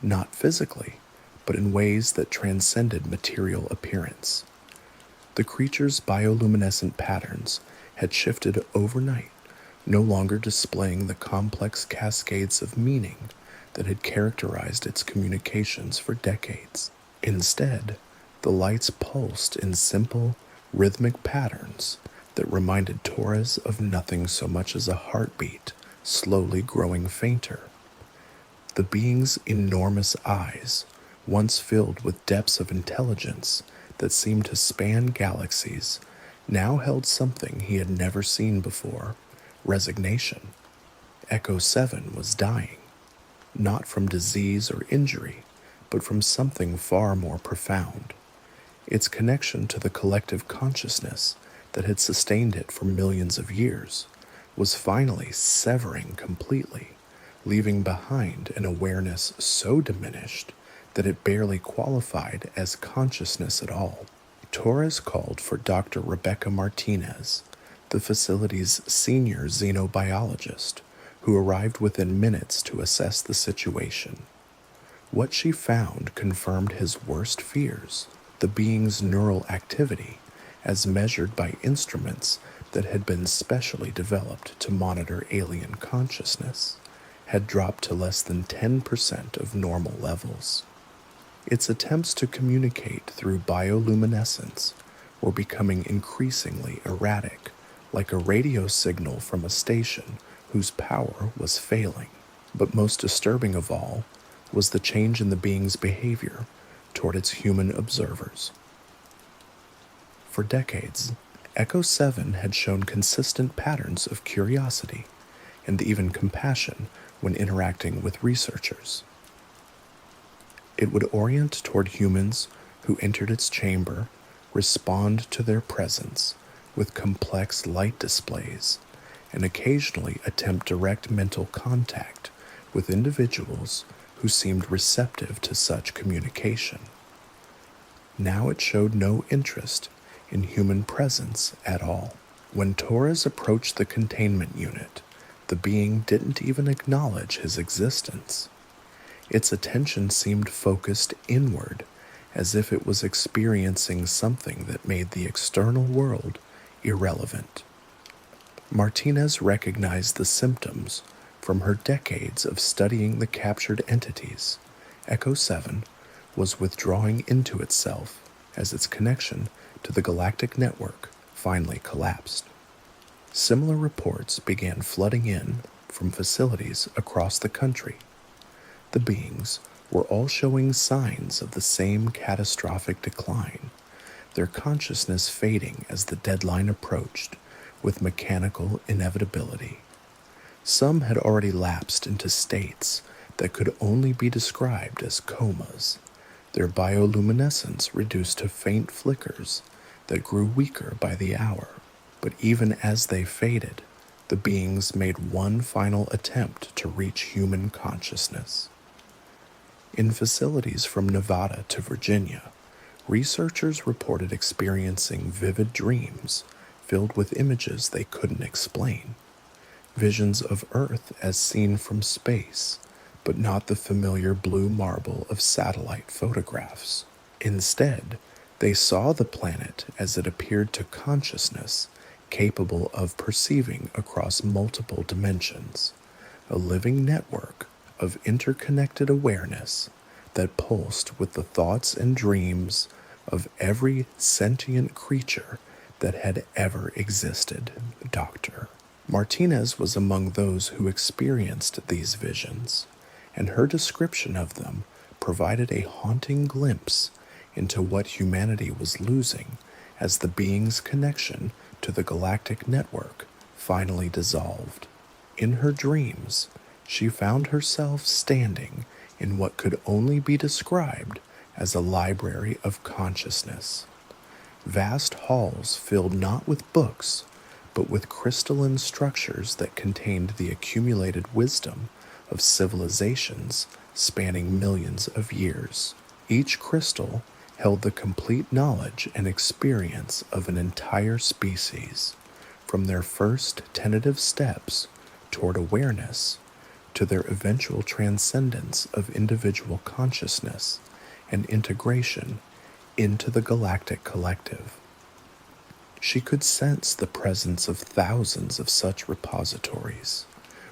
not physically, but in ways that transcended material appearance. The creature's bioluminescent patterns had shifted overnight no longer displaying the complex cascades of meaning that had characterized its communications for decades. Instead, the lights pulsed in simple, rhythmic patterns that reminded Torres of nothing so much as a heartbeat slowly growing fainter. The being's enormous eyes, once filled with depths of intelligence that seemed to span galaxies, now held something he had never seen before: resignation. Echo 7 was dying, not from disease or injury, but from something far more profound. Its connection to the collective consciousness that had sustained it for millions of years was finally severing completely, leaving behind an awareness so diminished that it barely qualified as consciousness at all. Torres called for Dr. Rebecca Martinez, the facility's senior xenobiologist, who arrived within minutes to assess the situation. What she found confirmed his worst fears: the being's neural activity, as measured by instruments that had been specially developed to monitor alien consciousness, had dropped to less than 10% of normal levels. Its attempts to communicate through bioluminescence were becoming increasingly erratic, like a radio signal from a station whose power was failing. But most disturbing of all was the change in the being's behavior toward its human observers. For decades, Echo 7 had shown consistent patterns of curiosity and even compassion when interacting with researchers. It would orient toward humans who entered its chamber, respond to their presence with complex light displays, and occasionally attempt direct mental contact with individuals who seemed receptive to such communication. Now it showed no interest in human presence at all. When Torres approached the containment unit, the being didn't even acknowledge his existence. Its attention seemed focused inward, as if it was experiencing something that made the external world irrelevant. Martinez recognized the symptoms from her decades of studying the captured entities. Echo 7 was withdrawing into itself as its connection to the galactic network finally collapsed. Similar reports began flooding in from facilities across the country. The beings were all showing signs of the same catastrophic decline, their consciousness fading as the deadline approached with mechanical inevitability. Some had already lapsed into states that could only be described as comas, their bioluminescence reduced to faint flickers that grew weaker by the hour. But even as they faded, the beings made one final attempt to reach human consciousness. In facilities from Nevada to Virginia, researchers reported experiencing vivid dreams filled with images they couldn't explain. Visions of Earth as seen from space, but not the familiar blue marble of satellite photographs. Instead, they saw the planet as it appeared to consciousness, capable of perceiving across multiple dimensions, a living network of interconnected awareness that pulsed with the thoughts and dreams of every sentient creature that had ever existed. Dr. Martinez was among those who experienced these visions, and her description of them provided a haunting glimpse into what humanity was losing as the being's connection to the galactic network finally dissolved. In her dreams, she found herself standing in what could only be described as a library of consciousness. Vast halls filled not with books, but with crystalline structures that contained the accumulated wisdom of civilizations spanning millions of years. Each crystal held the complete knowledge and experience of an entire species, from their first tentative steps toward awareness to their eventual transcendence of individual consciousness and integration into the galactic collective. She could sense the presence of thousands of such repositories,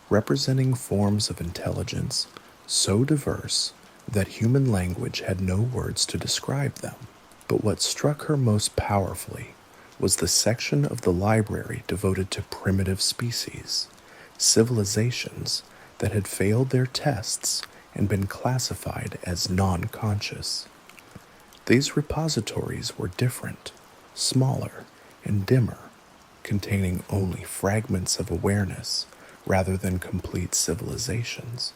representing forms of intelligence so diverse that human language had no words to describe them. But what struck her most powerfully was the section of the library devoted to primitive species, civilizations that had failed their tests and been classified as non-conscious. These repositories were different, smaller, and dimmer, containing only fragments of awareness rather than complete civilizations.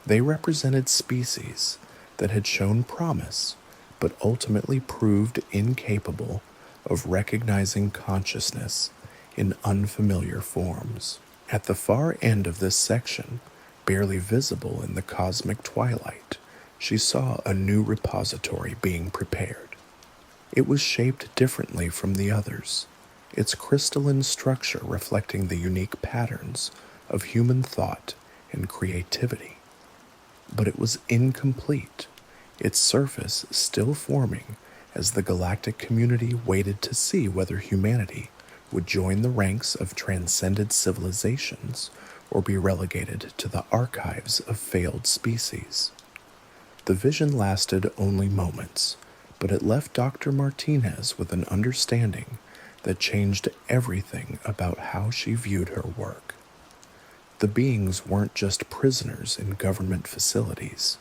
They represented species that had shown promise but ultimately proved incapable of recognizing consciousness in unfamiliar forms. At the far end of this section, barely visible in the cosmic twilight, she saw a new repository being prepared. It was shaped differently from the others, its crystalline structure reflecting the unique patterns of human thought and creativity. But it was incomplete, its surface still forming as the galactic community waited to see whether humanity would join the ranks of transcended civilizations or be relegated to the archives of failed species. The vision lasted only moments, but it left Dr. Martinez with an understanding that changed everything about how she viewed her work. The beings weren't just prisoners in government facilities.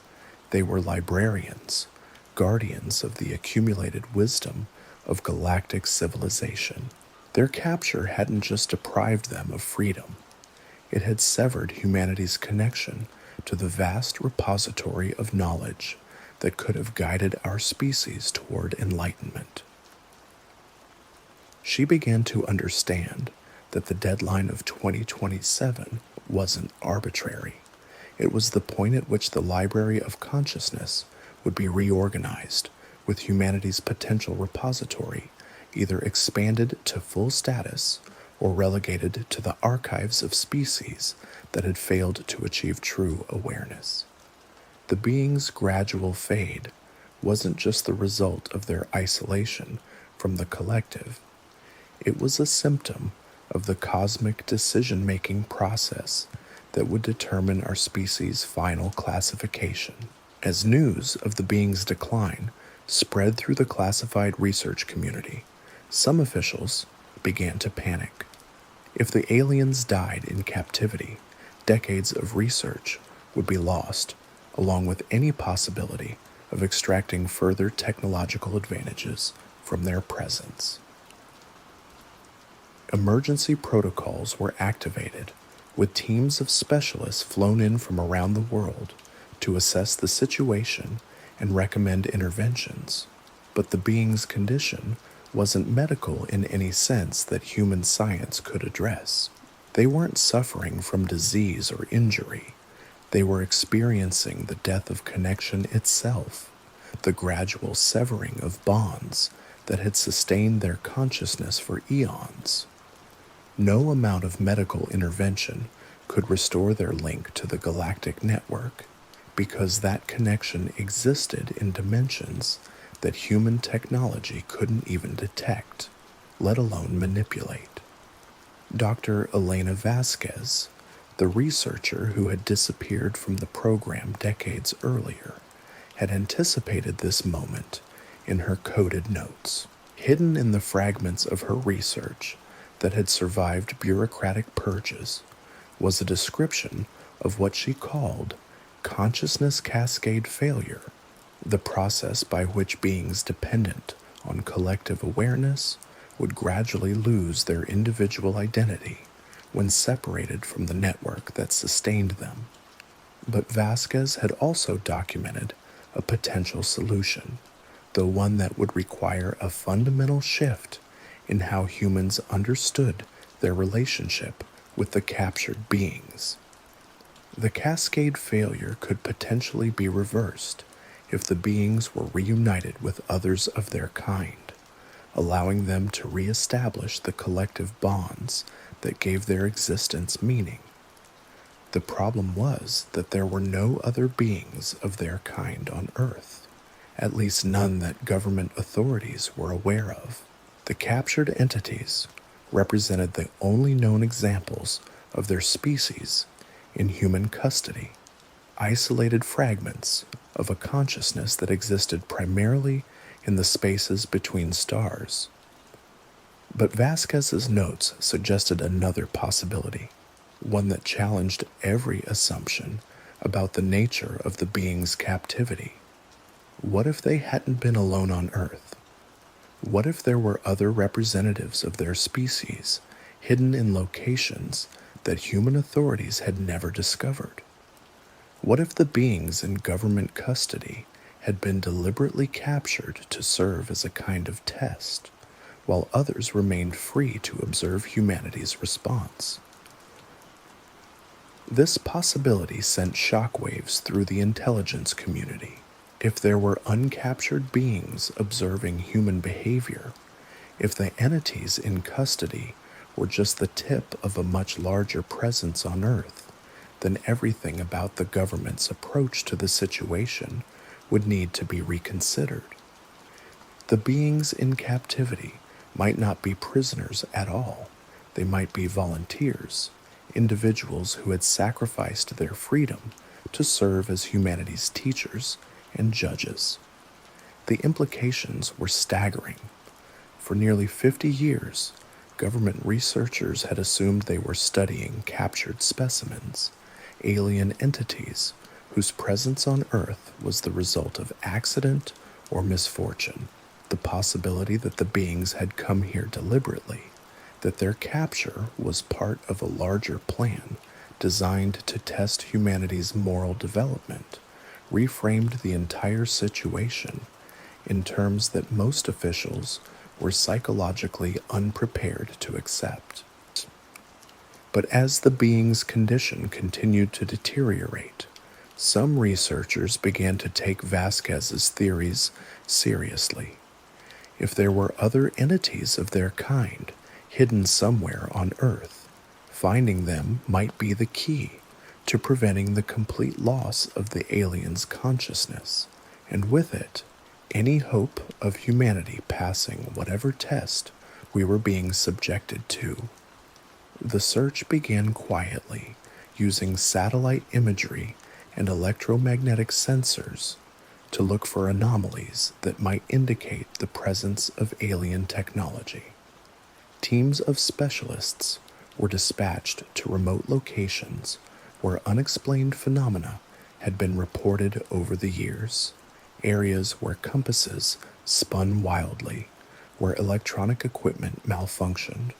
They were librarians, guardians of the accumulated wisdom of galactic civilization. Their capture hadn't just deprived them of freedom. It had severed humanity's connection to the vast repository of knowledge that could have guided our species toward enlightenment. She began to understand that the deadline of 2027 wasn't arbitrary. It was the point at which the Library of Consciousness would be reorganized, with humanity's potential repository either expanded to full status or relegated to the archives of species that had failed to achieve true awareness. The being's gradual fade wasn't just the result of their isolation from the collective. It was a symptom of the cosmic decision-making process that would determine our species' final classification. As news of the being's decline spread through the classified research community, some officials began to panic. If the aliens died in captivity, decades of research would be lost, along with any possibility of extracting further technological advantages from their presence. Emergency protocols were activated, with teams of specialists flown in from around the world to assess the situation and recommend interventions. But the being's condition wasn't medical in any sense that human science could address. They weren't suffering from disease or injury. They were experiencing the death of connection itself, the gradual severing of bonds that had sustained their consciousness for eons. No amount of medical intervention could restore their link to the galactic network, because that connection existed in dimensions that human technology couldn't even detect, let alone manipulate. Dr. Elena Vasquez, the researcher who had disappeared from the program decades earlier, had anticipated this moment in her coded notes. Hidden in the fragments of her research that had survived bureaucratic purges was a description of what she called consciousness cascade failure, the process by which beings dependent on collective awareness would gradually lose their individual identity when separated from the network that sustained them. But Vasquez had also documented a potential solution, though one that would require a fundamental shift in how humans understood their relationship with the captured beings. The cascade failure could potentially be reversed if the beings were reunited with others of their kind, allowing them to reestablish the collective bonds that gave their existence meaning. The problem was that there were no other beings of their kind on Earth, at least none that government authorities were aware of. The captured entities represented the only known examples of their species in human custody, isolated fragments of a consciousness that existed primarily in the spaces between stars. But Vasquez's notes suggested another possibility, one that challenged every assumption about the nature of the being's captivity. What if they hadn't been alone on Earth? What if there were other representatives of their species hidden in locations that human authorities had never discovered? What if the beings in government custody had been deliberately captured to serve as a kind of test, while others remained free to observe humanity's response? This possibility sent shockwaves through the intelligence community. If there were uncaptured beings observing human behavior, if the entities in custody were just the tip of a much larger presence on Earth, then everything about the government's approach to the situation would need to be reconsidered. The beings in captivity might not be prisoners at all. They might be volunteers, individuals who had sacrificed their freedom to serve as humanity's teachers and judges. The implications were staggering. For nearly 50 years, government researchers had assumed they were studying captured specimens, alien entities whose presence on Earth was the result of accident or misfortune. The possibility that the beings had come here deliberately, that their capture was part of a larger plan designed to test humanity's moral development, reframed the entire situation in terms that most officials were psychologically unprepared to accept. But as the being's condition continued to deteriorate, some researchers began to take Vasquez's theories seriously. If there were other entities of their kind hidden somewhere on Earth, finding them might be the key to preventing the complete loss of the alien's consciousness, and with it, any hope of humanity passing whatever test we were being subjected to. The search began quietly, using satellite imagery and electromagnetic sensors to look for anomalies that might indicate the presence of alien technology. Teams of specialists were dispatched to remote locations where unexplained phenomena had been reported over the years, areas where compasses spun wildly, where electronic equipment malfunctioned,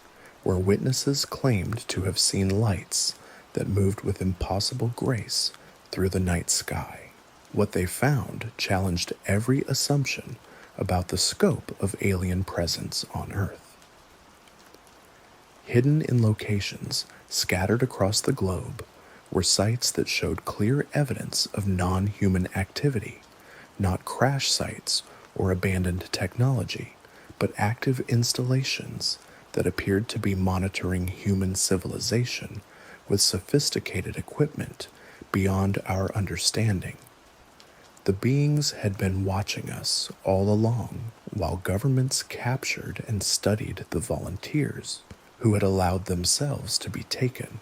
where witnesses claimed to have seen lights that moved with impossible grace through the night sky. What they found challenged every assumption about the scope of alien presence on Earth. Hidden in locations scattered across the globe were sites that showed clear evidence of non-human activity, not crash sites or abandoned technology, but active installations that appeared to be monitoring human civilization with sophisticated equipment beyond our understanding. The beings had been watching us all along while governments captured and studied the volunteers who had allowed themselves to be taken.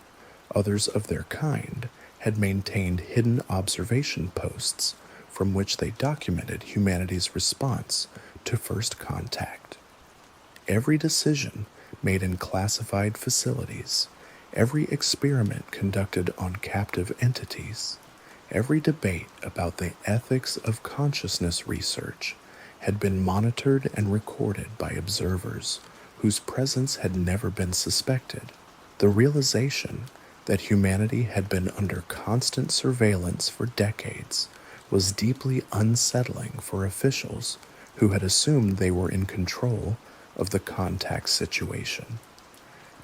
Others of their kind had maintained hidden observation posts from which they documented humanity's response to first contact. Every decision made in classified facilities, every experiment conducted on captive entities, every debate about the ethics of consciousness research had been monitored and recorded by observers whose presence had never been suspected. The realization that humanity had been under constant surveillance for decades was deeply unsettling for officials who had assumed they were in control of the contact situation.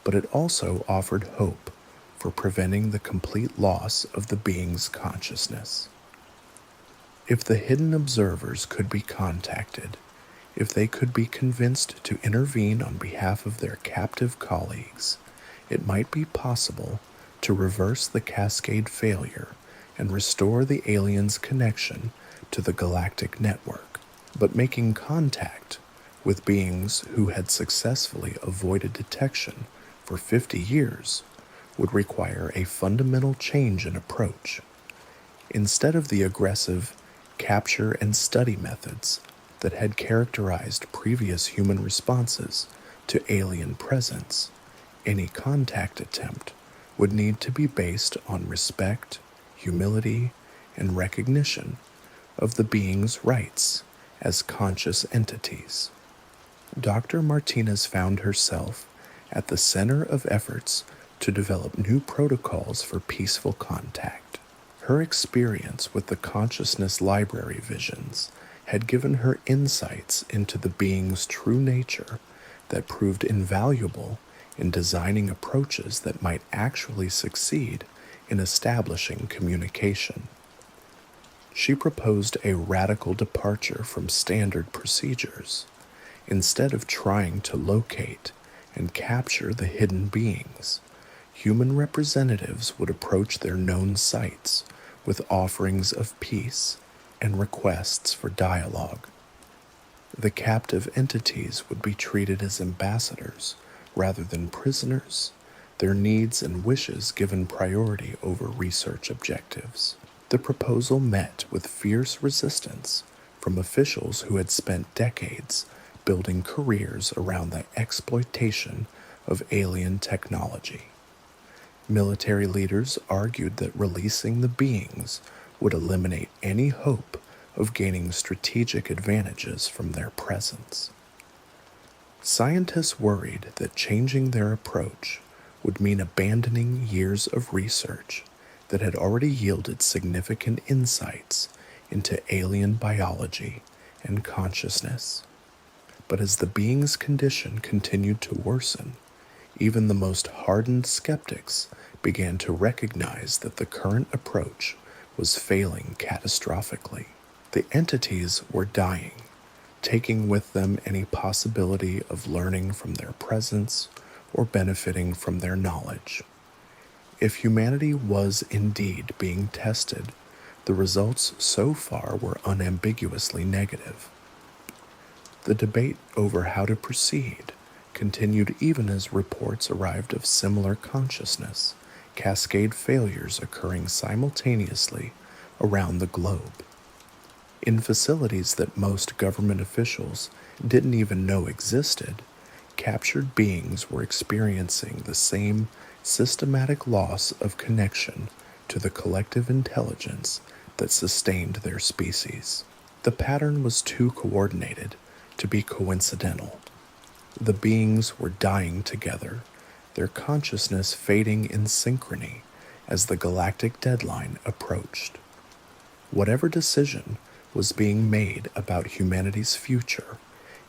But it also offered hope for preventing the complete loss of the being's consciousness. If the hidden observers could be contacted, if they could be convinced to intervene on behalf of their captive colleagues, it might be possible to reverse the cascade failure and restore the aliens' connection to the galactic network. But making contact with beings who had successfully avoided detection for 50 years, would require a fundamental change in approach. Instead of the aggressive capture and study methods that had characterized previous human responses to alien presence, any contact attempt would need to be based on respect, humility, and recognition of the being's rights as conscious entities. Dr. Martinez found herself at the center of efforts to develop new protocols for peaceful contact. Her experience with the consciousness library visions had given her insights into the being's true nature that proved invaluable in designing approaches that might actually succeed in establishing communication. She proposed a radical departure from standard procedures. Instead of trying to locate and capture the hidden beings, human representatives would approach their known sites with offerings of peace and requests for dialogue. The captive entities would be treated as ambassadors rather than prisoners, their needs and wishes given priority over research objectives. The proposal met with fierce resistance from officials who had spent decades building careers around the exploitation of alien technology. Military leaders argued that releasing the beings would eliminate any hope of gaining strategic advantages from their presence. Scientists worried that changing their approach would mean abandoning years of research that had already yielded significant insights into alien biology and consciousness. But as the being's condition continued to worsen, even the most hardened skeptics began to recognize that the current approach was failing catastrophically. The entities were dying, taking with them any possibility of learning from their presence or benefiting from their knowledge. If humanity was indeed being tested, the results so far were unambiguously negative. The debate over how to proceed continued even as reports arrived of similar consciousness, cascade failures occurring simultaneously around the globe. In facilities that most government officials didn't even know existed, captured beings were experiencing the same systematic loss of connection to the collective intelligence that sustained their species. The pattern was too coordinated to be coincidental. The beings were dying together, their consciousness fading in synchrony as the galactic deadline approached. Whatever decision was being made about humanity's future,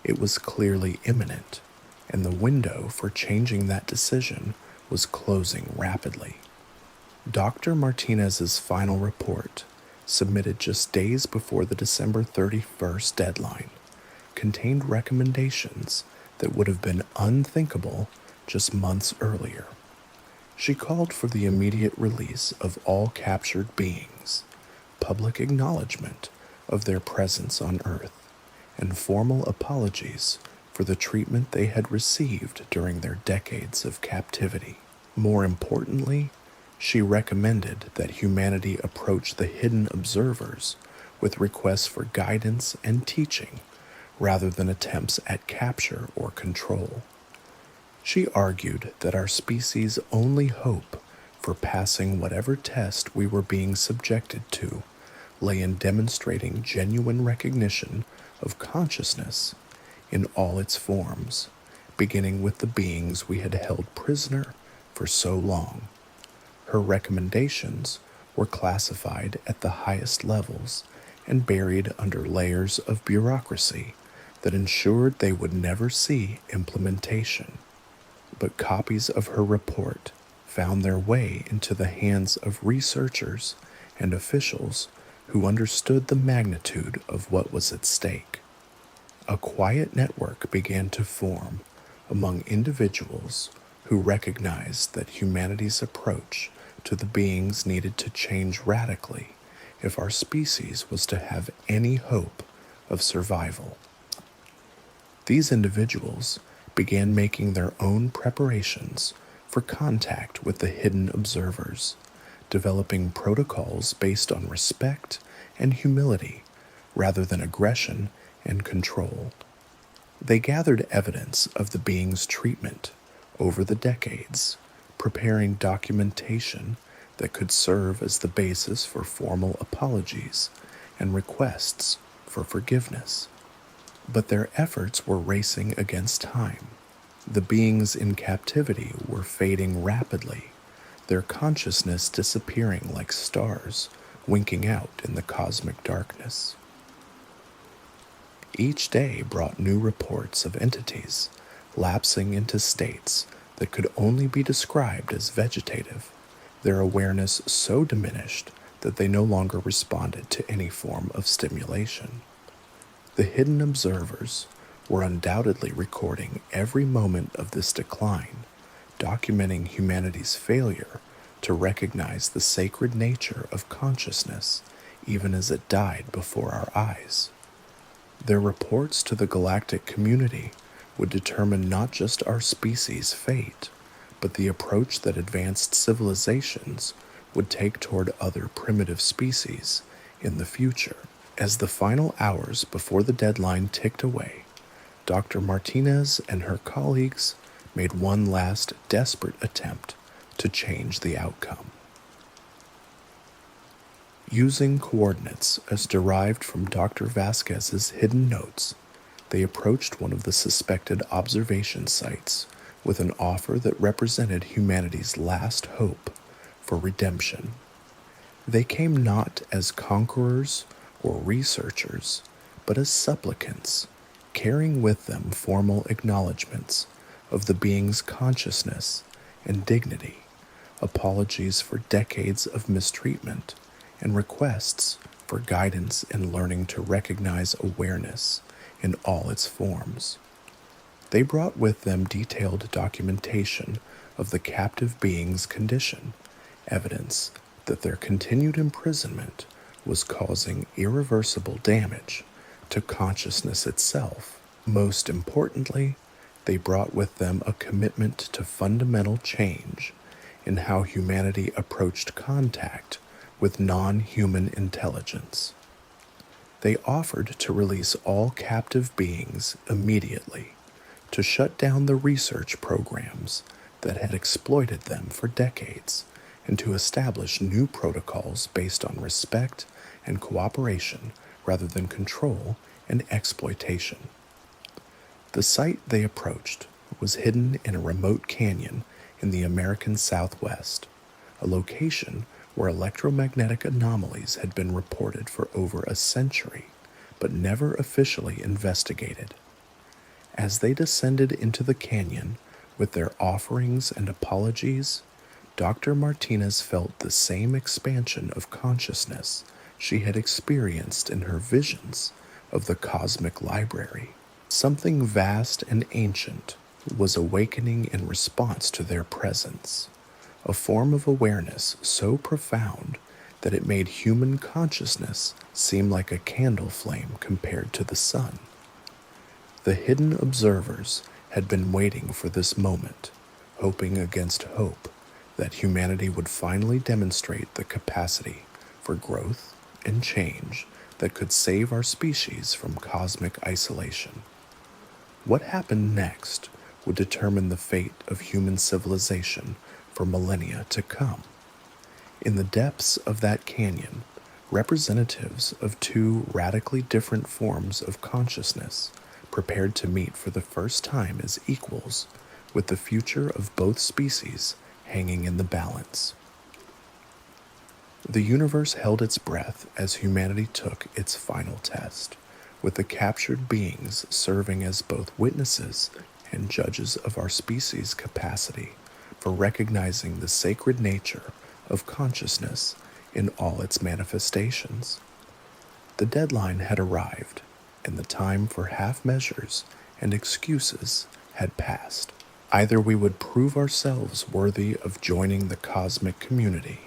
it was clearly imminent, and the window for changing that decision was closing rapidly. Dr. Martinez's final report, submitted just days before the December 31st deadline, contained recommendations that would have been unthinkable just months earlier. She called for the immediate release of all captured beings, public acknowledgement of their presence on Earth, and formal apologies for the treatment they had received during their decades of captivity. More importantly, she recommended that humanity approach the hidden observers with requests for guidance and teaching rather than attempts at capture or control. She argued that our species' only hope for passing whatever test we were being subjected to lay in demonstrating genuine recognition of consciousness in all its forms, beginning with the beings we had held prisoner for so long. Her recommendations were classified at the highest levels and buried under layers of bureaucracy that ensured they would never see implementation. But copies of her report found their way into the hands of researchers and officials who understood the magnitude of what was at stake. A quiet network began to form among individuals who recognized that humanity's approach to the beings needed to change radically if our species was to have any hope of survival. These individuals began making their own preparations for contact with the hidden observers, developing protocols based on respect and humility rather than aggression and control. They gathered evidence of the being's treatment over the decades, preparing documentation that could serve as the basis for formal apologies and requests for forgiveness. But their efforts were racing against time. The beings in captivity were fading rapidly, their consciousness disappearing like stars winking out in the cosmic darkness. Each day brought new reports of entities lapsing into states that could only be described as vegetative, their awareness so diminished that they no longer responded to any form of stimulation. The hidden observers were undoubtedly recording every moment of this decline, documenting humanity's failure to recognize the sacred nature of consciousness even as it died before our eyes. Their reports to the galactic community would determine not just our species' fate, but the approach that advanced civilizations would take toward other primitive species in the future. As the final hours before the deadline ticked away, Dr. Martinez and her colleagues made one last desperate attempt to change the outcome. Using coordinates as derived from Dr. Vasquez's hidden notes, they approached one of the suspected observation sites with an offer that represented humanity's last hope for redemption. They came not as conquerors or researchers, but as supplicants, carrying with them formal acknowledgments of the being's consciousness and dignity, apologies for decades of mistreatment, and requests for guidance in learning to recognize awareness in all its forms. They brought with them detailed documentation of the captive being's condition, evidence that their continued imprisonment was causing irreversible damage to consciousness itself. Most importantly, they brought with them a commitment to fundamental change in how humanity approached contact with non-human intelligence. They offered to release all captive beings immediately, to shut down the research programs that had exploited them for decades, and to establish new protocols based on respect and cooperation rather than control and exploitation. The site they approached was hidden in a remote canyon in the American Southwest, a location where electromagnetic anomalies had been reported for over a century, but never officially investigated. As they descended into the canyon with their offerings and apologies, Dr. Martinez felt the same expansion of consciousness she had experienced in her visions of the cosmic library. Something vast and ancient was awakening in response to their presence, a form of awareness so profound that it made human consciousness seem like a candle flame compared to the sun. The hidden observers had been waiting for this moment, hoping against hope that humanity would finally demonstrate the capacity for growth and change that could save our species from cosmic isolation. What happened next would determine the fate of human civilization for millennia to come. In the depths of that canyon, representatives of two radically different forms of consciousness prepared to meet for the first time as equals, with the future of both species hanging in the balance. The universe held its breath as humanity took its final test, with the captured beings serving as both witnesses and judges of our species' capacity for recognizing the sacred nature of consciousness in all its manifestations. The deadline had arrived, and the time for half measures and excuses had passed. Either we would prove ourselves worthy of joining the cosmic community,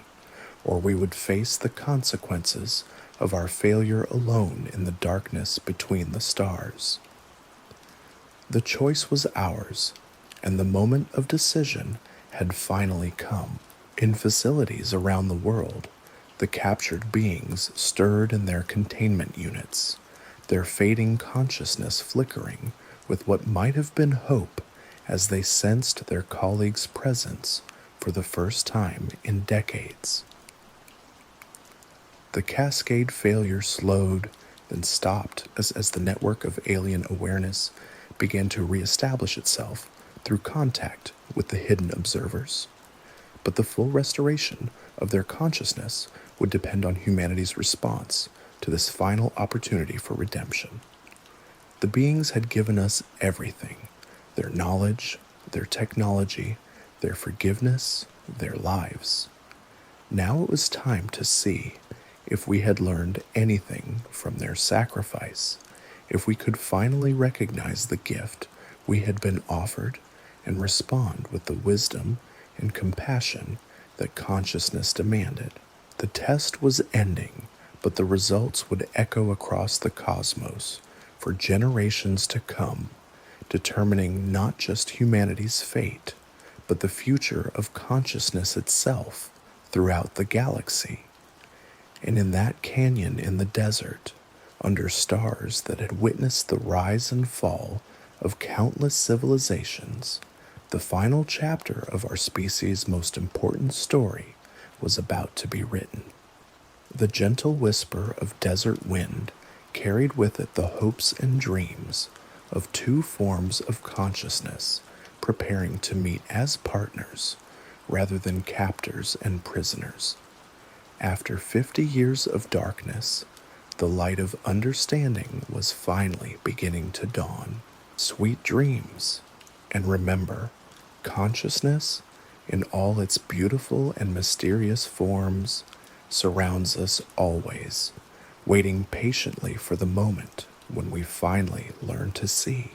or we would face the consequences of our failure alone in the darkness between the stars. The choice was ours, and the moment of decision had finally come. In facilities around the world, the captured beings stirred in their containment units, their fading consciousness flickering with what might have been hope as they sensed their colleagues' presence for the first time in decades. The cascade failure slowed, then stopped as the network of alien awareness began to reestablish itself through contact with the hidden observers. But the full restoration of their consciousness would depend on humanity's response to this final opportunity for redemption. The beings had given us everything: their knowledge, their technology, their forgiveness, their lives. Now it was time to see if we had learned anything from their sacrifice, if we could finally recognize the gift we had been offered and respond with the wisdom and compassion that consciousness demanded. The test was ending, but the results would echo across the cosmos for generations to come, determining not just humanity's fate, but the future of consciousness itself throughout the galaxy. And in that canyon in the desert, under stars that had witnessed the rise and fall of countless civilizations, the final chapter of our species' most important story was about to be written. The gentle whisper of desert wind carried with it the hopes and dreams of two forms of consciousness preparing to meet as partners rather than captors and prisoners. After 50 years of darkness, the light of understanding was finally beginning to dawn. Sweet dreams, and remember, consciousness, in all its beautiful and mysterious forms, surrounds us always, waiting patiently for the moment when we finally learn to see.